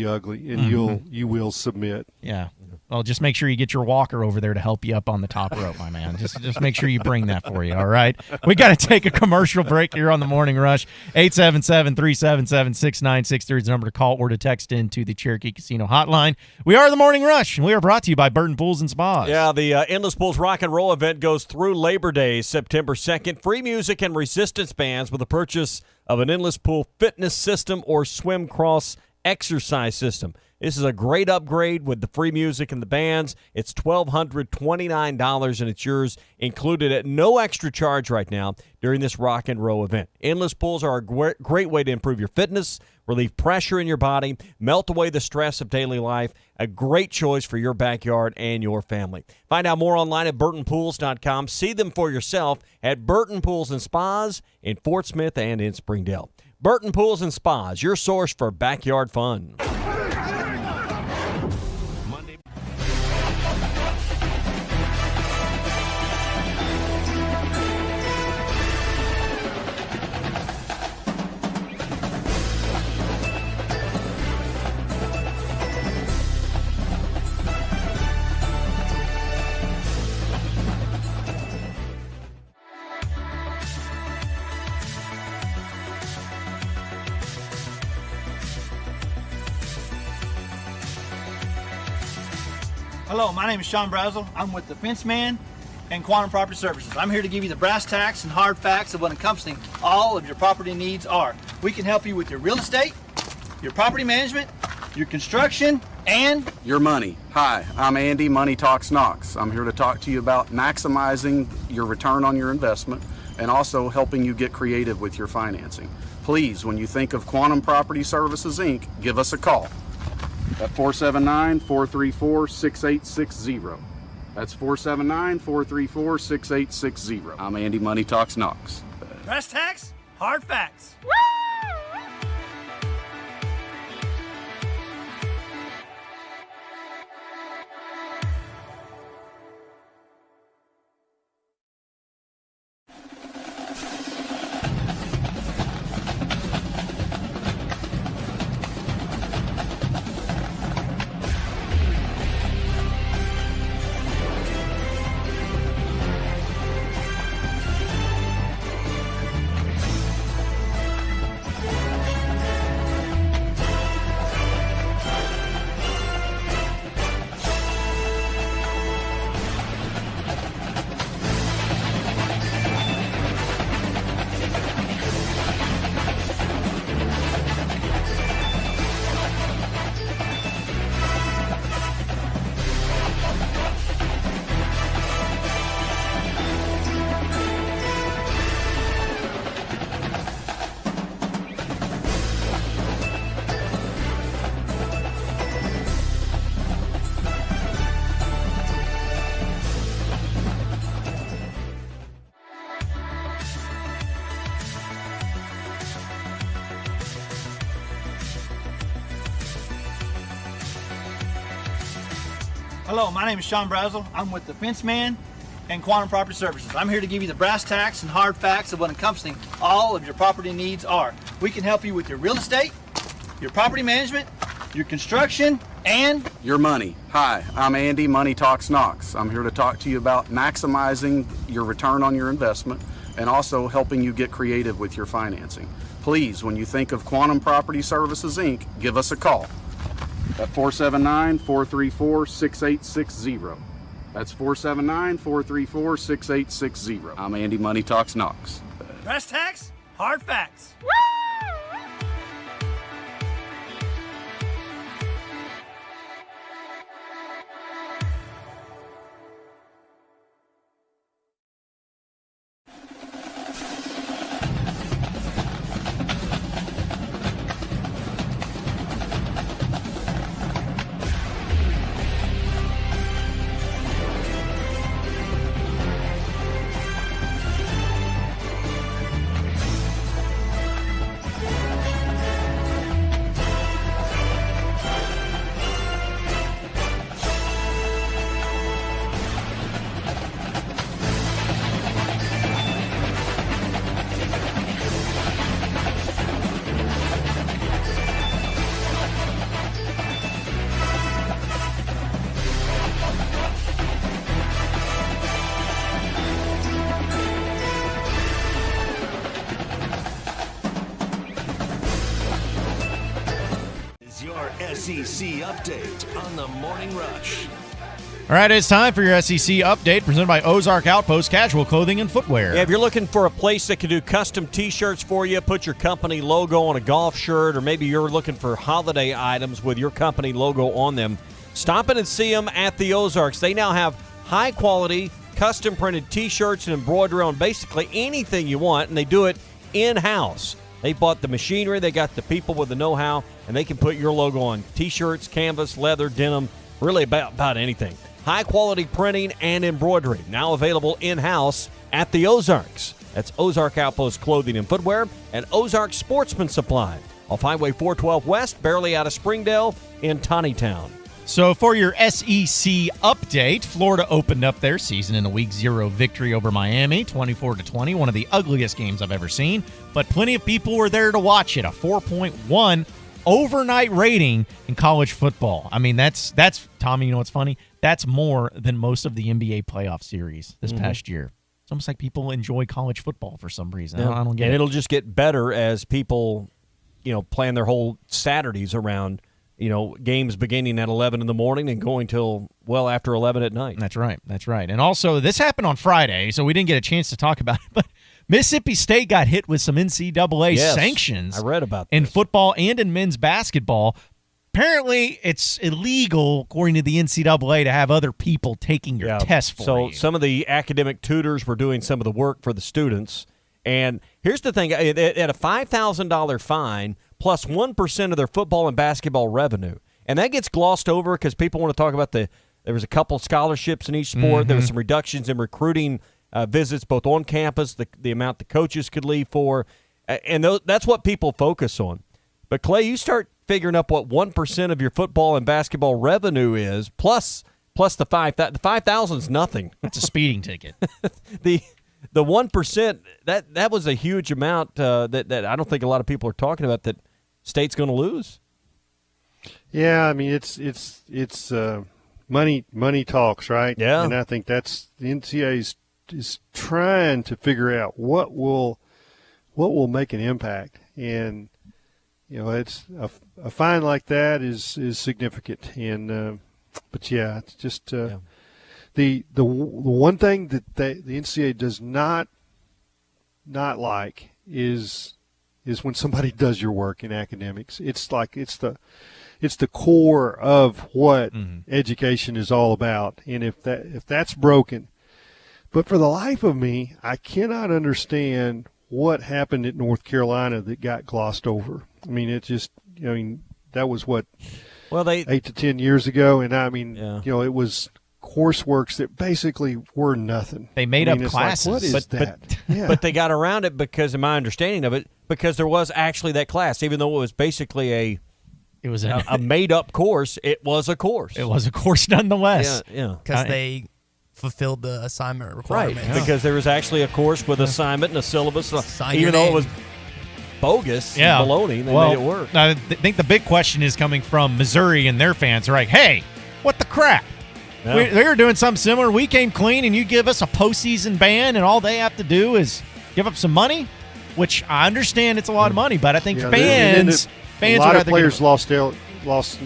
ugly, and you will submit. Yeah. Well, just make sure you get your walker over there to help you up on the top rope, my man. Just make sure you bring that for you. All right. We got to take a commercial break here on the Morning Rush. 877-377-6963 is the number to call or to text into the Cherokee Casino hotline. We are the Morning Rush, and we are brought to you by Burton Pools and Spas. Yeah, the Endless Pools Rock and Roll event goes through Labor Day, September 2nd. Free music and resistance bands with the purchase of an Endless Pool fitness system or swim cross exercise system. This is a great upgrade with the free music and the bands. It's $1,229, and it's yours included at no extra charge right now during this Rock and Row event. Endless pools are a great way to improve your fitness, relieve pressure in your body, melt away the stress of daily life. A great choice for your backyard and your family. Find out more online at BurtonPools.com. See them for yourself at Burton Pools and Spas in Fort Smith and in Springdale. Burton Pools and Spas, your source for backyard fun. Hello, my name is Sean Brazel. I'm with the Fence Man and Quantum Property Services. I'm here to give you the brass tacks and hard facts of what encompassing all of your property needs are. We can help you with your real estate, your property management, your construction, and your money. Hi, I'm Andy, Money Talks Knox. I'm here to talk to you about maximizing your return on your investment and also helping you get creative with your financing. Please, when you think of Quantum Property Services, Inc., give us a call at 479-434-6860. That's 479-434-6860. I'm Andy, Money Talks Knox. brass tacks, hard facts. Hello, my name is Sean Brazel. I'm with the Fence Man and Quantum Property Services. I'm here to give you the brass tacks and hard facts of what encompassing all of your property needs are. We can help you with your real estate, your property management, your construction, and your money. Hi, I'm Andy, Money Talks Knox. I'm here to talk to you about maximizing your return on your investment and also helping you get creative with your financing. Please, when you think of Quantum Property Services, Inc., give us a call at 479-434-6860. That's 479-434-6860. I'm Andy, Money Talks Knox. brass tacks, hard facts. SEC update on the Morning Rush. All right, it's time for your SEC update presented by Ozark Outpost Casual Clothing and Footwear. Yeah, if you're looking for a place that can do custom T-shirts for you, put your company logo on a golf shirt, or maybe you're looking for holiday items with your company logo on them, stop in and see them at the Ozarks. They now have high-quality, custom-printed T-shirts and embroidery on basically anything you want, and they do it in-house. They bought the machinery, they got the people with the know-how, and they can put your logo on T-shirts, canvas, leather, denim, really about anything. High-quality printing and embroidery, now available in-house at the Ozarks. That's Ozark Outpost Clothing and Footwear and Ozark Sportsman Supply off Highway 412 West, barely out of Springdale in Tawnytown. So for your SEC update, Florida opened up their season in a Week 0 victory over Miami, 24-20, one of the ugliest games I've ever seen, but plenty of people were there to watch it, a 4.1 overnight rating in college football. I mean, that's Tommy, you know what's funny? That's more than most of the NBA playoff series this past year. It's almost like people enjoy college football for some reason. Yeah. I don't get and it. It'll just get better as people, plan their whole Saturdays around, games beginning at 11 in the morning and going till well after 11 at night. That's right. And also, this happened on Friday, so we didn't get a chance to talk about it, but Mississippi State got hit with some NCAA sanctions. I read about in football and in men's basketball. Apparently, it's illegal, according to the NCAA, to have other people taking your test for you. So some of the academic tutors were doing some of the work for the students. And here's the thing. At a $5,000 fine plus 1% of their football and basketball revenue. And that gets glossed over because people want to talk about there was a couple scholarships in each sport. There was some reductions in recruiting visits both on campus, the amount the coaches could leave for. And that's what people focus on. But, Clay, you start figuring up what 1% of your football and basketball revenue is, plus the 5,000. The 5,000 is nothing. That's a speeding ticket. The 1%, that was a huge amount that I don't think a lot of people are talking about that State's going to lose. Yeah, I mean it's money talks, right? Yeah, and I think that's the NCAA is trying to figure out what will make an impact, and it's a fine like that is significant, and but yeah, it's just the one thing that the NCAA does not like is when somebody does your work in academics. It's like it's the core of what education is all about, and if that's broken, but for the life of me, I cannot understand what happened at North Carolina that got glossed over. I mean, that was what 8 to 10 years ago, and it was courseworks that basically were nothing. They made up classes. Like, what is that? But they got around it because, in my understanding of it, because there was actually that class, even though it was basically a made-up course. It was a course. It was a course nonetheless. Yeah. Because they fulfilled the assignment requirements. Right, because there was actually a course with assignment and a syllabus. Even though it was bogus and baloney, they made it work. I think the big question is coming from Missouri and their fans. They're like, hey, what the crap? Yeah. They were doing something similar. We came clean, and you give us a postseason ban, and all they have to do is give up some money, which I understand it's a lot of money, but I think fans a lot of players lost some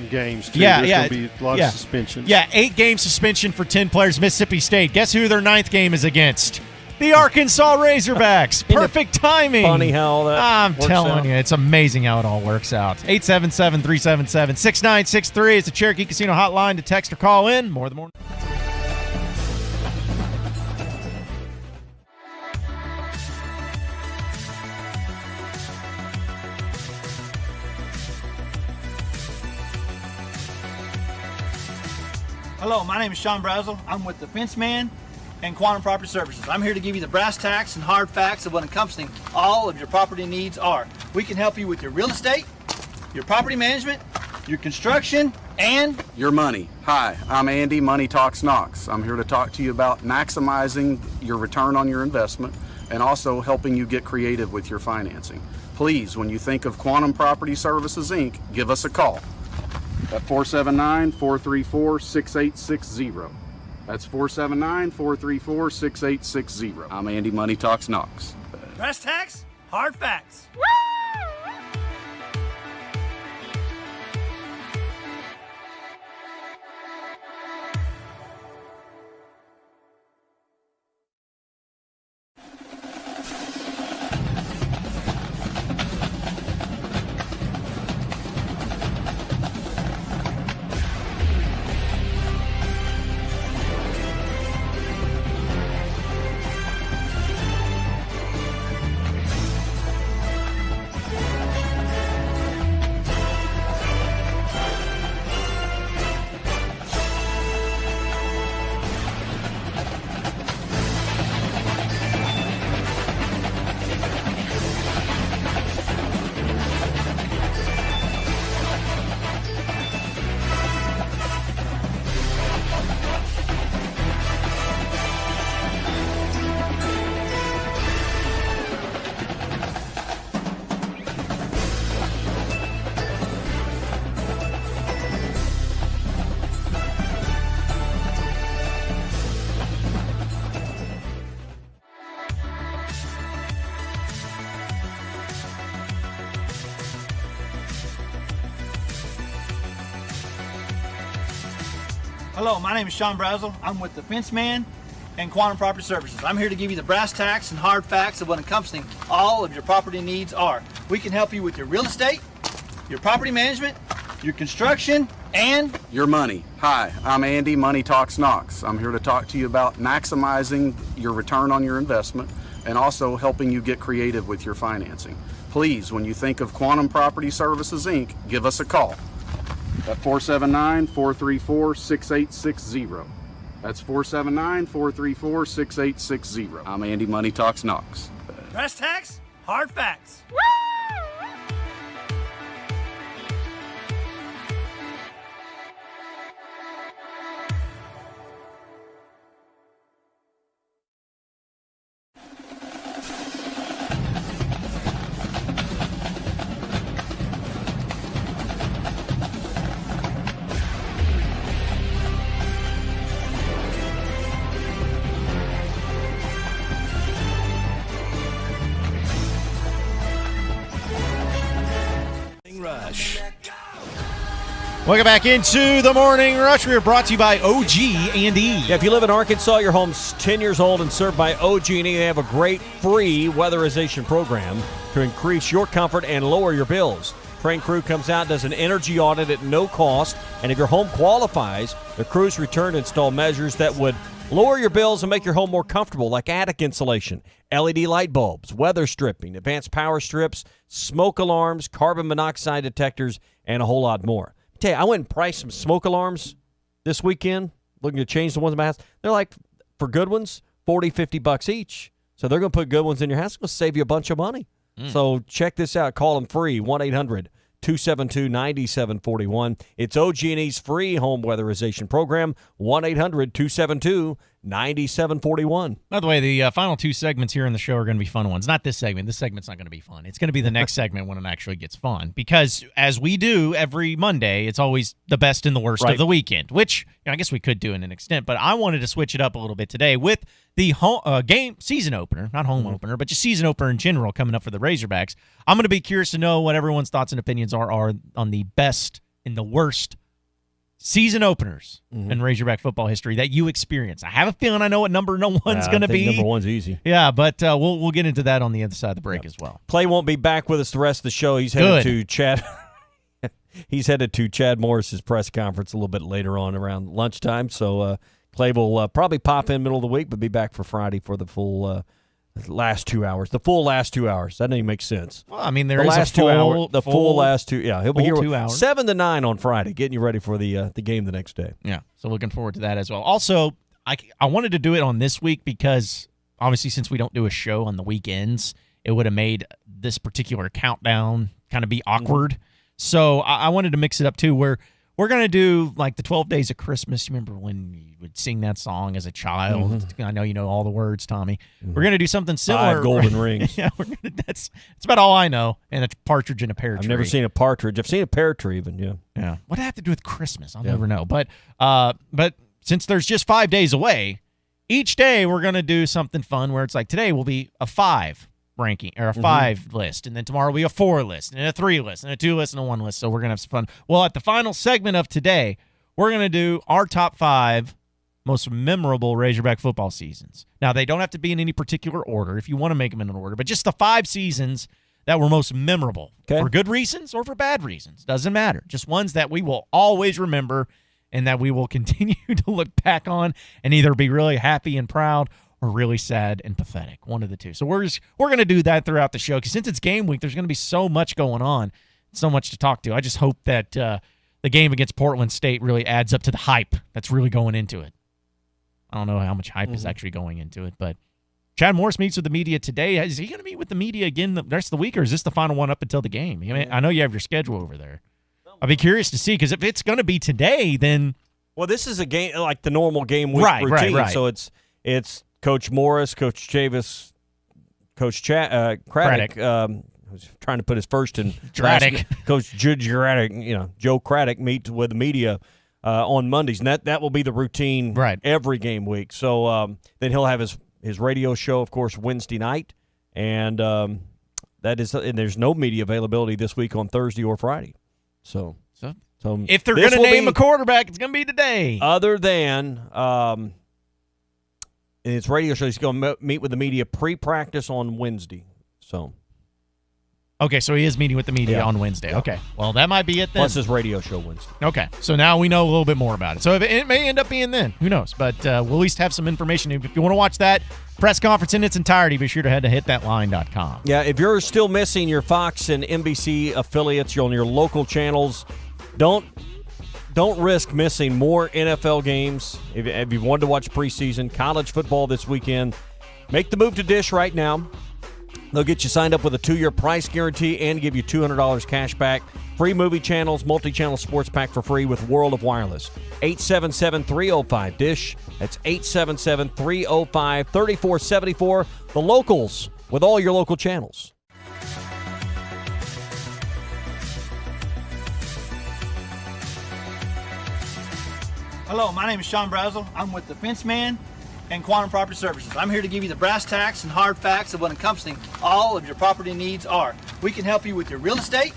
games, too. There's going to be a lot of suspensions. Yeah, 8-game suspension for 10 players. Mississippi State. Guess who their 9th game is against? The Arkansas Razorbacks. Perfect timing. Funny how that I'm works telling out. you, it's amazing how it all works out. 877-377-6963 is the Cherokee Casino hotline to text or call in. More the morning. Hello, my name is Sean Brazel. I'm with the Fence Man and Quantum Property Services. I'm here to give you the brass tacks and hard facts of what encompassing all of your property needs are. We can help you with your real estate, your property management, your construction, and your money. Hi, I'm Andy, Money Talks Knox. I'm here to talk to you about maximizing your return on your investment and also helping you get creative with your financing. Please, when you think of Quantum Property Services, Inc., give us a call at 479-434-6860. That's 479-434-6860. I'm Andy, Money Talks Knox. brass tacks, hard facts. Hello, my name is Sean Brazel. I'm with the Fence Man and Quantum Property Services. I'm here to give you the brass tacks and hard facts of what encompassing all of your property needs are. We can help you with your real estate, your property management, your construction, and your money. Hi, I'm Andy, Money Talks Knox. I'm here to talk to you about maximizing your return on your investment and also helping you get creative with your financing. Please, when you think of Quantum Property Services, Inc., give us a call at 479-434-6860. That's 479-434-6860. I'm Andy, Money Talks Knox. brass tacks, hard facts. Rush. Welcome back into the Morning Rush. We are brought to you by OG&E. Yeah, if you live in Arkansas, your home's 10 years old and served by OG&E. They have a great free weatherization program to increase your comfort and lower your bills. Trained crew comes out, does an energy audit at no cost, and if your home qualifies, the crews return to install measures that would lower your bills and make your home more comfortable, like attic insulation, LED light bulbs, weather stripping, advanced power strips, smoke alarms, carbon monoxide detectors, and a whole lot more. I tell you, I went and priced some smoke alarms this weekend, looking to change the ones in my house. They're like, for good ones, $40-$50 each. So they're going to put good ones in your house. It's going to save you a bunch of money. So check this out. Call them free, 1-800-272-9741. It's OG&E's free home weatherization program, 1-800-272-9741. By the way, the final two segments here in the show are going to be fun ones. Not this segment. This segment's not going to be fun. It's going to be the next segment when it actually gets fun. Because as we do every Monday, it's always the best and the worst of the weekend, which I guess we could do in an extent. But I wanted to switch it up a little bit today with the game season opener, not home opener, but just season opener in general coming up for the Razorbacks. I'm going to be curious to know what everyone's thoughts and opinions are on the best and the worst season openers in Razorback football history that you experience. I have a feeling I know what number one's going to be. Number one's easy. Yeah, but we'll get into that on the other side of the break as well. Clay won't be back with us the rest of the show. He's headed to Chad. He's headed to Chad Morris's press conference a little bit later on around lunchtime. So Clay will probably pop in middle of the week, but be back for Friday for the full last 2 hours. The full last 2 hours. That doesn't even make sense. Well, I mean, there the is last a full, 2 hours. The full last two. Yeah, he'll be here 2 hours. 7 to 9 on Friday, getting you ready for the game the next day. Yeah, so looking forward to that as well. Also, I wanted to do it on this week because obviously since we don't do a show on the weekends, it would have made this particular countdown kind of be awkward. So I wanted to mix it up too, where we're going to do like the 12 Days of Christmas. You remember when you would sing that song as a child? I know you know all the words, Tommy. We're going to do something similar. 5 golden rings. Yeah, that's about all I know. And a partridge in a pear tree. I've never seen a partridge. I've seen a pear tree even, yeah. Yeah. What does it have to do with Christmas? I'll never know. But since there's just 5 days away, each day we're going to do something fun where it's like today will be a 5 ranking or a 5 list, and then tomorrow will be a 4 list, and a 3 list, and a 2 list, and a 1 list. So we're going to have some fun. Well, at the final segment of today, we're going to do our top 5 most memorable Razorback football seasons. Now, they don't have to be in any particular order if you want to make them in an order, but just the 5 seasons that were most memorable for good reasons or for bad reasons. Doesn't matter. Just ones that we will always remember and that we will continue to look back on and either be really happy and proud or really sad and pathetic. One of the two. So we're going to do that throughout the show because since it's game week, there's going to be so much going on, so much to talk to. I just hope that the game against Portland State really adds up to the hype that's really going into it. I don't know how much hype is actually going into it, but Chad Morris meets with the media today. Is he going to meet with the media again the rest of the week, or is this the final one up until the game? I mean, I know you have your schedule over there. I'll be curious to see because if it's going to be today, then this is a game like the normal game week routine. Right. So it's Coach Morris, Coach Chavis, Coach Craddock, who's trying to put his first in Craddock. Coach Joe Craddock meets with the media on Mondays, and that will be the routine every game week. So then he'll have his radio show, of course, Wednesday night, and and there's no media availability this week on Thursday or Friday. So So So if they're going to name a quarterback, it's going to be today. Other than in his radio show, he's going to meet with the media pre-practice on Wednesday. So, okay, so he is meeting with the media on Wednesday. Yeah. Okay, well, that might be it then. Plus his radio show Wednesday. Okay, so now we know a little bit more about it. So it may end up being then. Who knows? But we'll at least have some information. If you want to watch that press conference in its entirety, be sure to head to hitthatline.com. Yeah, if you're still missing your Fox and NBC affiliates, you're on your local channels, don't risk missing more NFL games. If you wanted to watch preseason, college football this weekend, make the move to Dish right now. They'll get you signed up with a 2-year price guarantee and give you $200 cash back. Free movie channels, multi-channel sports pack for free with World of Wireless. 877-305-DISH. That's 877-305-3474. The locals with all your local channels. Hello, my name is Sean Brazel. I'm with the Fence Man and Quantum Property Services. I'm here to give you the brass tacks and hard facts of what encompassing all of your property needs are. We can help you with your real estate,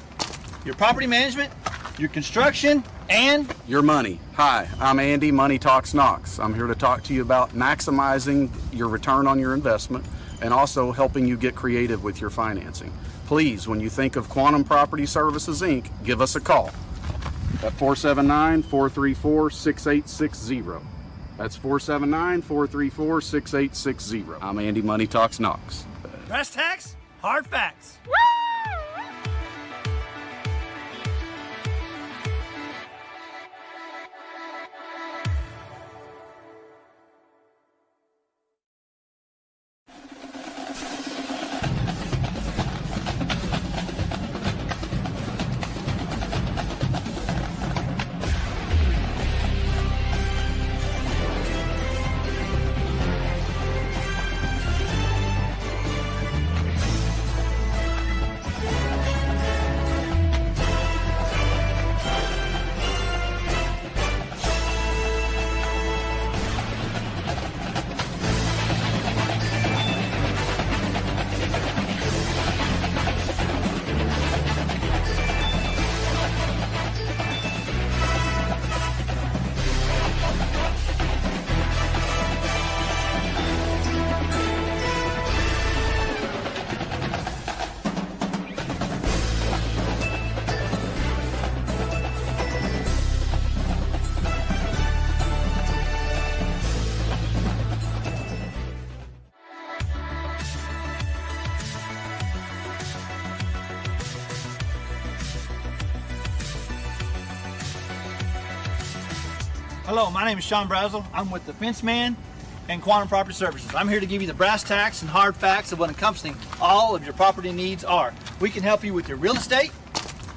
your property management, your construction, and your money. Hi, I'm Andy, Money Talks Knox. I'm here to talk to you about maximizing your return on your investment and also helping you get creative with your financing. Please, when you think of Quantum Property Services, Inc., give us a call at 479-434-6860. That's 479-434-6860. I'm Andy, Money Talks Knox. brass tacks, hard facts. Hello, my name is Sean Brazel. I'm with the Fence Man and Quantum Property Services. I'm here to give you the brass tacks and hard facts of what encompassing all of your property needs are. We can help you with your real estate,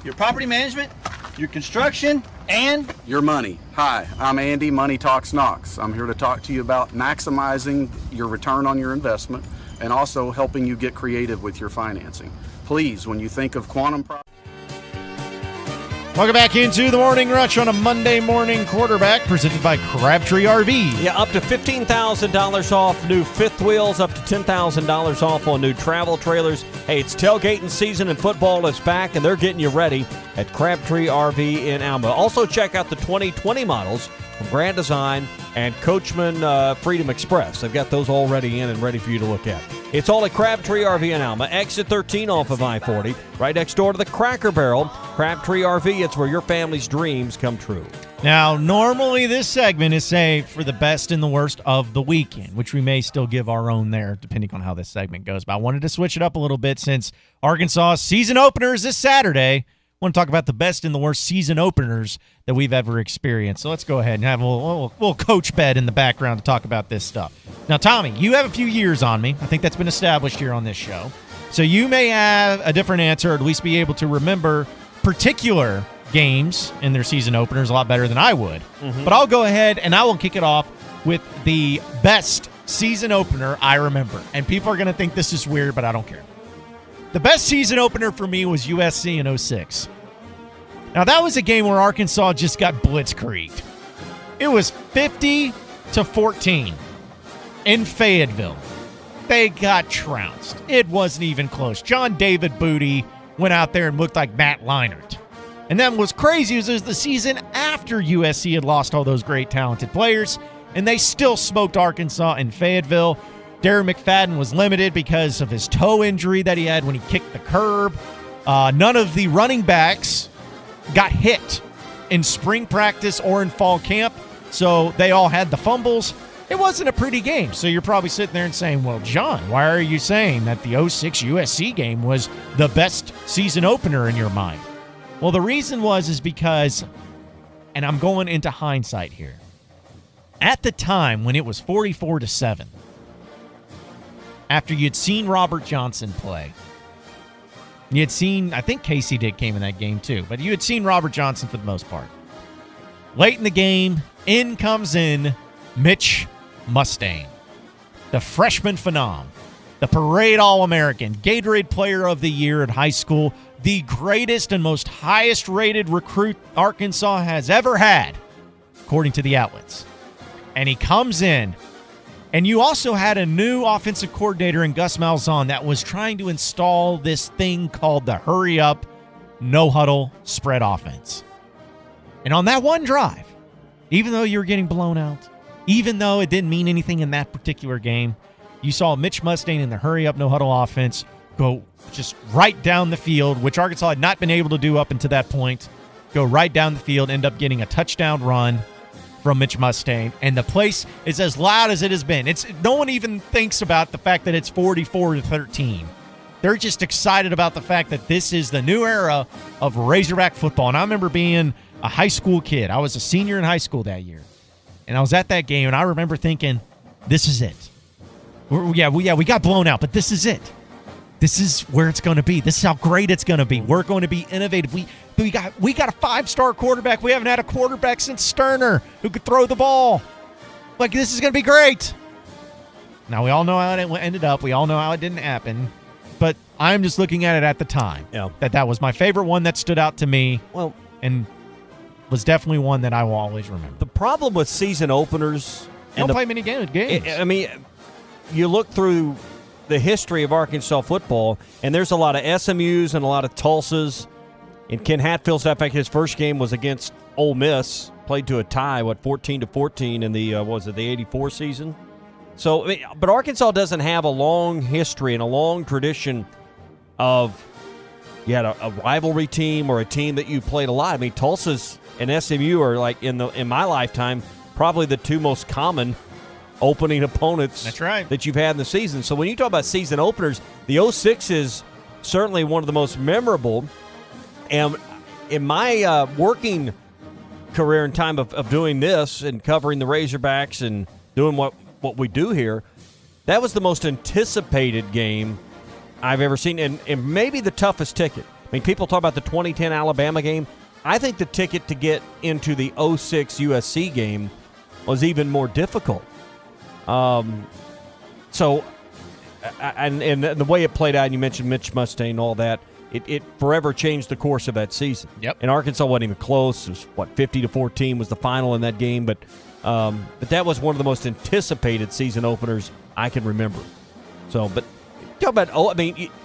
your property management, your construction, and your money. Hi, I'm Andy, Money Talks Knox. I'm here to talk to you about maximizing your return on your investment and also helping you get creative with your financing. Please, when you think of Quantum Property... Welcome back into the Morning Rush on a Monday morning quarterback presented by Crabtree RV. Yeah, up to $15,000 off new fifth wheels, up to $10,000 off on new travel trailers. Hey, it's tailgating season and football is back, and they're getting you ready at Crabtree RV in Alma. Also, check out the 2020 models from Grand Design and Coachman Freedom Express. They've got those already in and ready for you to look at. It's all at Crabtree RV in Alma, exit 13 off of I-40, right next door to the Cracker Barrel. Crabtree RV, it's where your family's dreams come true. Now, normally this segment is saved for the best and the worst of the weekend, which we may still give our own there, depending on how this segment goes. But I wanted to switch it up a little bit since Arkansas season opener is this Saturday. I want to talk about the best and the worst season openers that we've ever experienced. So let's go ahead and have a little coach bed in the background to talk about this stuff. Now, Tommy, you have a few years on me. I think that's been established here on this show. So you may have a different answer, or at least be able to remember particular games in their season openers a lot better than I would. Mm-hmm. But I'll go ahead and I will kick it off with the best season opener I remember. And people are going to think this is weird, but I don't care. The best season opener for me was USC in 06. Now, that was a game where Arkansas just got blitzkrieged. It was 50-14 in Fayetteville. They got trounced. It wasn't even close. John David Booty went out there and looked like Matt Leinart. And that was crazy. It was the season after USC had lost all those great, talented players, and they still smoked Arkansas in Fayetteville. Darren McFadden was limited because of his toe injury that he had when he kicked the curb. None of the running backs got hit in spring practice or in fall camp, so they all had the fumbles. It wasn't a pretty game. So you're probably sitting there and saying, well, John, why are you saying that the 06 USC game was the best season opener in your mind? Well, the reason is because, and I'm going into hindsight here, at the time when it was 44-7, after you'd seen Robert Johnson play, you had seen, I think Casey Dick came in that game too, but you had seen Robert Johnson for the most part. Late in the game, in comes Mitch Mustain, the freshman phenom, the parade All-American, Gatorade Player of the Year at high school, the greatest and most highest-rated recruit Arkansas has ever had, according to the outlets. And he comes in, and you also had a new offensive coordinator in Gus Malzahn that was trying to install this thing called the hurry-up, no-huddle spread offense. And on that one drive, even though you were getting blown out, even though it didn't mean anything in that particular game, you saw Mitch Mustain in the hurry-up, no-huddle offense go just right down the field, which Arkansas had not been able to do up until that point, go right down the field, end up getting a touchdown run from Mitch Mustain, and the place is as loud as it has been. No one even thinks about the fact that it's 44-13. They're just excited about the fact that this is the new era of Razorback football. And I remember being a high school kid. I was a senior in high school that year. And I was at that game, and I remember thinking, this is it. We got blown out, but this is it. This is where it's going to be. This is how great it's going to be. We're going to be innovative. We got a 5-star quarterback. We haven't had a quarterback since Sterner who could throw the ball. Like, this is going to be great. Now, we all know how it ended up. We all know how it didn't happen. But I'm just looking at it at the time. Yeah. That was my favorite one that stood out to me. Well, and was definitely one that I will always remember. The problem with season openers... Don't play many games. I mean, you look through the history of Arkansas football, and there's a lot of SMUs and a lot of Tulsas. And Ken Hatfield's, in fact, his first game was against Ole Miss, played to a tie, 14-14 in the, the 84 season? So, but Arkansas doesn't have a long history and a long tradition of you had a rivalry team or a team that you played a lot. I mean, Tulsa's and SMU are, like, in my lifetime, probably the two most common opening opponents that you've had in the season. So when you talk about season openers, the 06 is certainly one of the most memorable. And in my working career and time of doing this and covering the Razorbacks and doing what we do here, that was the most anticipated game I've ever seen, and maybe the toughest ticket. I mean, people talk about the 2010 Alabama game. I think the ticket to get into the 06 USC game was even more difficult. And the way it played out, and you mentioned Mitch Mustain and all that, it forever changed the course of that season. Yep. And Arkansas wasn't even close. It was, 50-14 was the final in that game. But that was one of the most anticipated season openers I can remember. So, but talk about,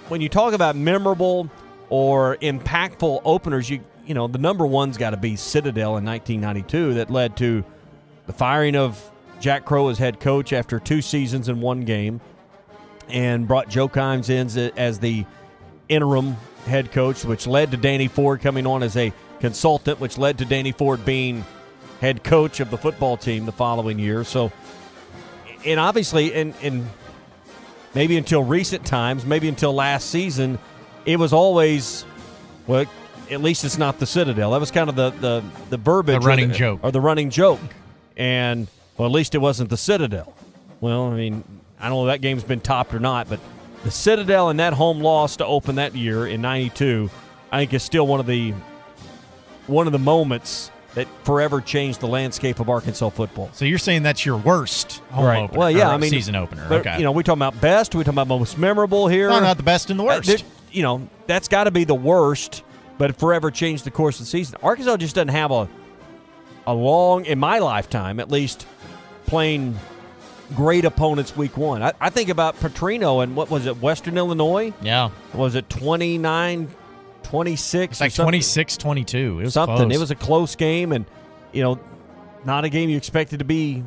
when you talk about memorable or impactful openers, the number one's got to be Citadel in 1992 that led to the firing of Jack Crow as head coach after 2 seasons and 1 game, and brought Joe Kimes in as the interim head coach, which led to Danny Ford coming on as a consultant, which led to Danny Ford being head coach of the football team the following year. So, and obviously, and maybe until recent times, maybe until last season, it was always, well, at least it's not the Citadel. That was kind of the verbiage. The running joke. Or the running joke. And, well, at least it wasn't the Citadel. Well, I mean, I don't know if that game's been topped or not, but the Citadel and that home loss to open that year in 92, I think is still one of the moments that forever changed the landscape of Arkansas football. So you're saying that's your worst home opener? Well, yeah, season opener. But, okay. We talking about best. We talking about most memorable here. No, not the best and the worst. That's got to be the worst, but it forever changed the course of the season. Arkansas just doesn't have a long, in my lifetime at least, playing great opponents week one. I think about Petrino and what was it, Western Illinois? Yeah. Was it 29-13 26. It's like 26-22. It was something. close. It was a close game, and not a game you expected to be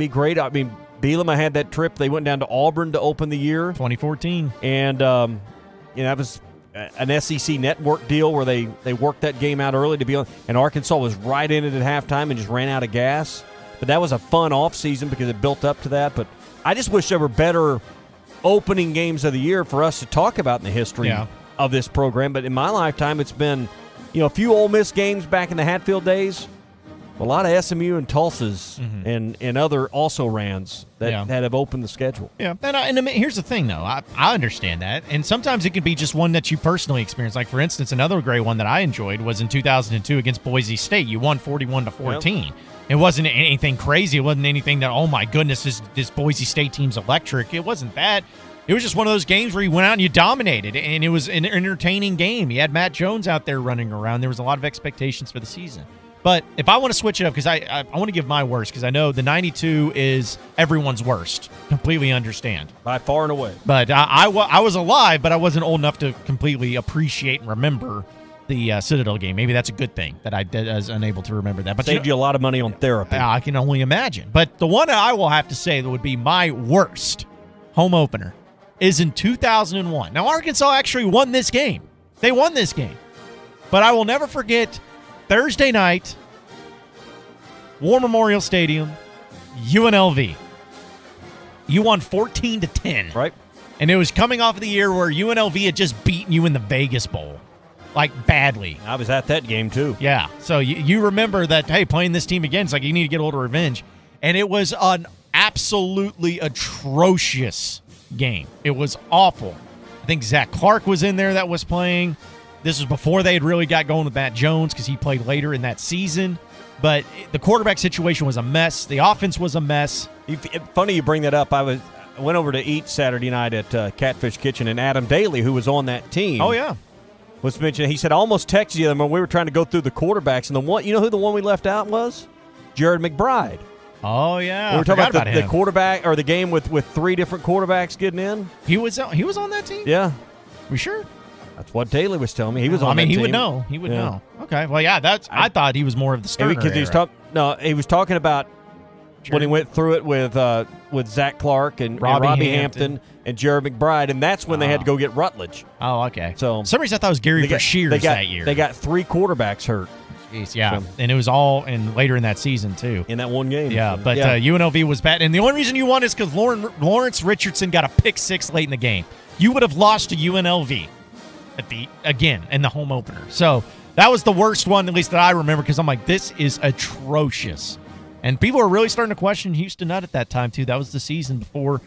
great. I mean, Bielema had that trip. They went down to Auburn to open the year, 2014, and that was an SEC network deal where they worked that game out early to be on. And Arkansas was right in it at halftime and just ran out of gas. But that was a fun offseason because it built up to that. But I just wish there were better opening games of the year for us to talk about in the history of this program. But in my lifetime, it's been, a few Ole Miss games back in the Hatfield days, a lot of SMU and Tulsas and other also-rans that have opened the schedule. Yeah, and here's the thing, though. I understand that. And sometimes it can be just one that you personally experience. Like, for instance, another great one that I enjoyed was in 2002 against Boise State. You won 41-14. Yep. It wasn't anything crazy. It wasn't anything that, oh, my goodness, this Boise State team's electric. It wasn't that. It was just one of those games where you went out and you dominated, and it was an entertaining game. You had Matt Jones out there running around. There was a lot of expectations for the season. But if I want to switch it up, because I want to give my worst, because I know the 92 is everyone's worst. Completely understand. By far and away. But I was alive, but I wasn't old enough to completely appreciate and remember the Citadel game. Maybe that's a good thing that I was unable to remember that. But saved you a lot of money on therapy. I can only imagine. But the one I will have to say that would be my worst home opener is in 2001. Now, Arkansas actually won this game. They won this game. But I will never forget Thursday night, War Memorial Stadium, UNLV. You won 14-10. Right. And it was coming off of the year where UNLV had just beaten you in the Vegas Bowl. Like, badly. I was at that game, too. Yeah. So you remember that, hey, playing this team again, it's like you need to get a little revenge. And it was an absolutely atrocious game. It was awful. I think Zach Clark was in there that was playing. This was before they had really got going with Matt Jones because he played later in that season. But the quarterback situation was a mess. The offense was a mess. Funny you bring that up. I went over to eat Saturday night at Catfish Kitchen, and Adam Daly, who was on that team. Oh, yeah. Was mentioned. He said, I almost texted you when we were trying to go through the quarterbacks, and the one, who the one we left out was? Jared McBride. Oh, yeah. We were talking about the quarterback, or the game with three different quarterbacks getting in. He was on that team? Yeah. We sure? That's what Daly was telling me. He was on that team. He would know. He would know. Okay. Well, yeah, I thought he was more of the starter. Because he was talking about when he went through it with Zach Clark and Robbie Hampton and Jared McBride, and that's when they had to go get Rutledge. Oh, okay. So for some reason I thought it was Gary Shears that year. They got three quarterbacks hurt. Jeez, yeah. So, and it was all later in that season, too. In that one game. Yeah, but UNLV was bad. And the only reason you won is because Lawrence Richardson got a pick six late in the game. You would have lost to UNLV again in the home opener. So that was the worst one, at least that I remember, because I'm like, this is atrocious. And people were really starting to question Houston Nutt at that time, too. That was the season before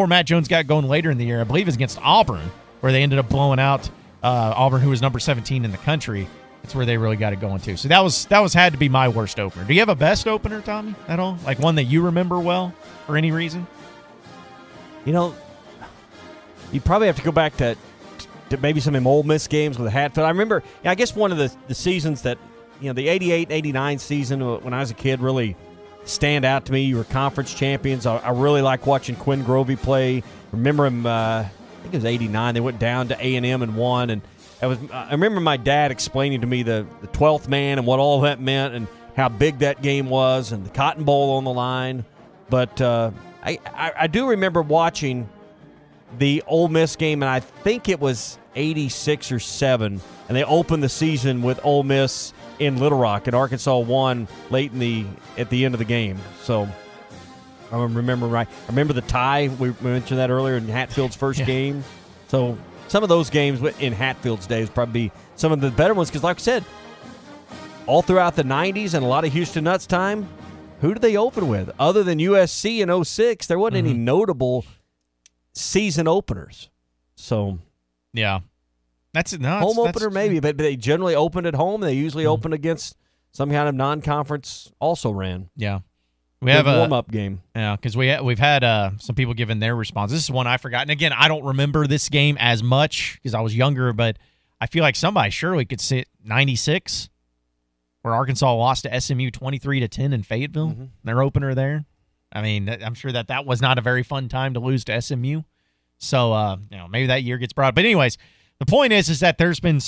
Matt Jones got going later in the year. I believe it was against Auburn, where they ended up blowing out Auburn, who was number 17 in the country. That's where they really got it going, too. So that was had to be my worst opener. Do you have a best opener, Tommy, at all? Like one that you remember well for any reason? You probably have to go back to maybe some of them Ole Miss games with Hatfield. I remember, I guess one of the seasons that, the 88-89 season when I was a kid really stand out to me. You were conference champions. I really like watching Quinn Grovey play. Remember him, I think it was 89. They went down to A&M and won. And I remember my dad explaining to me the 12th man and what all that meant and how big that game was and the Cotton Bowl on the line. But I do remember watching the Ole Miss game, and I think it was 86 or 7, and they opened the season with Ole Miss in Little Rock, and Arkansas won late at the end of the game. So I remember right. I remember the tie. We mentioned that earlier in Hatfield's first game. So some of those games in Hatfield's days probably be some of the better ones because, like I said, all throughout the 90s and a lot of Houston Nutt's time, who did they open with? Other than USC in 06, there wasn't any notable season openers. So, yeah. Home opener maybe, but they generally opened at home. They usually open against some kind of non-conference also ran. Yeah. We have a warm-up game. Yeah, because we've had some people giving their response. This is one I forgot. And again, I don't remember this game as much because I was younger, but I feel like somebody surely could say 96, where Arkansas lost to SMU 23-10 in Fayetteville. Their opener there. I mean, I'm sure that was not a very fun time to lose to SMU. So, maybe that year gets brought up. But anyways, The point is that there's been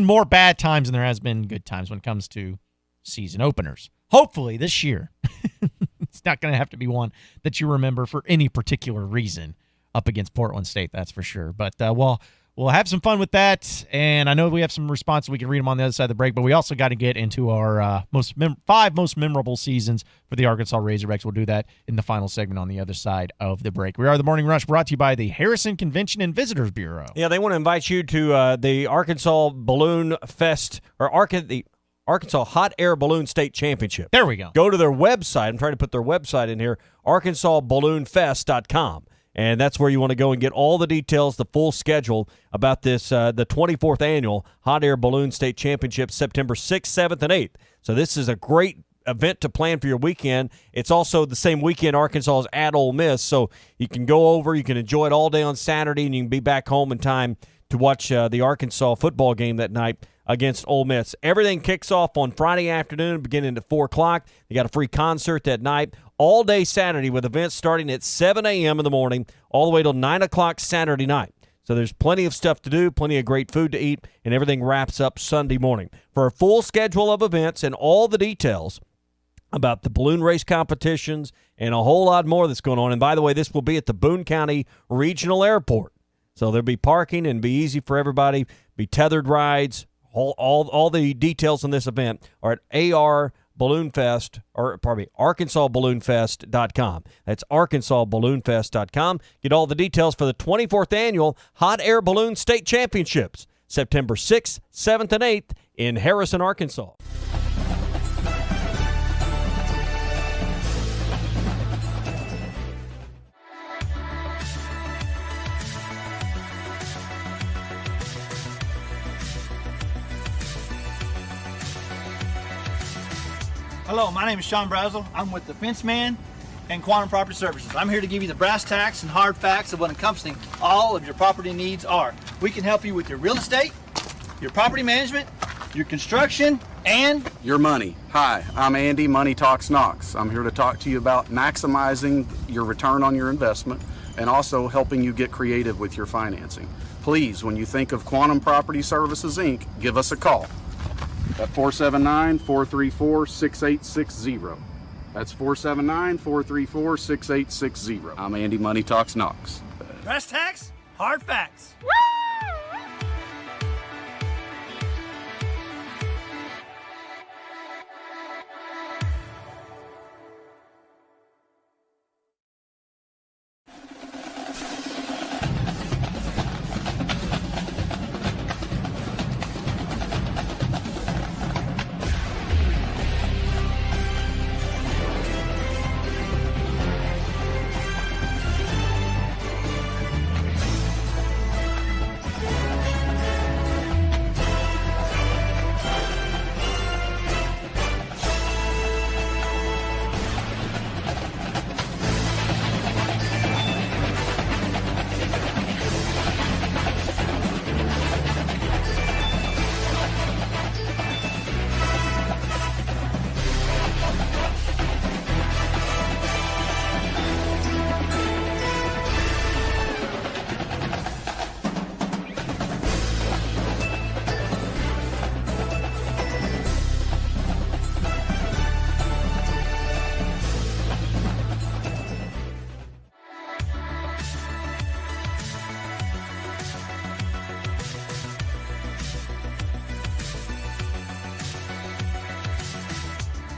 more bad times than there has been good times when it comes to season openers. Hopefully this year, it's not going to have to be one that you remember for any particular reason up against Portland State, that's for sure. But we'll have some fun with that, and I know we have some responses. We can read them on the other side of the break, but we also got to get into our five most memorable seasons for the Arkansas Razorbacks. We'll do that in the final segment on the other side of the break. We are the Morning Rush, brought to you by the Harrison Convention and Visitors Bureau. Yeah, they want to invite you to the Arkansas Balloon Fest, or the Arkansas Hot Air Balloon State Championship. There we go. Go to their website. I'm trying to put their website in here, arkansasballoonfest.com. And that's where you want to go and get all the details, the full schedule about this, the 24th annual Hot Air Balloon State Championship, September 6th, 7th, and 8th. So this is a great event to plan for your weekend. It's also the same weekend Arkansas is at Ole Miss, so you can go over, you can enjoy it all day on Saturday, and you can be back home in time to watch the Arkansas football game that night against Ole Miss. Everything kicks off on Friday afternoon, beginning at 4 o'clock. They got a free concert that night, all day Saturday, with events starting at 7 a.m. in the morning, all the way till 9 o'clock Saturday night. So there's plenty of stuff to do, plenty of great food to eat, and everything wraps up Sunday morning. For a full schedule of events and all the details about the balloon race competitions and a whole lot more that's going on, and by the way, this will be at the Boone County Regional Airport. So there'll be parking and be easy for everybody, be tethered rides. All the details on this event are at ArkansasBalloonFest.com. That's ArkansasBalloonFest.com. Get all the details for the 24th annual Hot Air Balloon State Championships, September 6th, 7th, and 8th in Harrison, Arkansas. Hello, my name is Sean Brazel. I'm with the Fence Man and Quantum Property Services. I'm here to give you the brass tacks and hard facts of what encompassing all of your property needs are. We can help you with your real estate, your property management, your construction, and your money. Hi, I'm Andy, Money Talks Knox. I'm here to talk to you about maximizing your return on your investment and also helping you get creative with your financing. Please, when you think of Quantum Property Services, Inc., give us a call at 479-434-6860. That's 479-434-6860. I'm Andy, Money Talks Knox. brass tacks, hard facts.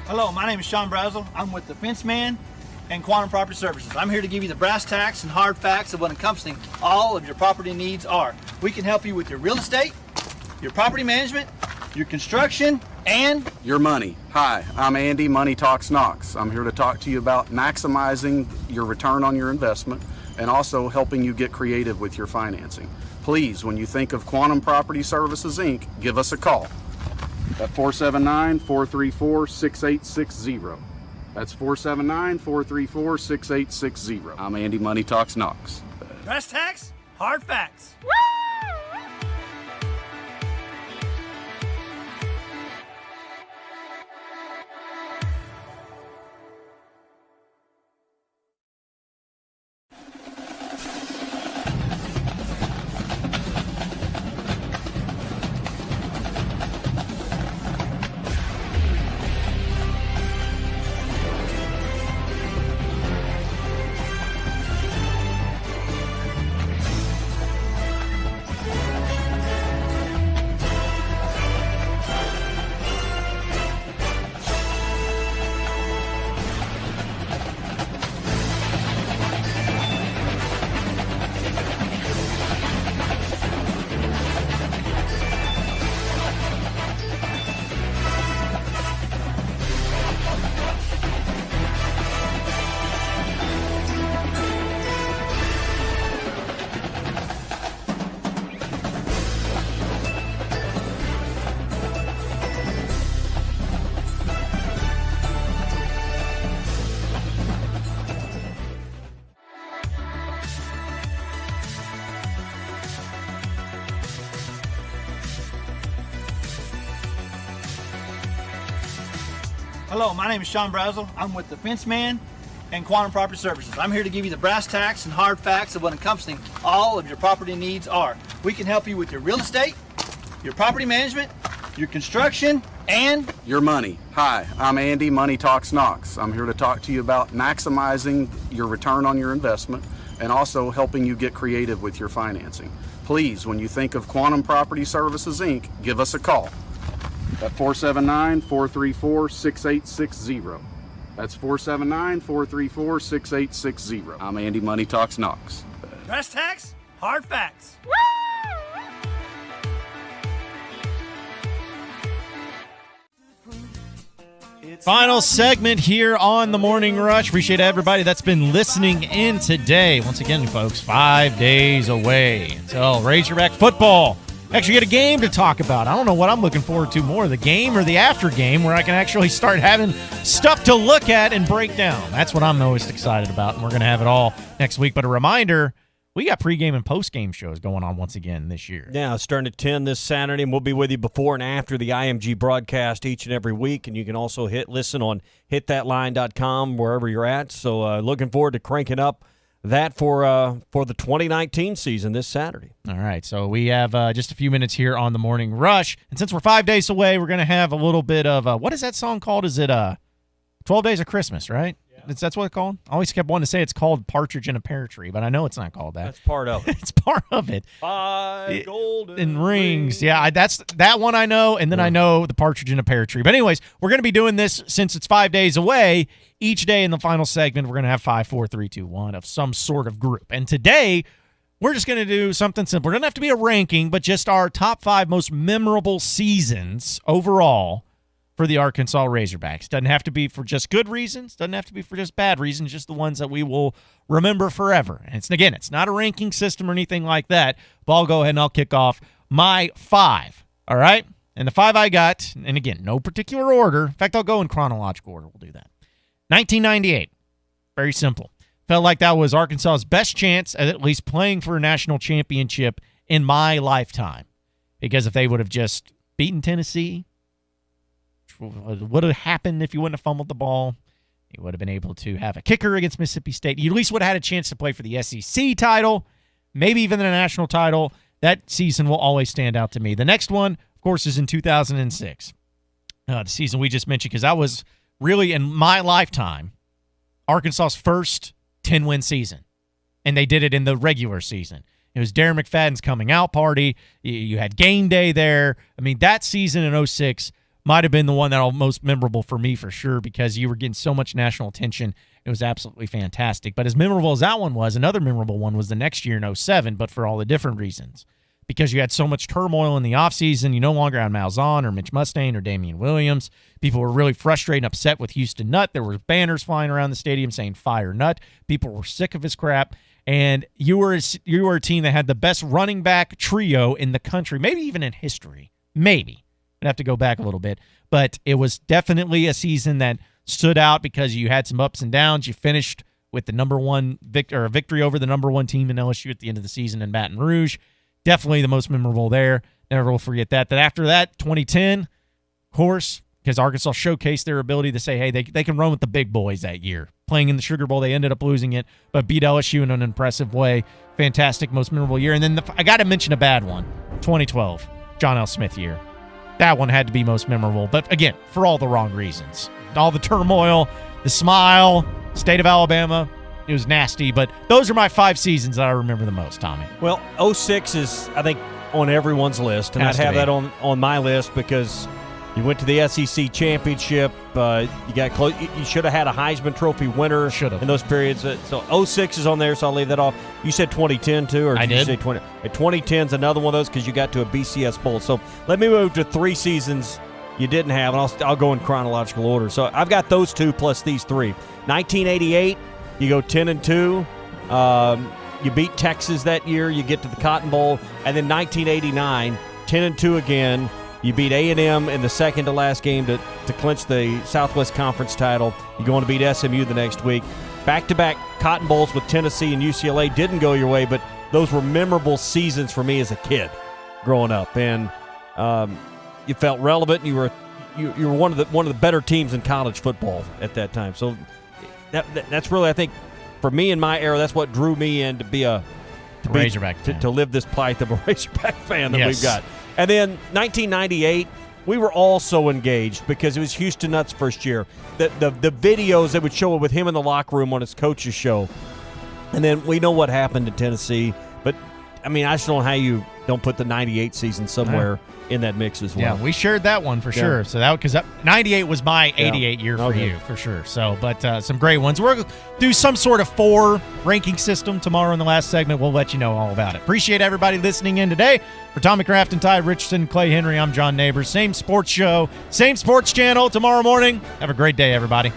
Hello, my name is Sean Brazel. I'm with the Fence Man and Quantum Property Services. I'm here to give you the brass tacks and hard facts of what encompassing all of your property needs are. We can help you with your real estate, your property management, your construction, and your money. Hi, I'm Andy, Money Talks Knox. I'm here to talk to you about maximizing your return on your investment and also helping you get creative with your financing. Please, when you think of Quantum Property Services, Inc., give us a call at 479-434-6860. That's 479-434-6860. I'm Andy, Money Talks Knox. brass tacks, hard facts. Hello, my name is Sean Brazel. I'm with the Fence Man and Quantum Property Services. I'm here to give you the brass tacks and hard facts of what encompassing all of your property needs are. We can help you with your real estate, your property management, your construction, and your money. Hi, I'm Andy, Money Talks Knox. I'm here to talk to you about maximizing your return on your investment and also helping you get creative with your financing. Please, when you think of Quantum Property Services, Inc., give us a call at 479-434-6860. That's 479-434-6860. I'm Andy, Money Talks Knox. brass tacks, hard facts. Final segment here on the Morning Rush. Appreciate everybody that's been listening in today. Once again, folks, 5 days away until Razorback football. Actually get a game to talk about. I don't know what I'm looking forward to more, the game or the after game, where I can actually start having stuff to look at and break down. That's what I'm most excited about, and we're going to have it all next week. But a reminder, we got pregame and postgame shows going on once again this year. Yeah, starting at 10 this Saturday, and we'll be with you before and after the IMG broadcast each and every week. And you can also listen on hitthatline.com wherever you're at. So looking forward to cranking up that for the 2019 season this Saturday. All right, so we have just a few minutes here on the Morning Rush. And since we're 5 days away, we're going to have a little bit of, what is that song called? Is it 12 Days of Christmas, right? That's what it's called? I always kept wanting to say it's called Partridge in a Pear Tree, but I know it's not called that. That's part of it. It's part of it. 5 golden rings. Yeah, that's that one I know, and then I know the Partridge in a Pear Tree. But anyways, we're going to be doing this since it's 5 days away. Each day in the final segment, we're going to have 5, 4, 3, 2, 1 of some sort of group. And today, we're just going to do something simple. It doesn't have to be a ranking, but just our top 5 most memorable seasons overall for the Arkansas Razorbacks. Doesn't have to be for just good reasons. Doesn't have to be for just bad reasons. Just the ones that we will remember forever. And it's not a ranking system or anything like that. But I'll go ahead and I'll kick off my 5. All right? And the 5 I got, and again, no particular order. In fact, I'll go in chronological order. We'll do that. 1998. Very simple. Felt like that was Arkansas's best chance at least playing for a national championship in my lifetime. Because if they would have just beaten Tennessee, what would have happened if you wouldn't have fumbled the ball? You would have been able to have a kicker against Mississippi State. You at least would have had a chance to play for the SEC title, maybe even the national title. That season will always stand out to me. The next one, of course, is in 2006. The season we just mentioned, because that was really, in my lifetime, Arkansas's first 10-win season. And they did it in the regular season. It was Darren McFadden's coming out party. You had game day there. I mean, that season in 06 might have been the one that was most memorable for me for sure, because you were getting so much national attention. It was absolutely fantastic. But as memorable as that one was, another memorable one was the next year in 07, but for all the different reasons. Because you had so much turmoil in the offseason. You no longer had Malzahn or Mitch Mustaine or Damian Williams. People were really frustrated and upset with Houston Nutt. There were banners flying around the stadium saying "Fire Nutt." People were sick of his crap. And you were a team that had the best running back trio in the country, maybe even in history. Maybe. I'd have to go back a little bit. But it was definitely a season that stood out because you had some ups and downs. You finished with the number one victory over the number one team in LSU at the end of the season in Baton Rouge. Definitely the most memorable there. Never will forget that. Then after that, 2010, of course, because Arkansas showcased their ability to say, hey, they can run with the big boys that year. Playing in the Sugar Bowl, they ended up losing it, but beat LSU in an impressive way. Fantastic, most memorable year. And then I got to mention a bad one, 2012, John L. Smith year. That one had to be most memorable, but again, for all the wrong reasons. All the turmoil, the smile, state of Alabama, it was nasty, but those are my 5 seasons that I remember the most, Tommy. Well, 06 is, I think, on everyone's list, and I'd have that on my list because you went to the SEC championship. You got close. You should have had a Heisman Trophy winner in those periods. So 06 is on there, so I'll leave that off. You said 2010 too, or did you say 20? 2010 is another one of those because you got to a BCS Bowl. So let me move to 3 seasons you didn't have, and I'll go in chronological order. So I've got those 2 plus these 3. 1988, you go 10-2. You beat Texas that year. You get to the Cotton Bowl, and then 1989, 10-2 again. You beat A&M in the second to last game to clinch the Southwest Conference title. You go on to beat SMU the next week. Back-to-back Cotton Bowls with Tennessee and UCLA didn't go your way, but those were memorable seasons for me as a kid growing up. And you felt relevant. You were you were one of the better teams in college football at that time. So that's really, I think, for me in my era, that's what drew me in to be Razorback fan. To live this plight of a Razorback fan that we've got. And then 1998, we were all so engaged because it was Houston Nutt's first year. The videos that would show with him in the locker room on his coach's show. And then we know what happened in Tennessee. But, I mean, I just don't know how you don't put the 98 season somewhere in that mix as well. Yeah, we shared that one for sure. So that because 98 was my 88 year for you for sure. So, but some great ones. We're going to do some sort of 4 ranking system tomorrow in the last segment. We'll let you know all about it. Appreciate everybody listening in today. For Tommy Kraft and Ty Richardson, Clay Henry, I'm John Neighbors. Same sports show, same sports channel tomorrow morning. Have a great day, everybody.